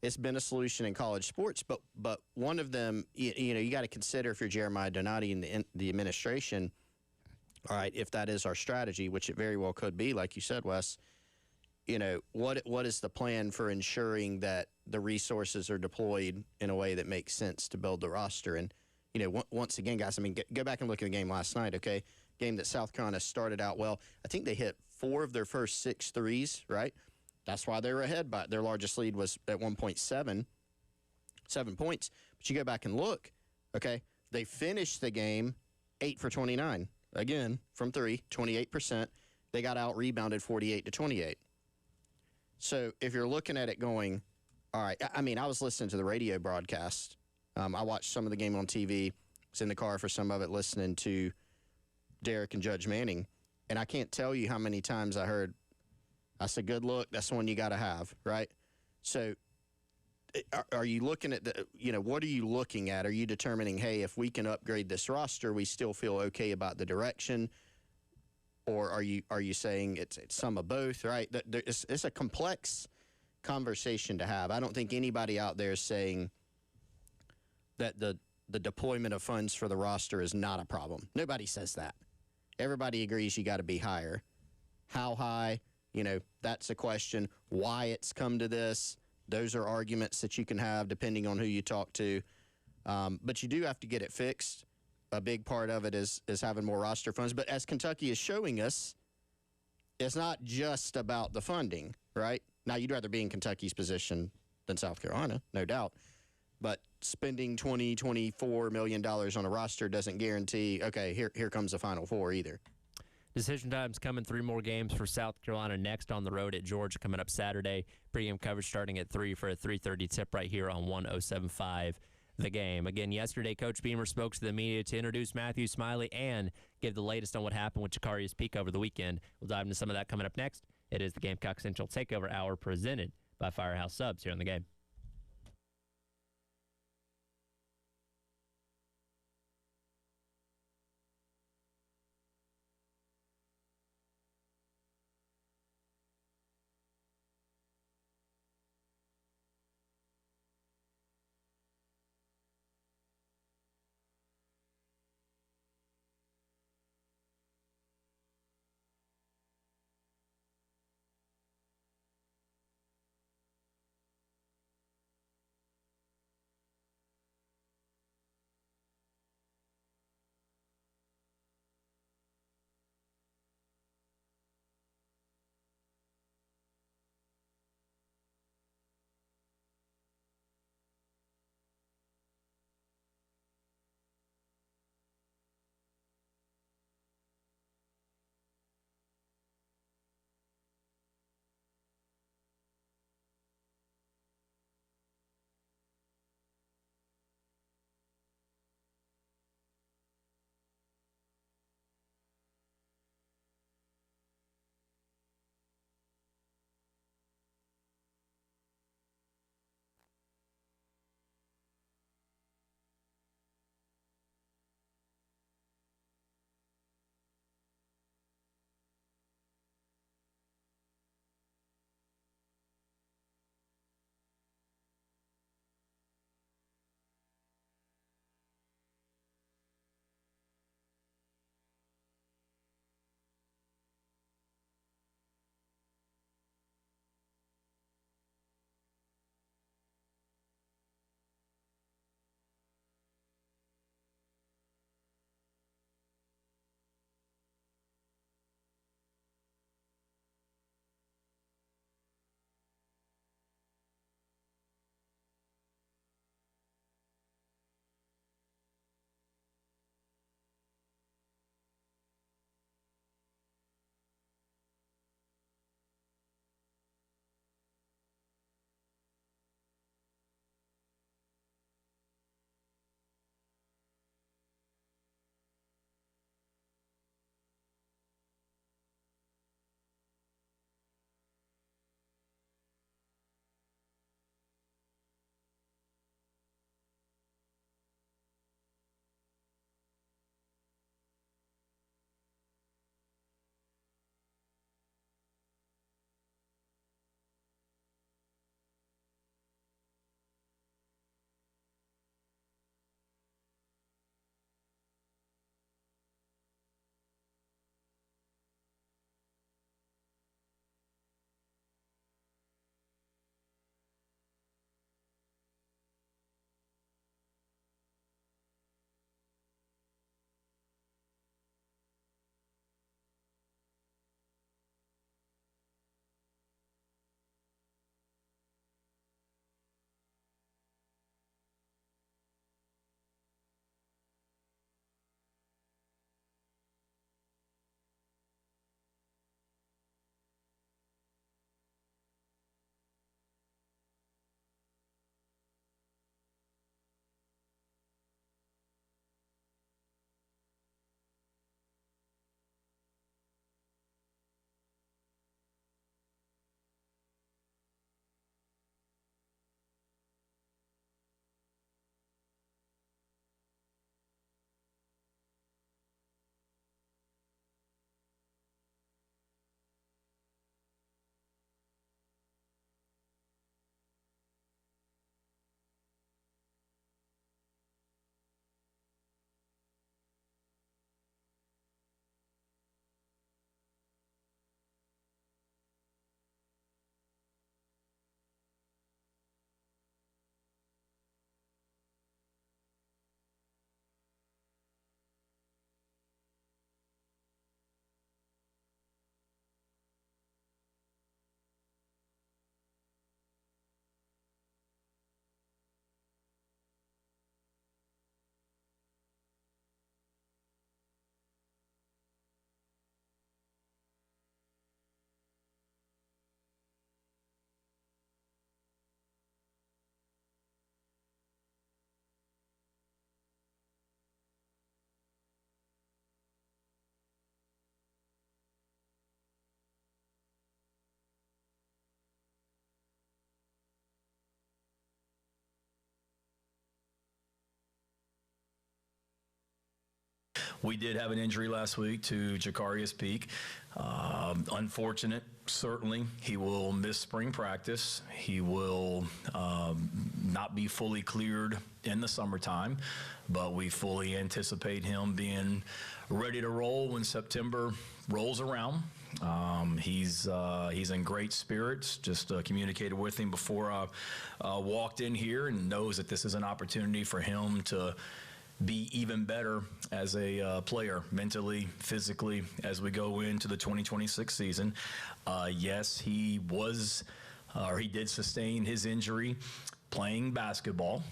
It's been a solution in college sports, but one of them, you got to consider, if you're Jeremiah Donati and the administration, all right, if that is our strategy, which it very well could be, like you said, Wes, what is the plan for ensuring that the resources are deployed in a way that makes sense to build the roster? And, once again, guys, I mean, go back and look at the game last night, okay? Game that South Carolina started out well. I think they hit 4 of their first 6 threes, right? That's why they were ahead by their largest lead was at 1.7 points. But you go back and look, okay? They finished the game 8 for 29. Again, from 3, 28%. They got out-rebounded 48-28. So if you're looking at it going, all right, I mean, I was listening to the radio broadcast. I watched some of the game on TV. Was in the car for some of it listening to Derek and Judge Manning. And I can't tell you how many times I heard, that's a good look. That's the one you got to have, right? So are you looking at what are you looking at? Are you determining, hey, if we can upgrade this roster, we still feel okay about the direction? Or are you saying it's some of both, right? It's a complex conversation to have. I don't think anybody out there is saying that the deployment of funds for the roster is not a problem. Nobody says that. Everybody agrees you got to be higher. How high? That's a question. Why it's come to this, those are arguments that you can have depending on who you talk to. But you do have to get it fixed. A big part of it is having more roster funds. But as Kentucky is showing us, it's not just about the funding, right? Now, you'd rather be in Kentucky's position than South Carolina, no doubt. But spending $24 million on a roster doesn't guarantee, okay, here comes the Final Four either. Decision time's coming. 3 more games for South Carolina next on the road at Georgia coming up Saturday. Pregame coverage starting at 3 for a 3:30 tip right here on 107.5 The Game. Again, yesterday, Coach Beamer spoke to the media to introduce Matthew Smiley and give the latest on what happened with Jacarius Peak over the weekend. We'll dive into some of that coming up next. It is the Gamecock Central Takeover Hour presented by Firehouse Subs here on The Game. We did have an injury last week to Jacarius Peak. Unfortunate, certainly. He will miss spring practice. He will not be fully cleared in the summertime, but we fully anticipate him being ready to roll when September rolls around. He's in great spirits. Just communicated with him before I walked in here, and knows that this is an opportunity for him to be even better as a player, mentally, physically, as we go into the 2026 season. Yes, he did sustain his injury playing basketball,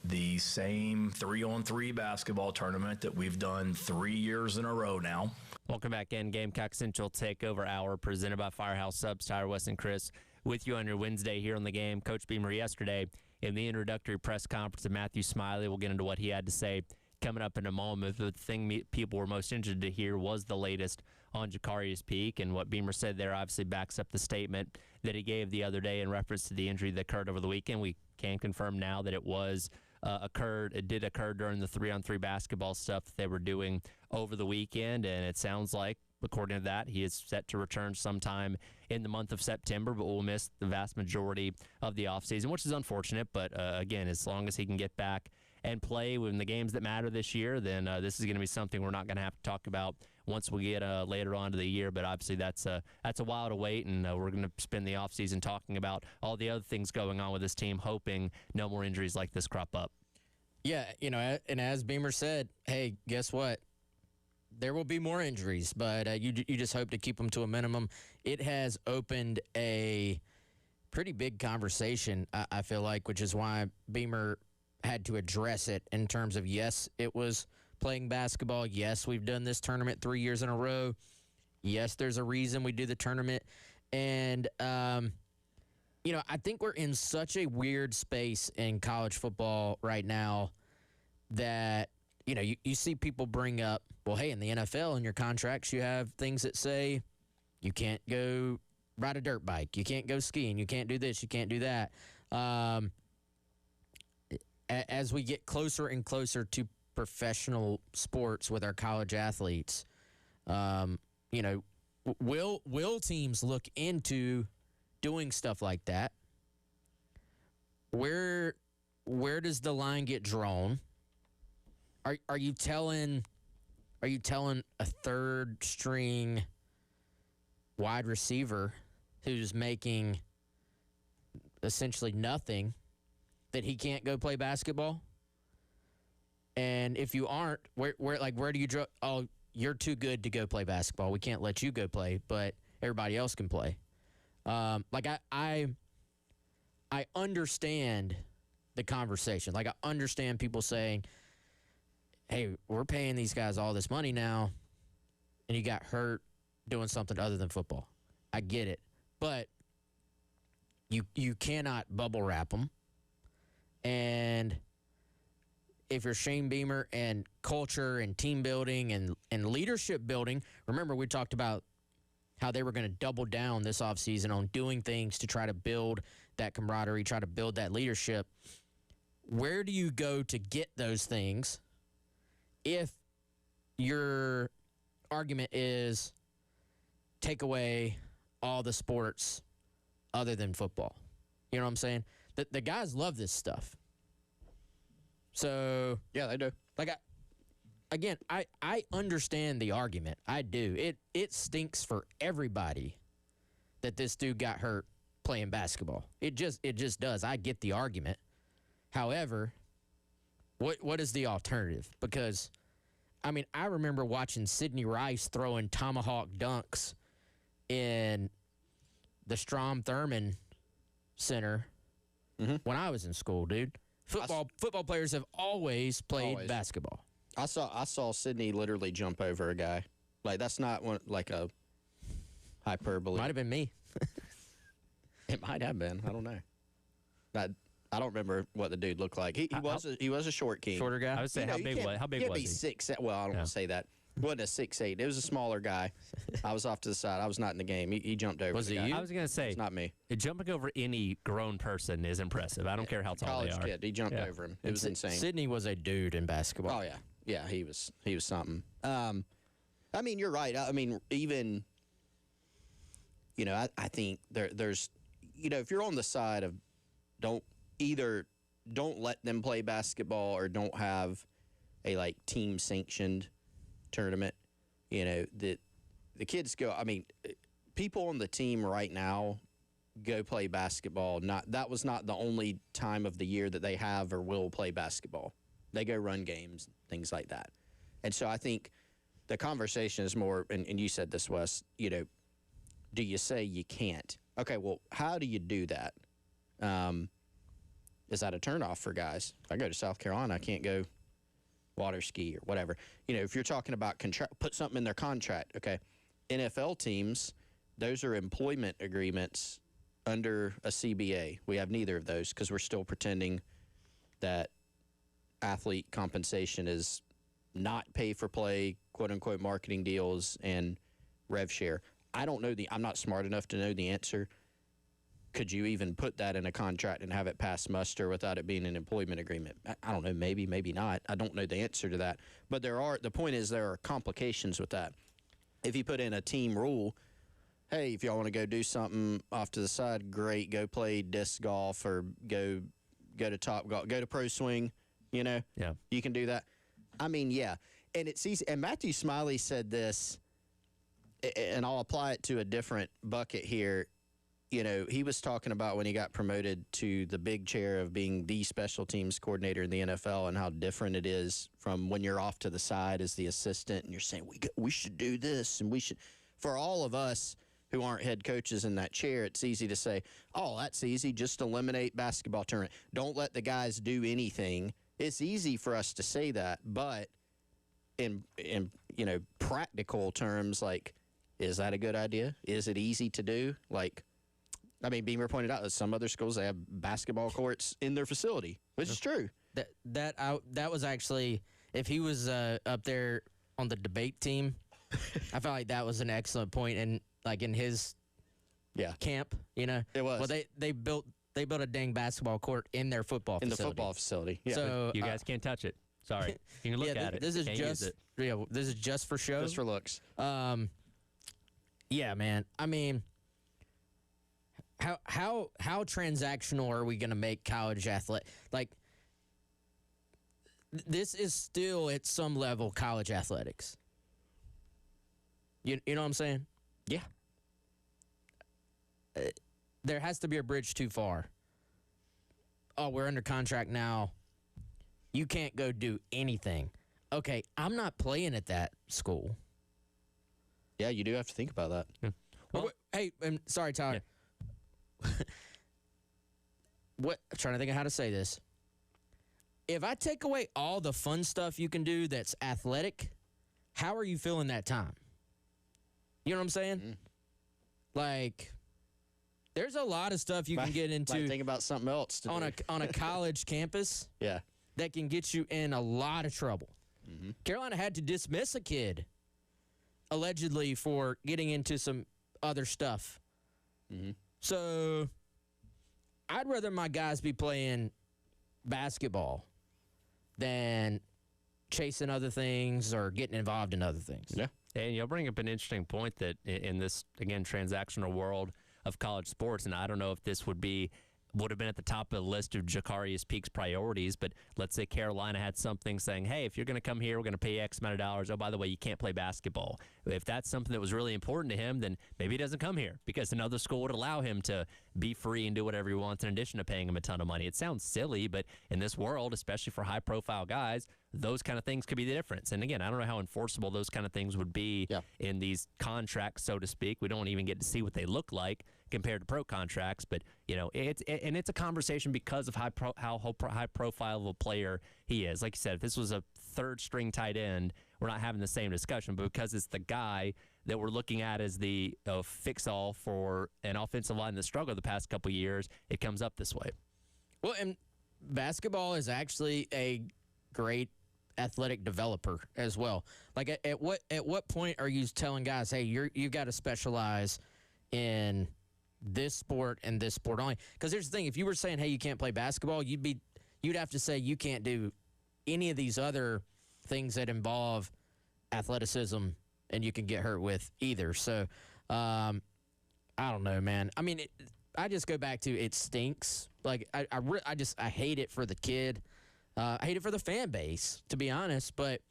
the same 3-on-3 basketball tournament that we've done 3 years in a row now. Welcome back in. Gamecock Central Takeover Hour presented by Firehouse Subs. Tyler, West, and Chris with you on your Wednesday here on the game. Coach Beamer yesterday in the introductory press conference of Matthew Smiley. We'll get into what he had to say coming up in a moment. The thing people were most interested to hear was the latest on Jacarius Peak, and what Beamer said there obviously backs up the statement that he gave the other day in reference to the injury that occurred over the weekend. We can confirm now that it did occur during the 3-on-3 basketball stuff that they were doing over the weekend, and it sounds like, according to that, he is set to return sometime in the month of September, but will miss the vast majority of the offseason, which is unfortunate. But again, as long as he can get back and play in the games that matter this year, then this is going to be something we're not going to have to talk about once we get later on to the year. But obviously that's a while to wait, and we're going to spend the offseason talking about all the other things going on with this team, hoping no more injuries like this crop up. Yeah, and as Beamer said, hey, guess what? There will be more injuries, but you just hope to keep them to a minimum. It has opened a pretty big conversation, I feel like, which is why Beamer had to address it in terms of, yes, it was playing basketball. Yes, we've done this tournament 3 years in a row. Yes, there's a reason we do the tournament. And, I think we're in such a weird space in college football right now that, you see people bring up, well, hey, in the NFL, in your contracts, you have things that say you can't go ride a dirt bike, you can't go skiing, you can't do this, you can't do that. As we get closer and closer to professional sports with our college athletes, will teams look into doing stuff like that? Where does the line get drawn? Are you telling a third string wide receiver who's making essentially nothing that he can't go play basketball? And if you aren't, where do you draw? Oh, you're too good to go play basketball. We can't let you go play, but everybody else can play. I understand the conversation. Like, I understand people saying, hey, we're paying these guys all this money now, and you got hurt doing something other than football. I get it. But you cannot bubble wrap them. And if you're Shane Beamer and culture and team building and leadership building, remember we talked about how they were going to double down this offseason on doing things to try to build that camaraderie, try to build that leadership. Where do you go to get those things if your argument is take away all the sports other than football? You know what I'm saying? The guys love this stuff. So Yeah, they do. I understand the argument. I do. It stinks for everybody that this dude got hurt playing basketball. It just does. I get the argument. However, what is the alternative? Because, I remember watching Sidney Rice throwing tomahawk dunks in the Strom Thurmond Center when I was in school, dude. Football players have always played basketball. I saw Sydney literally jump over a guy. Like, that's not a hyperbole. Might have been me. It might have been. I don't know. I don't remember what the dude looked like. He was a short king. Shorter guy? I would say, how big was he? 6'7". Well, I don't want to say that. It wasn't a 6'8". It was a smaller guy. I was off to the side. I was not in the game. He jumped over. Was it guy. you? I was going to say, it's not me. Jumping over any grown person is impressive. I don't care how tall they College are. kid. He jumped over him. It was insane. Sydney was a dude in basketball. Oh, yeah. Yeah, he was something. I mean, you're right. I mean, even, I think there's, if you're on the side of don't let them play basketball or don't have a team sanctioned tournament, that the kids go. I mean, people on the team right now go play basketball. That was not the only time of the year that they have or will play basketball. They go run games, things like that. And so I think the conversation is more, and you said this, Wes, do you say you can't? Okay, well, how do you do that? Is that a turnoff for guys? If I go to South Carolina, I can't go water ski or whatever. If you're talking about put something in their contract, okay? NFL teams, those are employment agreements under a CBA. We have neither of those because we're still pretending that athlete compensation is not pay for play, quote unquote, marketing deals and rev share. I don't know I'm not smart enough to know the answer. Could you even put that in a contract and have it pass muster without it being an employment agreement? I don't know. Maybe not. I don't know the answer to that. But the point is there are complications with that. If you put in a team rule, hey, if y'all want to go do something off to the side, great. Go play disc golf or go to Top Golf, go to Pro Swing. Yeah, you can do that. I mean, yeah, and it's easy. And Matthew Smiley said this, and I'll apply it to a different bucket here. He was talking about when he got promoted to the big chair of being the special teams coordinator in the NFL and how different it is from when you're off to the side as the assistant and you're saying, we should do this and we should. For all of us who aren't head coaches in that chair, it's easy to say, oh, that's easy, just eliminate basketball tournament. Don't let the guys do anything. It's easy for us to say that, but in practical terms, is that a good idea? Is it easy to do? Beamer pointed out that some other schools, they have basketball courts in their facility, which is true. That was actually, if he was up there on the debate team, I felt like that was an excellent point in his camp, It was. Well, they built a dang basketball court in their football facility. In the football facility. Yeah. So you guys can't touch it. Sorry. You can look at it. This is can't just use it. this is just for show. Just for looks. Yeah, man. I mean, how transactional are we going to make college athlete? This is still at some level college athletics. You know what I'm saying? Yeah. There has to be a bridge too far. Oh, we're under contract now. You can't go do anything. Okay, I'm not playing at that school. Yeah, you do have to think about that. Yeah. Well, hey, sorry, Tyler. Yeah. I'm trying to think of how to say this. If I take away all the fun stuff you can do that's athletic, how are you feeling that time? You know what I'm saying? There's a lot of stuff you can get into. Think about something else on a college campus. Yeah, that can get you in a lot of trouble. Mm-hmm. Carolina had to dismiss a kid allegedly for getting into some other stuff. Mm-hmm. So I'd rather my guys be playing basketball than chasing other things or getting involved in other things. Yeah. And you'll bring up an interesting point that in this, again, transactional world of college sports, and I don't know if this would have been at the top of the list of Jacarius Peak's priorities, but let's say Carolina had something saying, hey, if you're going to come here, we're going to pay X amount of dollars. Oh, by the way, you can't play basketball. If that's something that was really important to him, then maybe he doesn't come here because another school would allow him to be free and do whatever he wants in addition to paying him a ton of money. It sounds silly, but in this world, especially for high-profile guys, those kind of things could be the difference. And again, I don't know how enforceable those kind of things would be in these contracts, so to speak. We don't even get to see what they look like compared to pro contracts, but it's a conversation because of how high profile of a player he is. Like you said, if this was a third string tight end, we're not having the same discussion, but because it's the guy that we're looking at as the fix-all for an offensive line that struggled the past couple of years, it comes up this way. Well, and basketball is actually a great athletic developer as well. At what point are you telling guys, hey, you got to specialize in this sport and this sport only? Because here's the thing: if you were saying, hey, you can't play basketball, you'd have to say you can't do any of these other things that involve athleticism and you can get hurt with either. So, I don't know, man. I mean, I just go back to it stinks. Like, I hate it for the kid. I hate it for the fan base, to be honest. But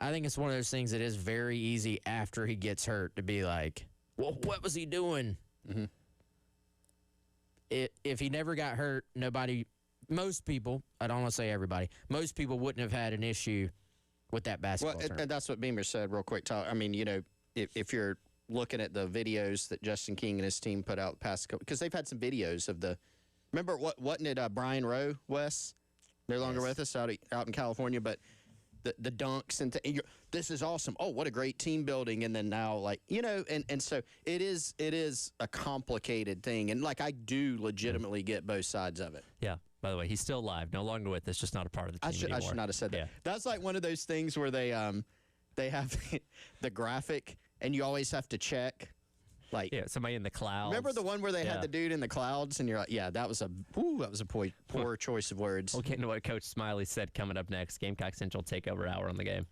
I think it's one of those things that is very easy after he gets hurt to be like, well, what was he doing? Mm-hmm. If he never got hurt, most people, I don't want to say everybody, most people wouldn't have had an issue with that basketball tournament. And that's what Beamer said real quick. I mean, if you're looking at the videos that Justin King and his team put out past couple, because they've had some videos of remember wasn't it Brian Rowe, Wes? No longer with us out in California, but the dunks and this is awesome. Oh, what a great team building. And then now, and so it is a complicated thing. And I do legitimately get both sides of it. Yeah. By the way, he's still alive, no longer with us, just not a part of the team anymore. I should not have said that. Yeah. That's like one of those things where they have the graphic, and you always have to check. Somebody in the clouds. Remember the one where they had the dude in the clouds, and you're like, yeah, that was a poor choice of words. We'll get into what Coach Smiley said coming up next. Gamecock Central Takeover Hour on the game.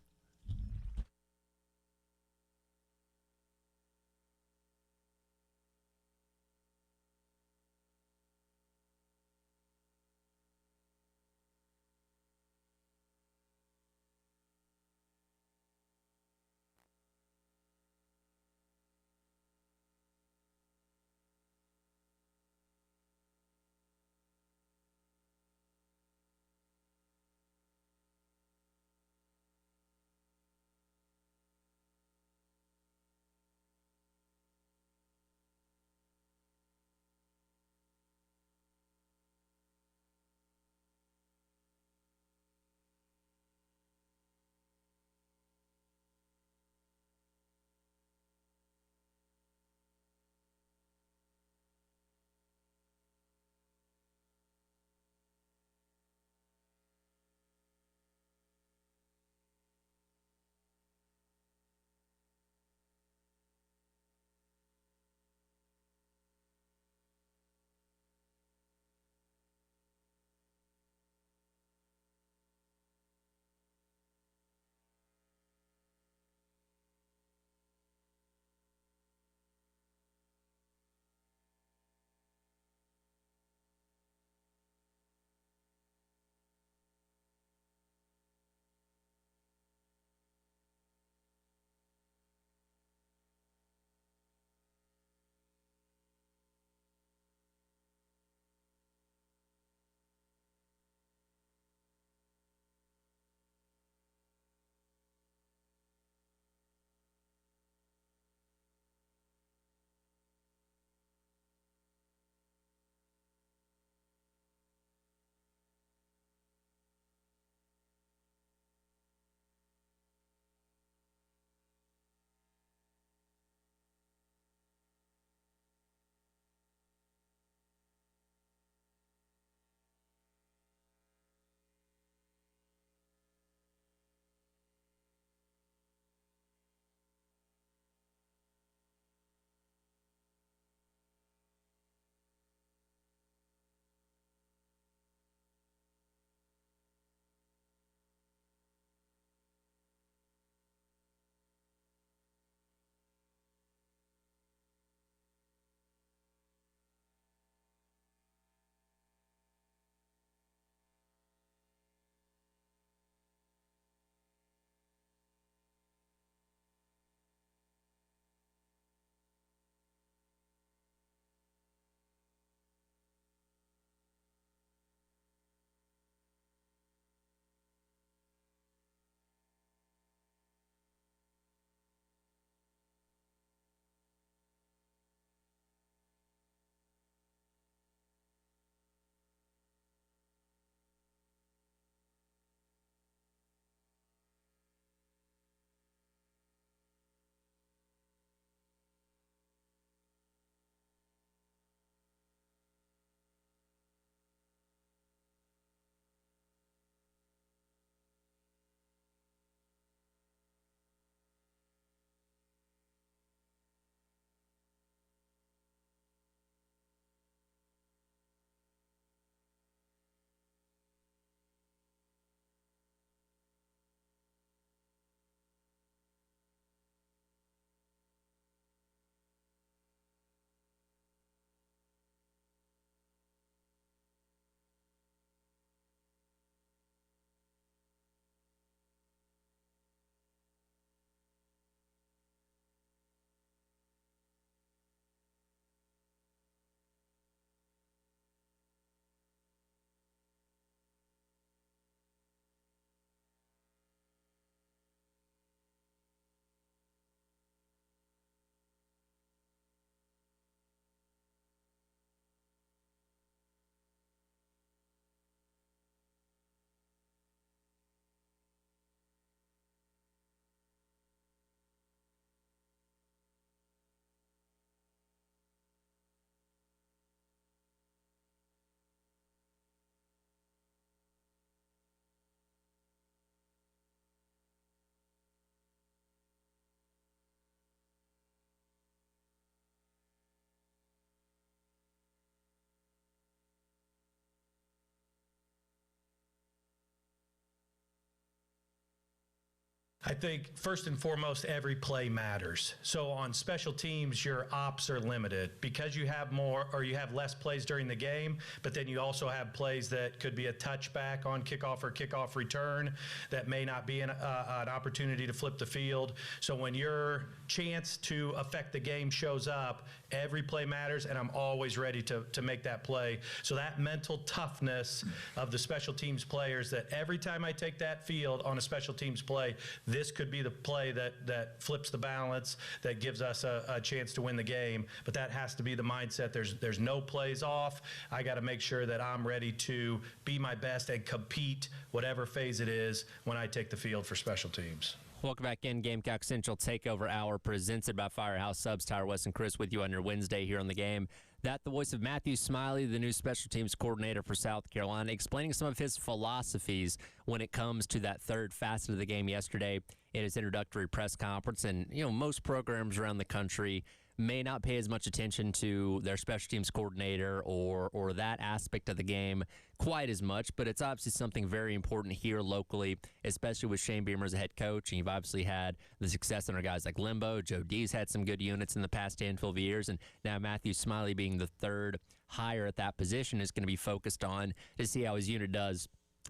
I think first and foremost, every play matters. So on special teams, your ops are limited because you have more or you have less plays during the game, but then you also have plays that could be a touchback on kickoff or kickoff return that may not be an opportunity to flip the field. So when your chance to affect the game shows up, every play matters, and I'm always ready to make that play. So that mental toughness of the special teams players, that every time I take that field on a special teams play, this could be the play that flips the balance, that gives us a chance to win the game. But that has to be the mindset. There's no plays off. I got to make sure that I'm ready to be my best and compete whatever phase it is when I take the field for special teams. Welcome back in. Gamecock Central Takeover Hour presented by Firehouse Subs. Tyler West and Chris with you on your Wednesday here on the game. That the voice of Matthew Smiley, the new special teams coordinator for South Carolina, explaining some of his philosophies when it comes to that third facet of the game yesterday in his introductory press conference. And, most programs around the country may not pay as much attention to their special teams coordinator or that aspect of the game quite as much, but it's obviously something very important here locally, especially with Shane Beamer as a head coach. And you've obviously had the success under guys like Limbo. Joe D's had some good units in the past handful of years, and now Matthew Smiley being the third hire at that position is going to be focused on to see how his unit does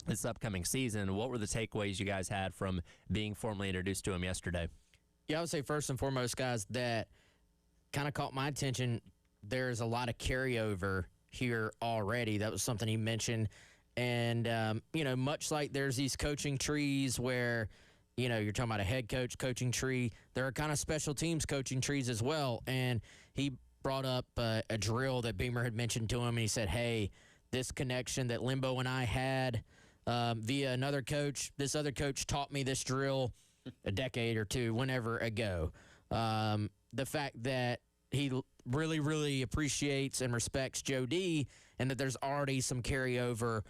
this upcoming season. What were the takeaways you guys had from being formally introduced to him yesterday? Yeah, I would say first and foremost, guys, that kind of caught my attention. There's a lot of carryover here already. That was something he mentioned. And, much like there's these coaching trees where, you're talking about a head coach coaching tree, there are kind of special teams coaching trees as well. And he brought up a drill that Beamer had mentioned to him, and he said, hey, this connection that Limbo and I had via another coach, this other coach taught me this drill a decade or two, whenever ago. The fact that he really, really appreciates and respects Joe D, and that there's already some carryover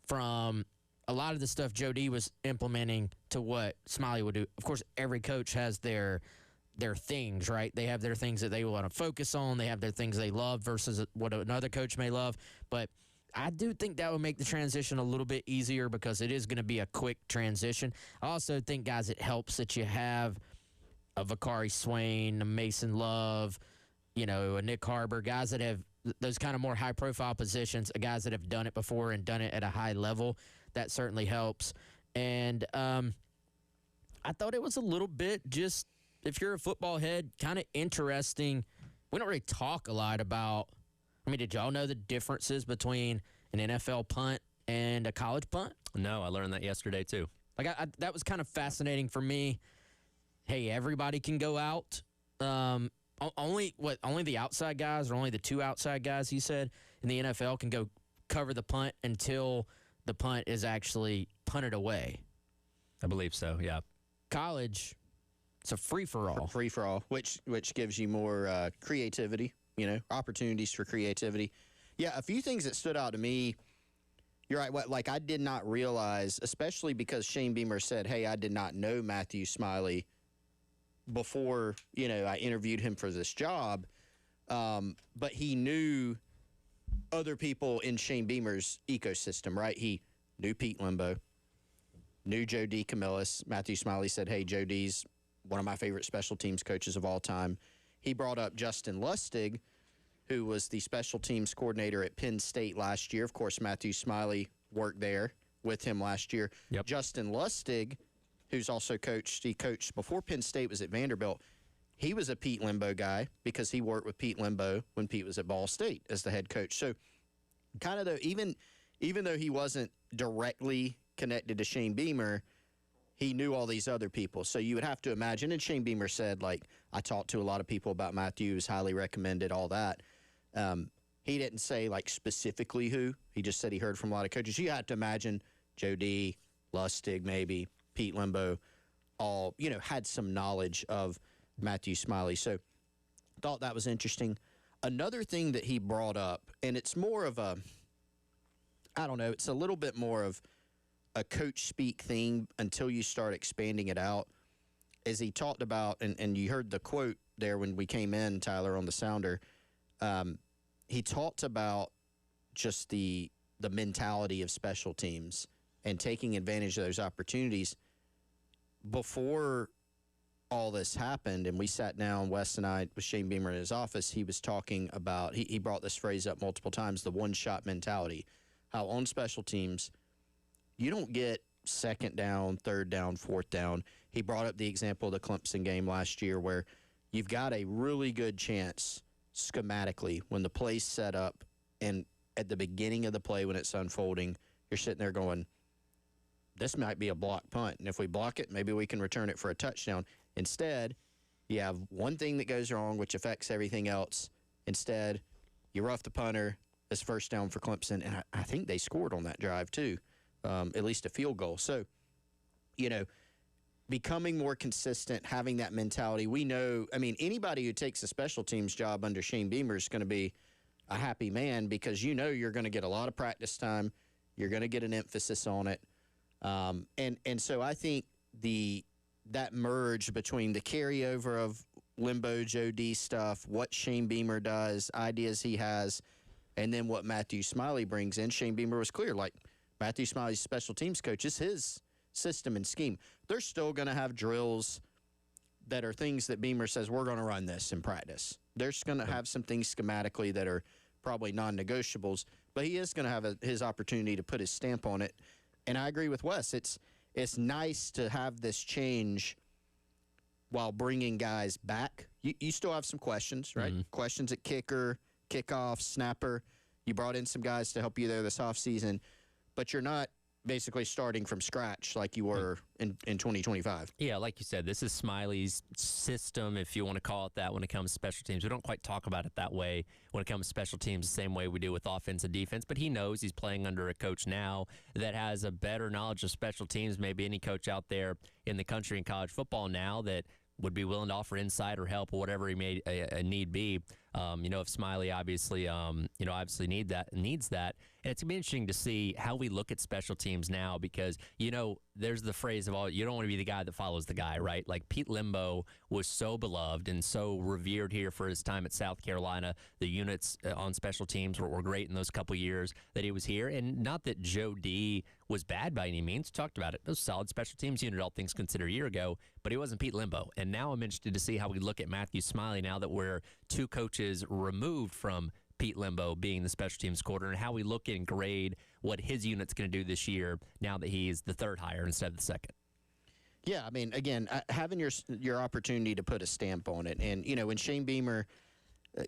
from a lot of the stuff Joe D was implementing to what Smiley would do. Of course, every coach has their things, right? They have their things that they want to focus on. They have their things they love versus what another coach may love. But I do think that would make the transition a little bit easier because it is going to be a quick transition. I also think, guys, it helps that you have a Vakari Swain, a Mason Love, a Nick Harbor, guys that have those kind of more high-profile positions, guys that have done it before and done it at a high level. That certainly helps. And I thought it was a little bit just, if you're a football head, kind of interesting. We don't really talk a lot about, did y'all know the differences between an NFL punt and a college punt? No, I learned that yesterday too. That was kind of fascinating for me. Hey, everybody can go out. Only the outside guys, or only the two outside guys, he said, in the NFL can go cover the punt until the punt is actually punted away. I believe so, yeah. College, it's a free-for-all. Free-for-all, which gives you more creativity, opportunities for creativity. Yeah, a few things that stood out to me. You're right. I did not realize, especially because Shane Beamer said, hey, I did not know Matthew Smiley before, I interviewed him for this job. But he knew other people in Shane Beamer's ecosystem, right? He knew Pete Limbo, knew Joe D. Camillus. Matthew Smiley said, hey, Joe D's one of my favorite special teams coaches of all time. He brought up Justin Lustig, who was the special teams coordinator at Penn State last year. Of course, Matthew Smiley worked there with him last year. Yep. Justin Lustig, who's also he coached before Penn State was at Vanderbilt. He was a Pete Limbo guy because he worked with Pete Limbo when Pete was at Ball State as the head coach. So kind of though, even though he wasn't directly connected to Shane Beamer, he knew all these other people. So you would have to imagine, and Shane Beamer said, I talked to a lot of people about Matthew, he was highly recommended, all that. He didn't say, specifically who. He just said he heard from a lot of coaches. You have to imagine Joe D., Lustig maybe, Pete Limbo, all, had some knowledge of Matthew Smiley. So thought that was interesting. Another thing that he brought up, and it's more of it's a little bit more of a coach speak thing until you start expanding it out, as he talked about, and you heard the quote there when we came in, Tyler, on the sounder. He talked about just the mentality of special teams and taking advantage of those opportunities. before all this happened, and we sat down, Wes and I, with Shane Beamer in his office, he was talking about, he brought this phrase up multiple times, the one-shot mentality. How on special teams, you don't get second down, third down, fourth down. He brought up the example of the Clemson game last year where you've got a really good chance schematically when the play's set up and at the beginning of the play when it's unfolding, you're sitting there going, this might be a block punt. And if we block it, maybe we can return it for a touchdown. Instead, you have one thing that goes wrong, which affects everything else. Instead, you rough the punter. It's first down for Clemson. And I think they scored on that drive, too, at least a field goal. So, you know, becoming more consistent, having that mentality. We know, I mean, anybody who takes a special teams job under Shane Beamer is going to be a happy man because you know you're going to get a lot of practice time. You're going to get an emphasis on it. And so I think that merge between the carryover of Limbo Joe D stuff, what Shane Beamer does, ideas he has, and then what Matthew Smiley brings in. Shane Beamer was clear, like Matthew Smiley's special teams coach is his system and scheme. They're still going to have drills that are things that Beamer says, we're going to run this in practice. They're just going to have some things schematically that are probably non-negotiables, but he is going to have his opportunity to put his stamp on it. And I agree with Wes. It's nice to have this change while bringing guys back. You still have some questions, right? Mm-hmm. Questions at kicker, kickoff, snapper. You brought in some guys to help you there this offseason, but you're not basically starting from scratch like you were in 2025. Yeah, like you said, this is Smiley's system, if you want to call it that, when it comes to special teams. We don't quite talk about it that way when it comes to special teams the same way we do with offense and defense, but he knows he's playing under a coach now that has a better knowledge of special teams, maybe any coach out there in the country in college football now that would be willing to offer insider help or whatever he may need be. If Smiley obviously needs that. And it's going to be interesting to see how we look at special teams now because, there's the phrase of you don't want to be the guy that follows the guy, right? Like Pete Limbo was so beloved and so revered here for his time at South Carolina. The units on special teams were great in those couple years that he was here. And not that Joe D was bad by any means. Talked about it. It was a solid special teams unit, all things considered, a year ago. But he wasn't Pete Limbo. And now I'm interested to see how we look at Matthew Smiley now that we're two coaches removed from Pete Limbo being the special teams coordinator and how we look and grade what his unit's going to do this year now that he's the third hire instead of the second. Yeah, I mean, again, having your opportunity to put a stamp on it. And, when Shane Beamer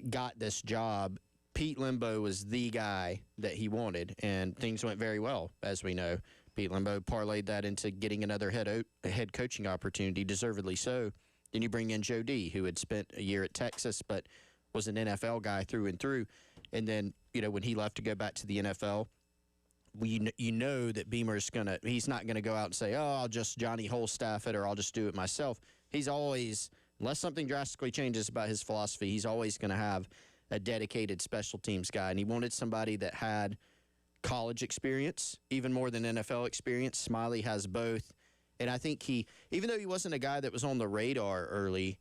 got this job, Pete Limbo was the guy that he wanted, and things went very well, as we know. Pete Limbo parlayed that into getting another head coaching opportunity, deservedly so. Then you bring in Joe D., who had spent a year at Texas but was an NFL guy through and through. And then, when he left to go back to the NFL, that Beamer's he's not going to go out and say, I'll just Johnny Holstaff it or I'll just do it myself. He's always, unless something drastically changes about his philosophy, he's always going to have a dedicated special teams guy. And he wanted somebody that had college experience, even more than NFL experience. Smiley has both. And I think even though he wasn't a guy that was on the radar early,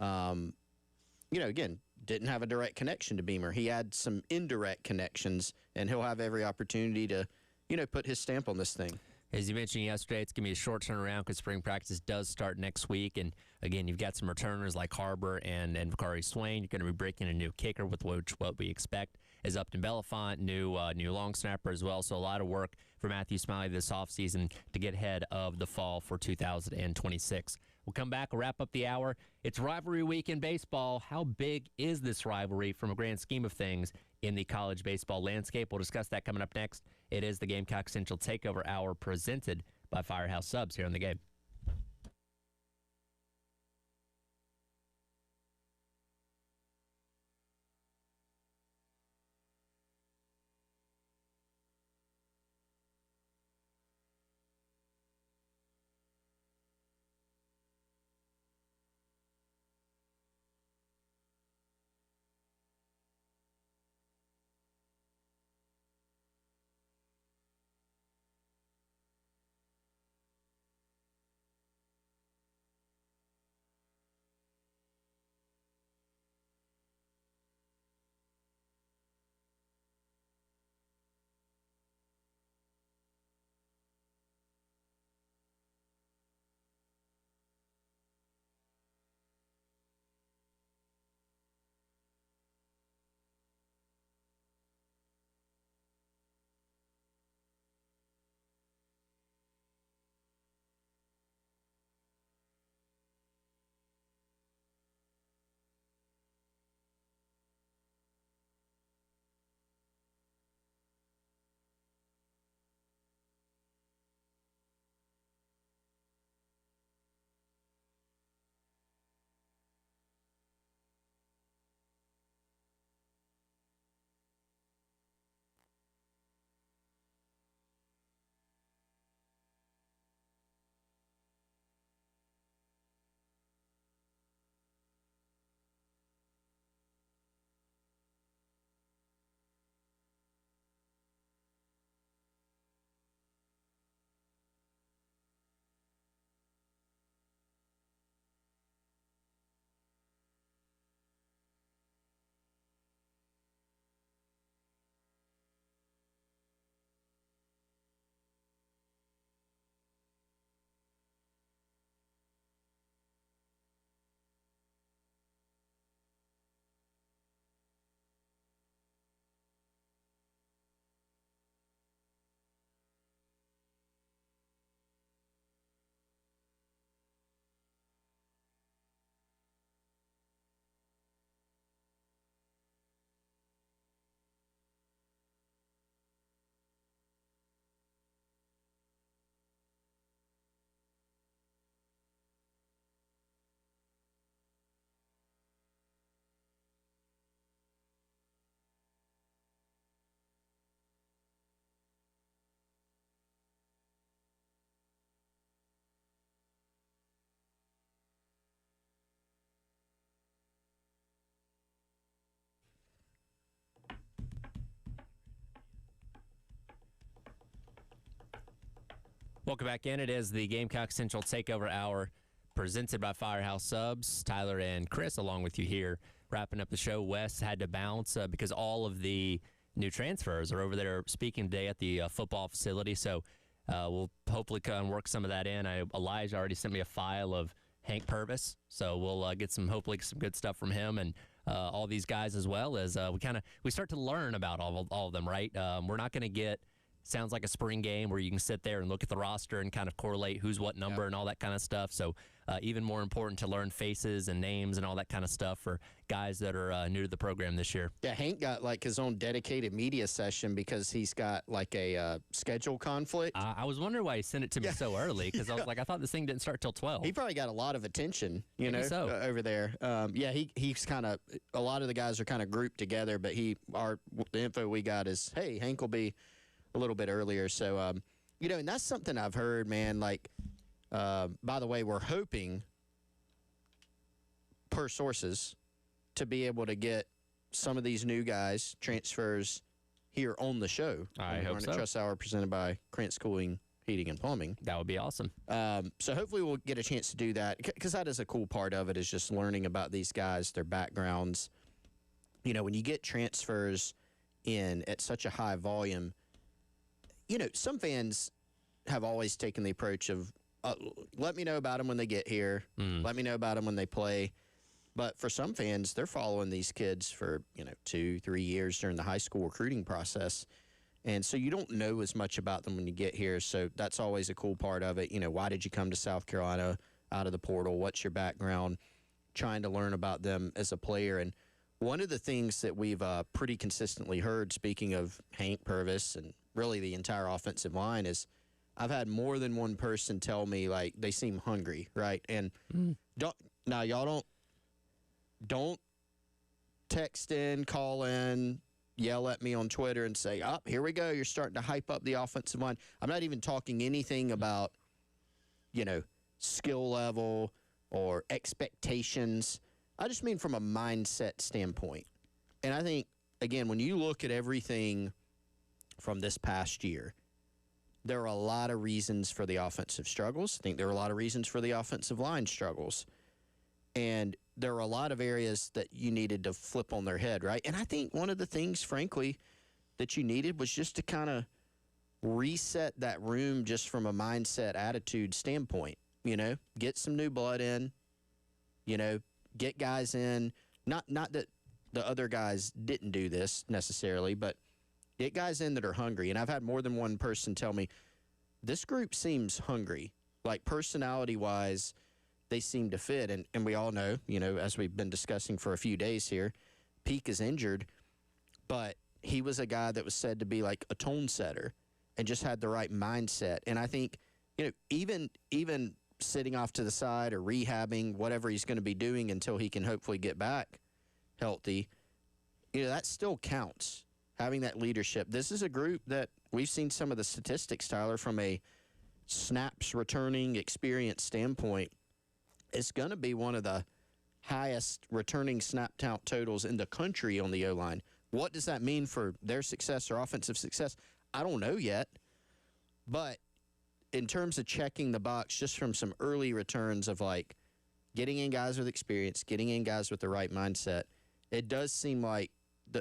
again, didn't have a direct connection to Beamer. He had some indirect connections, and he'll have every opportunity to, put his stamp on this thing. As you mentioned yesterday, it's going to be a short turnaround because spring practice does start next week. And, again, you've got some returners like Harbor and Vakari Swain. You're going to be breaking a new kicker with what we expect is Upton Belafonte, new long snapper as well. So a lot of work for Matthew Smiley this offseason to get ahead of the fall for 2026. We'll come back, we'll wrap up the hour. It's rivalry week in baseball. How big is this rivalry from a grand scheme of things in the college baseball landscape? We'll discuss that coming up next. It is the Gamecock Central Takeover Hour presented by Firehouse Subs here on the Game. Welcome back in. It is the Gamecock Central Takeover Hour presented by Firehouse Subs. Tyler and Chris along with you here. Wrapping up the show, Wes had to bounce because all of the new transfers are over there speaking today at the football facility. So we'll hopefully come and work some of that in. Elijah already sent me a file of Hank Purvis, so we'll get hopefully some good stuff from him and all these guys, as well as we start to learn about all of them, right? We're not going to get sounds like a spring game where you can sit there and look at the roster and kind of correlate who's what number and all that kind of stuff. So even more important to learn faces and names and all that kind of stuff for guys that are new to the program this year. Yeah, Hank got like his own dedicated media session because he's got like a schedule conflict. I was wondering why he sent it to me so early because I was like, I thought this thing didn't start till 12. He probably got a lot of attention, over there. He's kind of, a lot of the guys are kind of grouped together, but the info we got is, hey, Hank will be a little bit earlier. So, and that's something I've heard, man. Like, by the way, we're hoping, per sources, to be able to get some of these new guys, transfers, here on the show. I hope so. Trust Hour presented by Krantz Cooling, Heating, and Plumbing. That would be awesome. So hopefully we'll get a chance to do that because that is a cool part of it, is just learning about these guys, their backgrounds. When you get transfers in at such a high volume, some fans have always taken the approach of, let me know about them when they get here. Let me know about them when they play. But for some fans, they're following these kids for, 2-3 years during the high school recruiting process. And so you don't know as much about them when you get here. So that's always a cool part of it. Why did you come to South Carolina out of the portal? What's your background? Trying to learn about them as a player. And one of the things that we've pretty consistently heard, speaking of Hank Purvis and really the entire offensive line, is I've had more than one person tell me, like, they seem hungry, right? And don't text in, call in, yell at me on Twitter and say, here we go, you're starting to hype up the offensive line. I'm not even talking anything about, skill level or expectations. I just mean from a mindset standpoint. And I think, again, when you look at everything from this past year, there are a lot of reasons for the offensive struggles. I think there are a lot of reasons for the offensive line struggles. And there are a lot of areas that you needed to flip on their head, right? And I think one of the things, frankly, that you needed was just to kind of reset that room just from a mindset, attitude standpoint. Get some new blood in, get guys in. Not that the other guys didn't do this necessarily, but get guys in that are hungry. And I've had more than one person tell me, this group seems hungry. Like, personality-wise, they seem to fit. And we all know, as we've been discussing for a few days here, Peak is injured, but he was a guy that was said to be like a tone setter and just had the right mindset. And I think, even sitting off to the side or rehabbing, whatever he's going to be doing until he can hopefully get back healthy, that still counts. Having that leadership. This is a group that we've seen some of the statistics, Tyler, from a snaps returning experience standpoint. It's going to be one of the highest returning snap count totals in the country on the O-line. What does that mean for their success or offensive success? I don't know yet. But in terms of checking the box, just from some early returns of like getting in guys with experience, getting in guys with the right mindset, it does seem like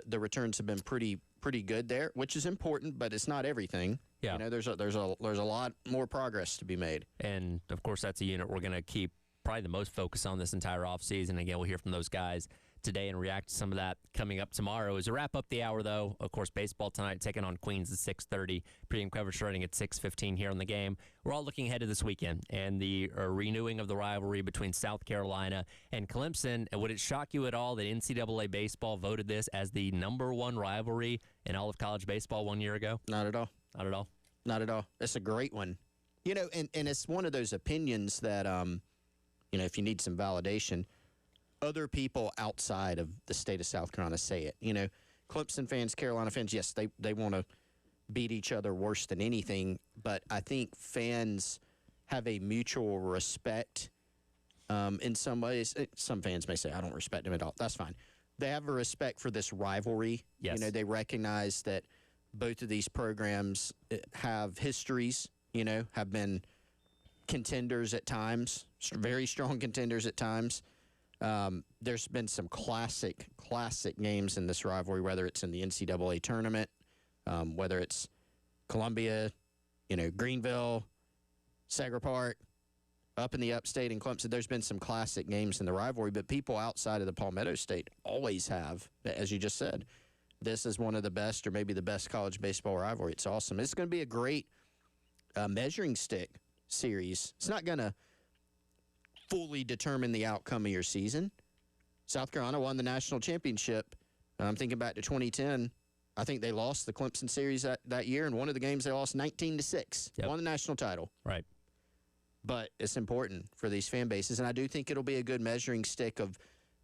the returns have been pretty good there, which is important, but it's not everything. Yeah. There's a lot more progress to be made. And, of course, that's a unit we're going to keep probably the most focus on this entire offseason. Again, we'll hear from those guys today and react to some of that coming up tomorrow. As we wrap up the hour, though, of course, baseball tonight taking on Queens at 6:30. Pregame coverage starting at 6:15 here on the game. We're all looking ahead to this weekend and the renewing of the rivalry between South Carolina and Clemson. And would it shock you at all that NCAA baseball voted this as the #1 rivalry in all of college baseball 1 year ago? Not at all. Not at all. Not at all. It's a great one. And it's one of those opinions that, if you need some validation, other people outside of the state of South Carolina say it. Clemson fans, Carolina fans, yes, they want to beat each other worse than anything, but I think fans have a mutual respect in some ways. Some fans may say, I don't respect them at all. That's fine. They have a respect for this rivalry. Yes. They recognize that both of these programs have histories, have been contenders at times, very strong contenders at times. There's been some classic games in this rivalry, whether it's in the NCAA tournament, whether it's Columbia, Greenville, Sagra Park, up in the upstate in Clemson. There's been some classic games in the rivalry, but people outside of the Palmetto State always have, as you just said. This is one of the best or maybe the best college baseball rivalry. It's awesome. It's going to be a great measuring stick series. It's not going to fully determine the outcome of your season. South Carolina won the national championship. I'm thinking back to 2010. I think they lost the Clemson series that year, and one of the games they lost 19-6. Yep. Won the national title. Right. But it's important for these fan bases, and I do think it'll be a good measuring stick of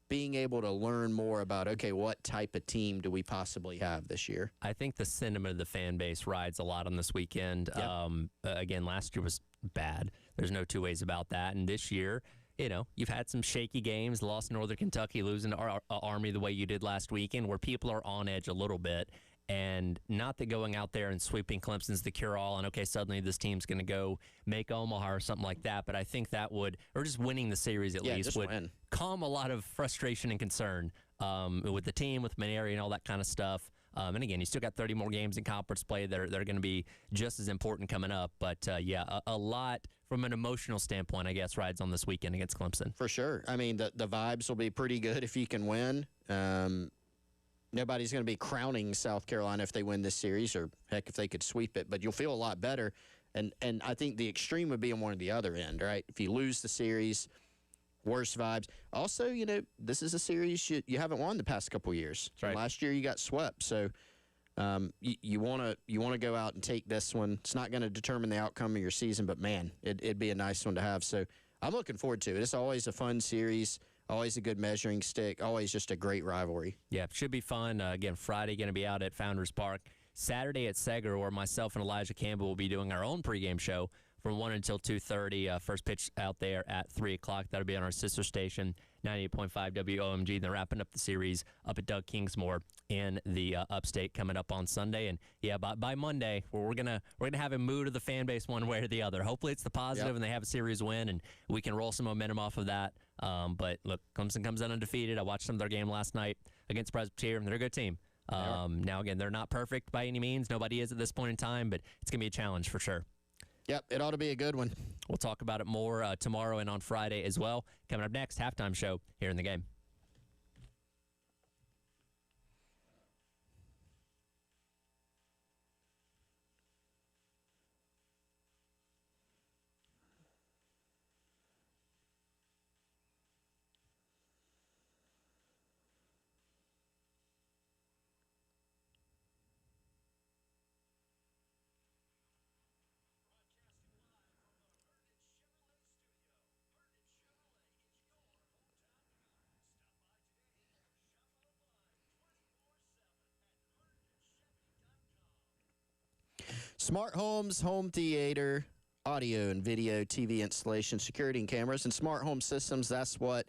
being able to learn more about, okay, what type of team do we possibly have this year? I think the sentiment of the fan base rides a lot on this weekend. Yep. Again, last year was bad. There's no two ways about that. And this year, you've had some shaky games, lost Northern Kentucky, losing to Army the way you did last weekend, where people are on edge a little bit. And not that going out there and sweeping Clemson's the cure-all and, okay, suddenly this team's going to go make Omaha or something like that. But I think that would, or just winning the series at least, would calm a lot of frustration and concern with the team, with Maneri and all that kind of stuff. And again, you still got 30 more games in conference play that are going to be just as important coming up. But, a lot from an emotional standpoint, I guess, rides on this weekend against Clemson. For sure. I mean, the vibes will be pretty good if you can win. Nobody's going to be crowning South Carolina if they win this series, or heck, if they could sweep it. But you'll feel a lot better. And I think the extreme would be on one or the other end, right? If you lose the series, worse vibes. Also, this is a series you haven't won the past couple years. Right. Last year you got swept, so you want to go out and take this one. It's not going to determine the outcome of your season, but man, it'd be a nice one to have. So I'm looking forward to it. It's always a fun series. Always a good measuring stick. Always just a great rivalry. Yeah, should be fun. Again, Friday going to be out at Founders Park. Saturday at Sager, where myself and Elijah Campbell will be doing our own pregame show from 1 until 2:30. First pitch out there at 3 o'clock. That'll be on our sister station, 98.5 WOMG. Then wrapping up the series up at Doug Kingsmore in the upstate coming up on Sunday. And yeah, by Monday, we're gonna have a mood of the fan base one way or the other. Hopefully it's the positive and they have a series win and we can roll some momentum off of that. But look, Clemson comes out undefeated. I watched some of their game last night against Presbyterian. They're a good team. Now again, they're not perfect by any means. Nobody is at this point in time, but it's gonna be a challenge for sure. Yep, it ought to be a good one. We'll talk about it more tomorrow and on Friday as well. Coming up next, halftime show here in the game. Smart homes, home theater, audio and video, TV installation, security and cameras, and smart home systems. That's what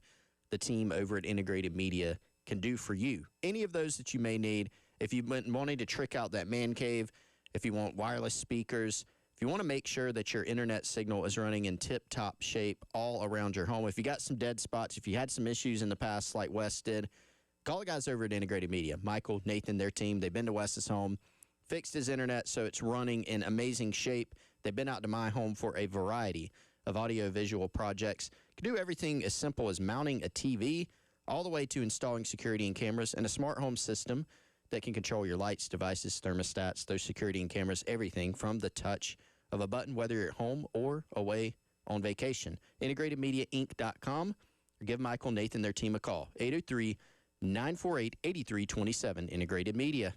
the team over at Integrated Media can do for you. Any of those that you may need. If you've been wanting to trick out that man cave, if you want wireless speakers, if you want to make sure that your internet signal is running in tip-top shape all around your home, if you got some dead spots, if you had some issues in the past like Wes did, call the guys over at Integrated Media. Michael, Nathan, their team, they've been to Wes's home, fixed his internet so it's running in amazing shape. They've been out to my home for a variety of audio-visual projects. Can do everything as simple as mounting a TV all the way to installing security and cameras and a smart home system that can control your lights, devices, thermostats, those security and cameras, everything from the touch of a button, whether you're at home or away on vacation. IntegratedMediaInc.com or give Michael, Nathan, their team a call. 803-948-8327. Integrated Media.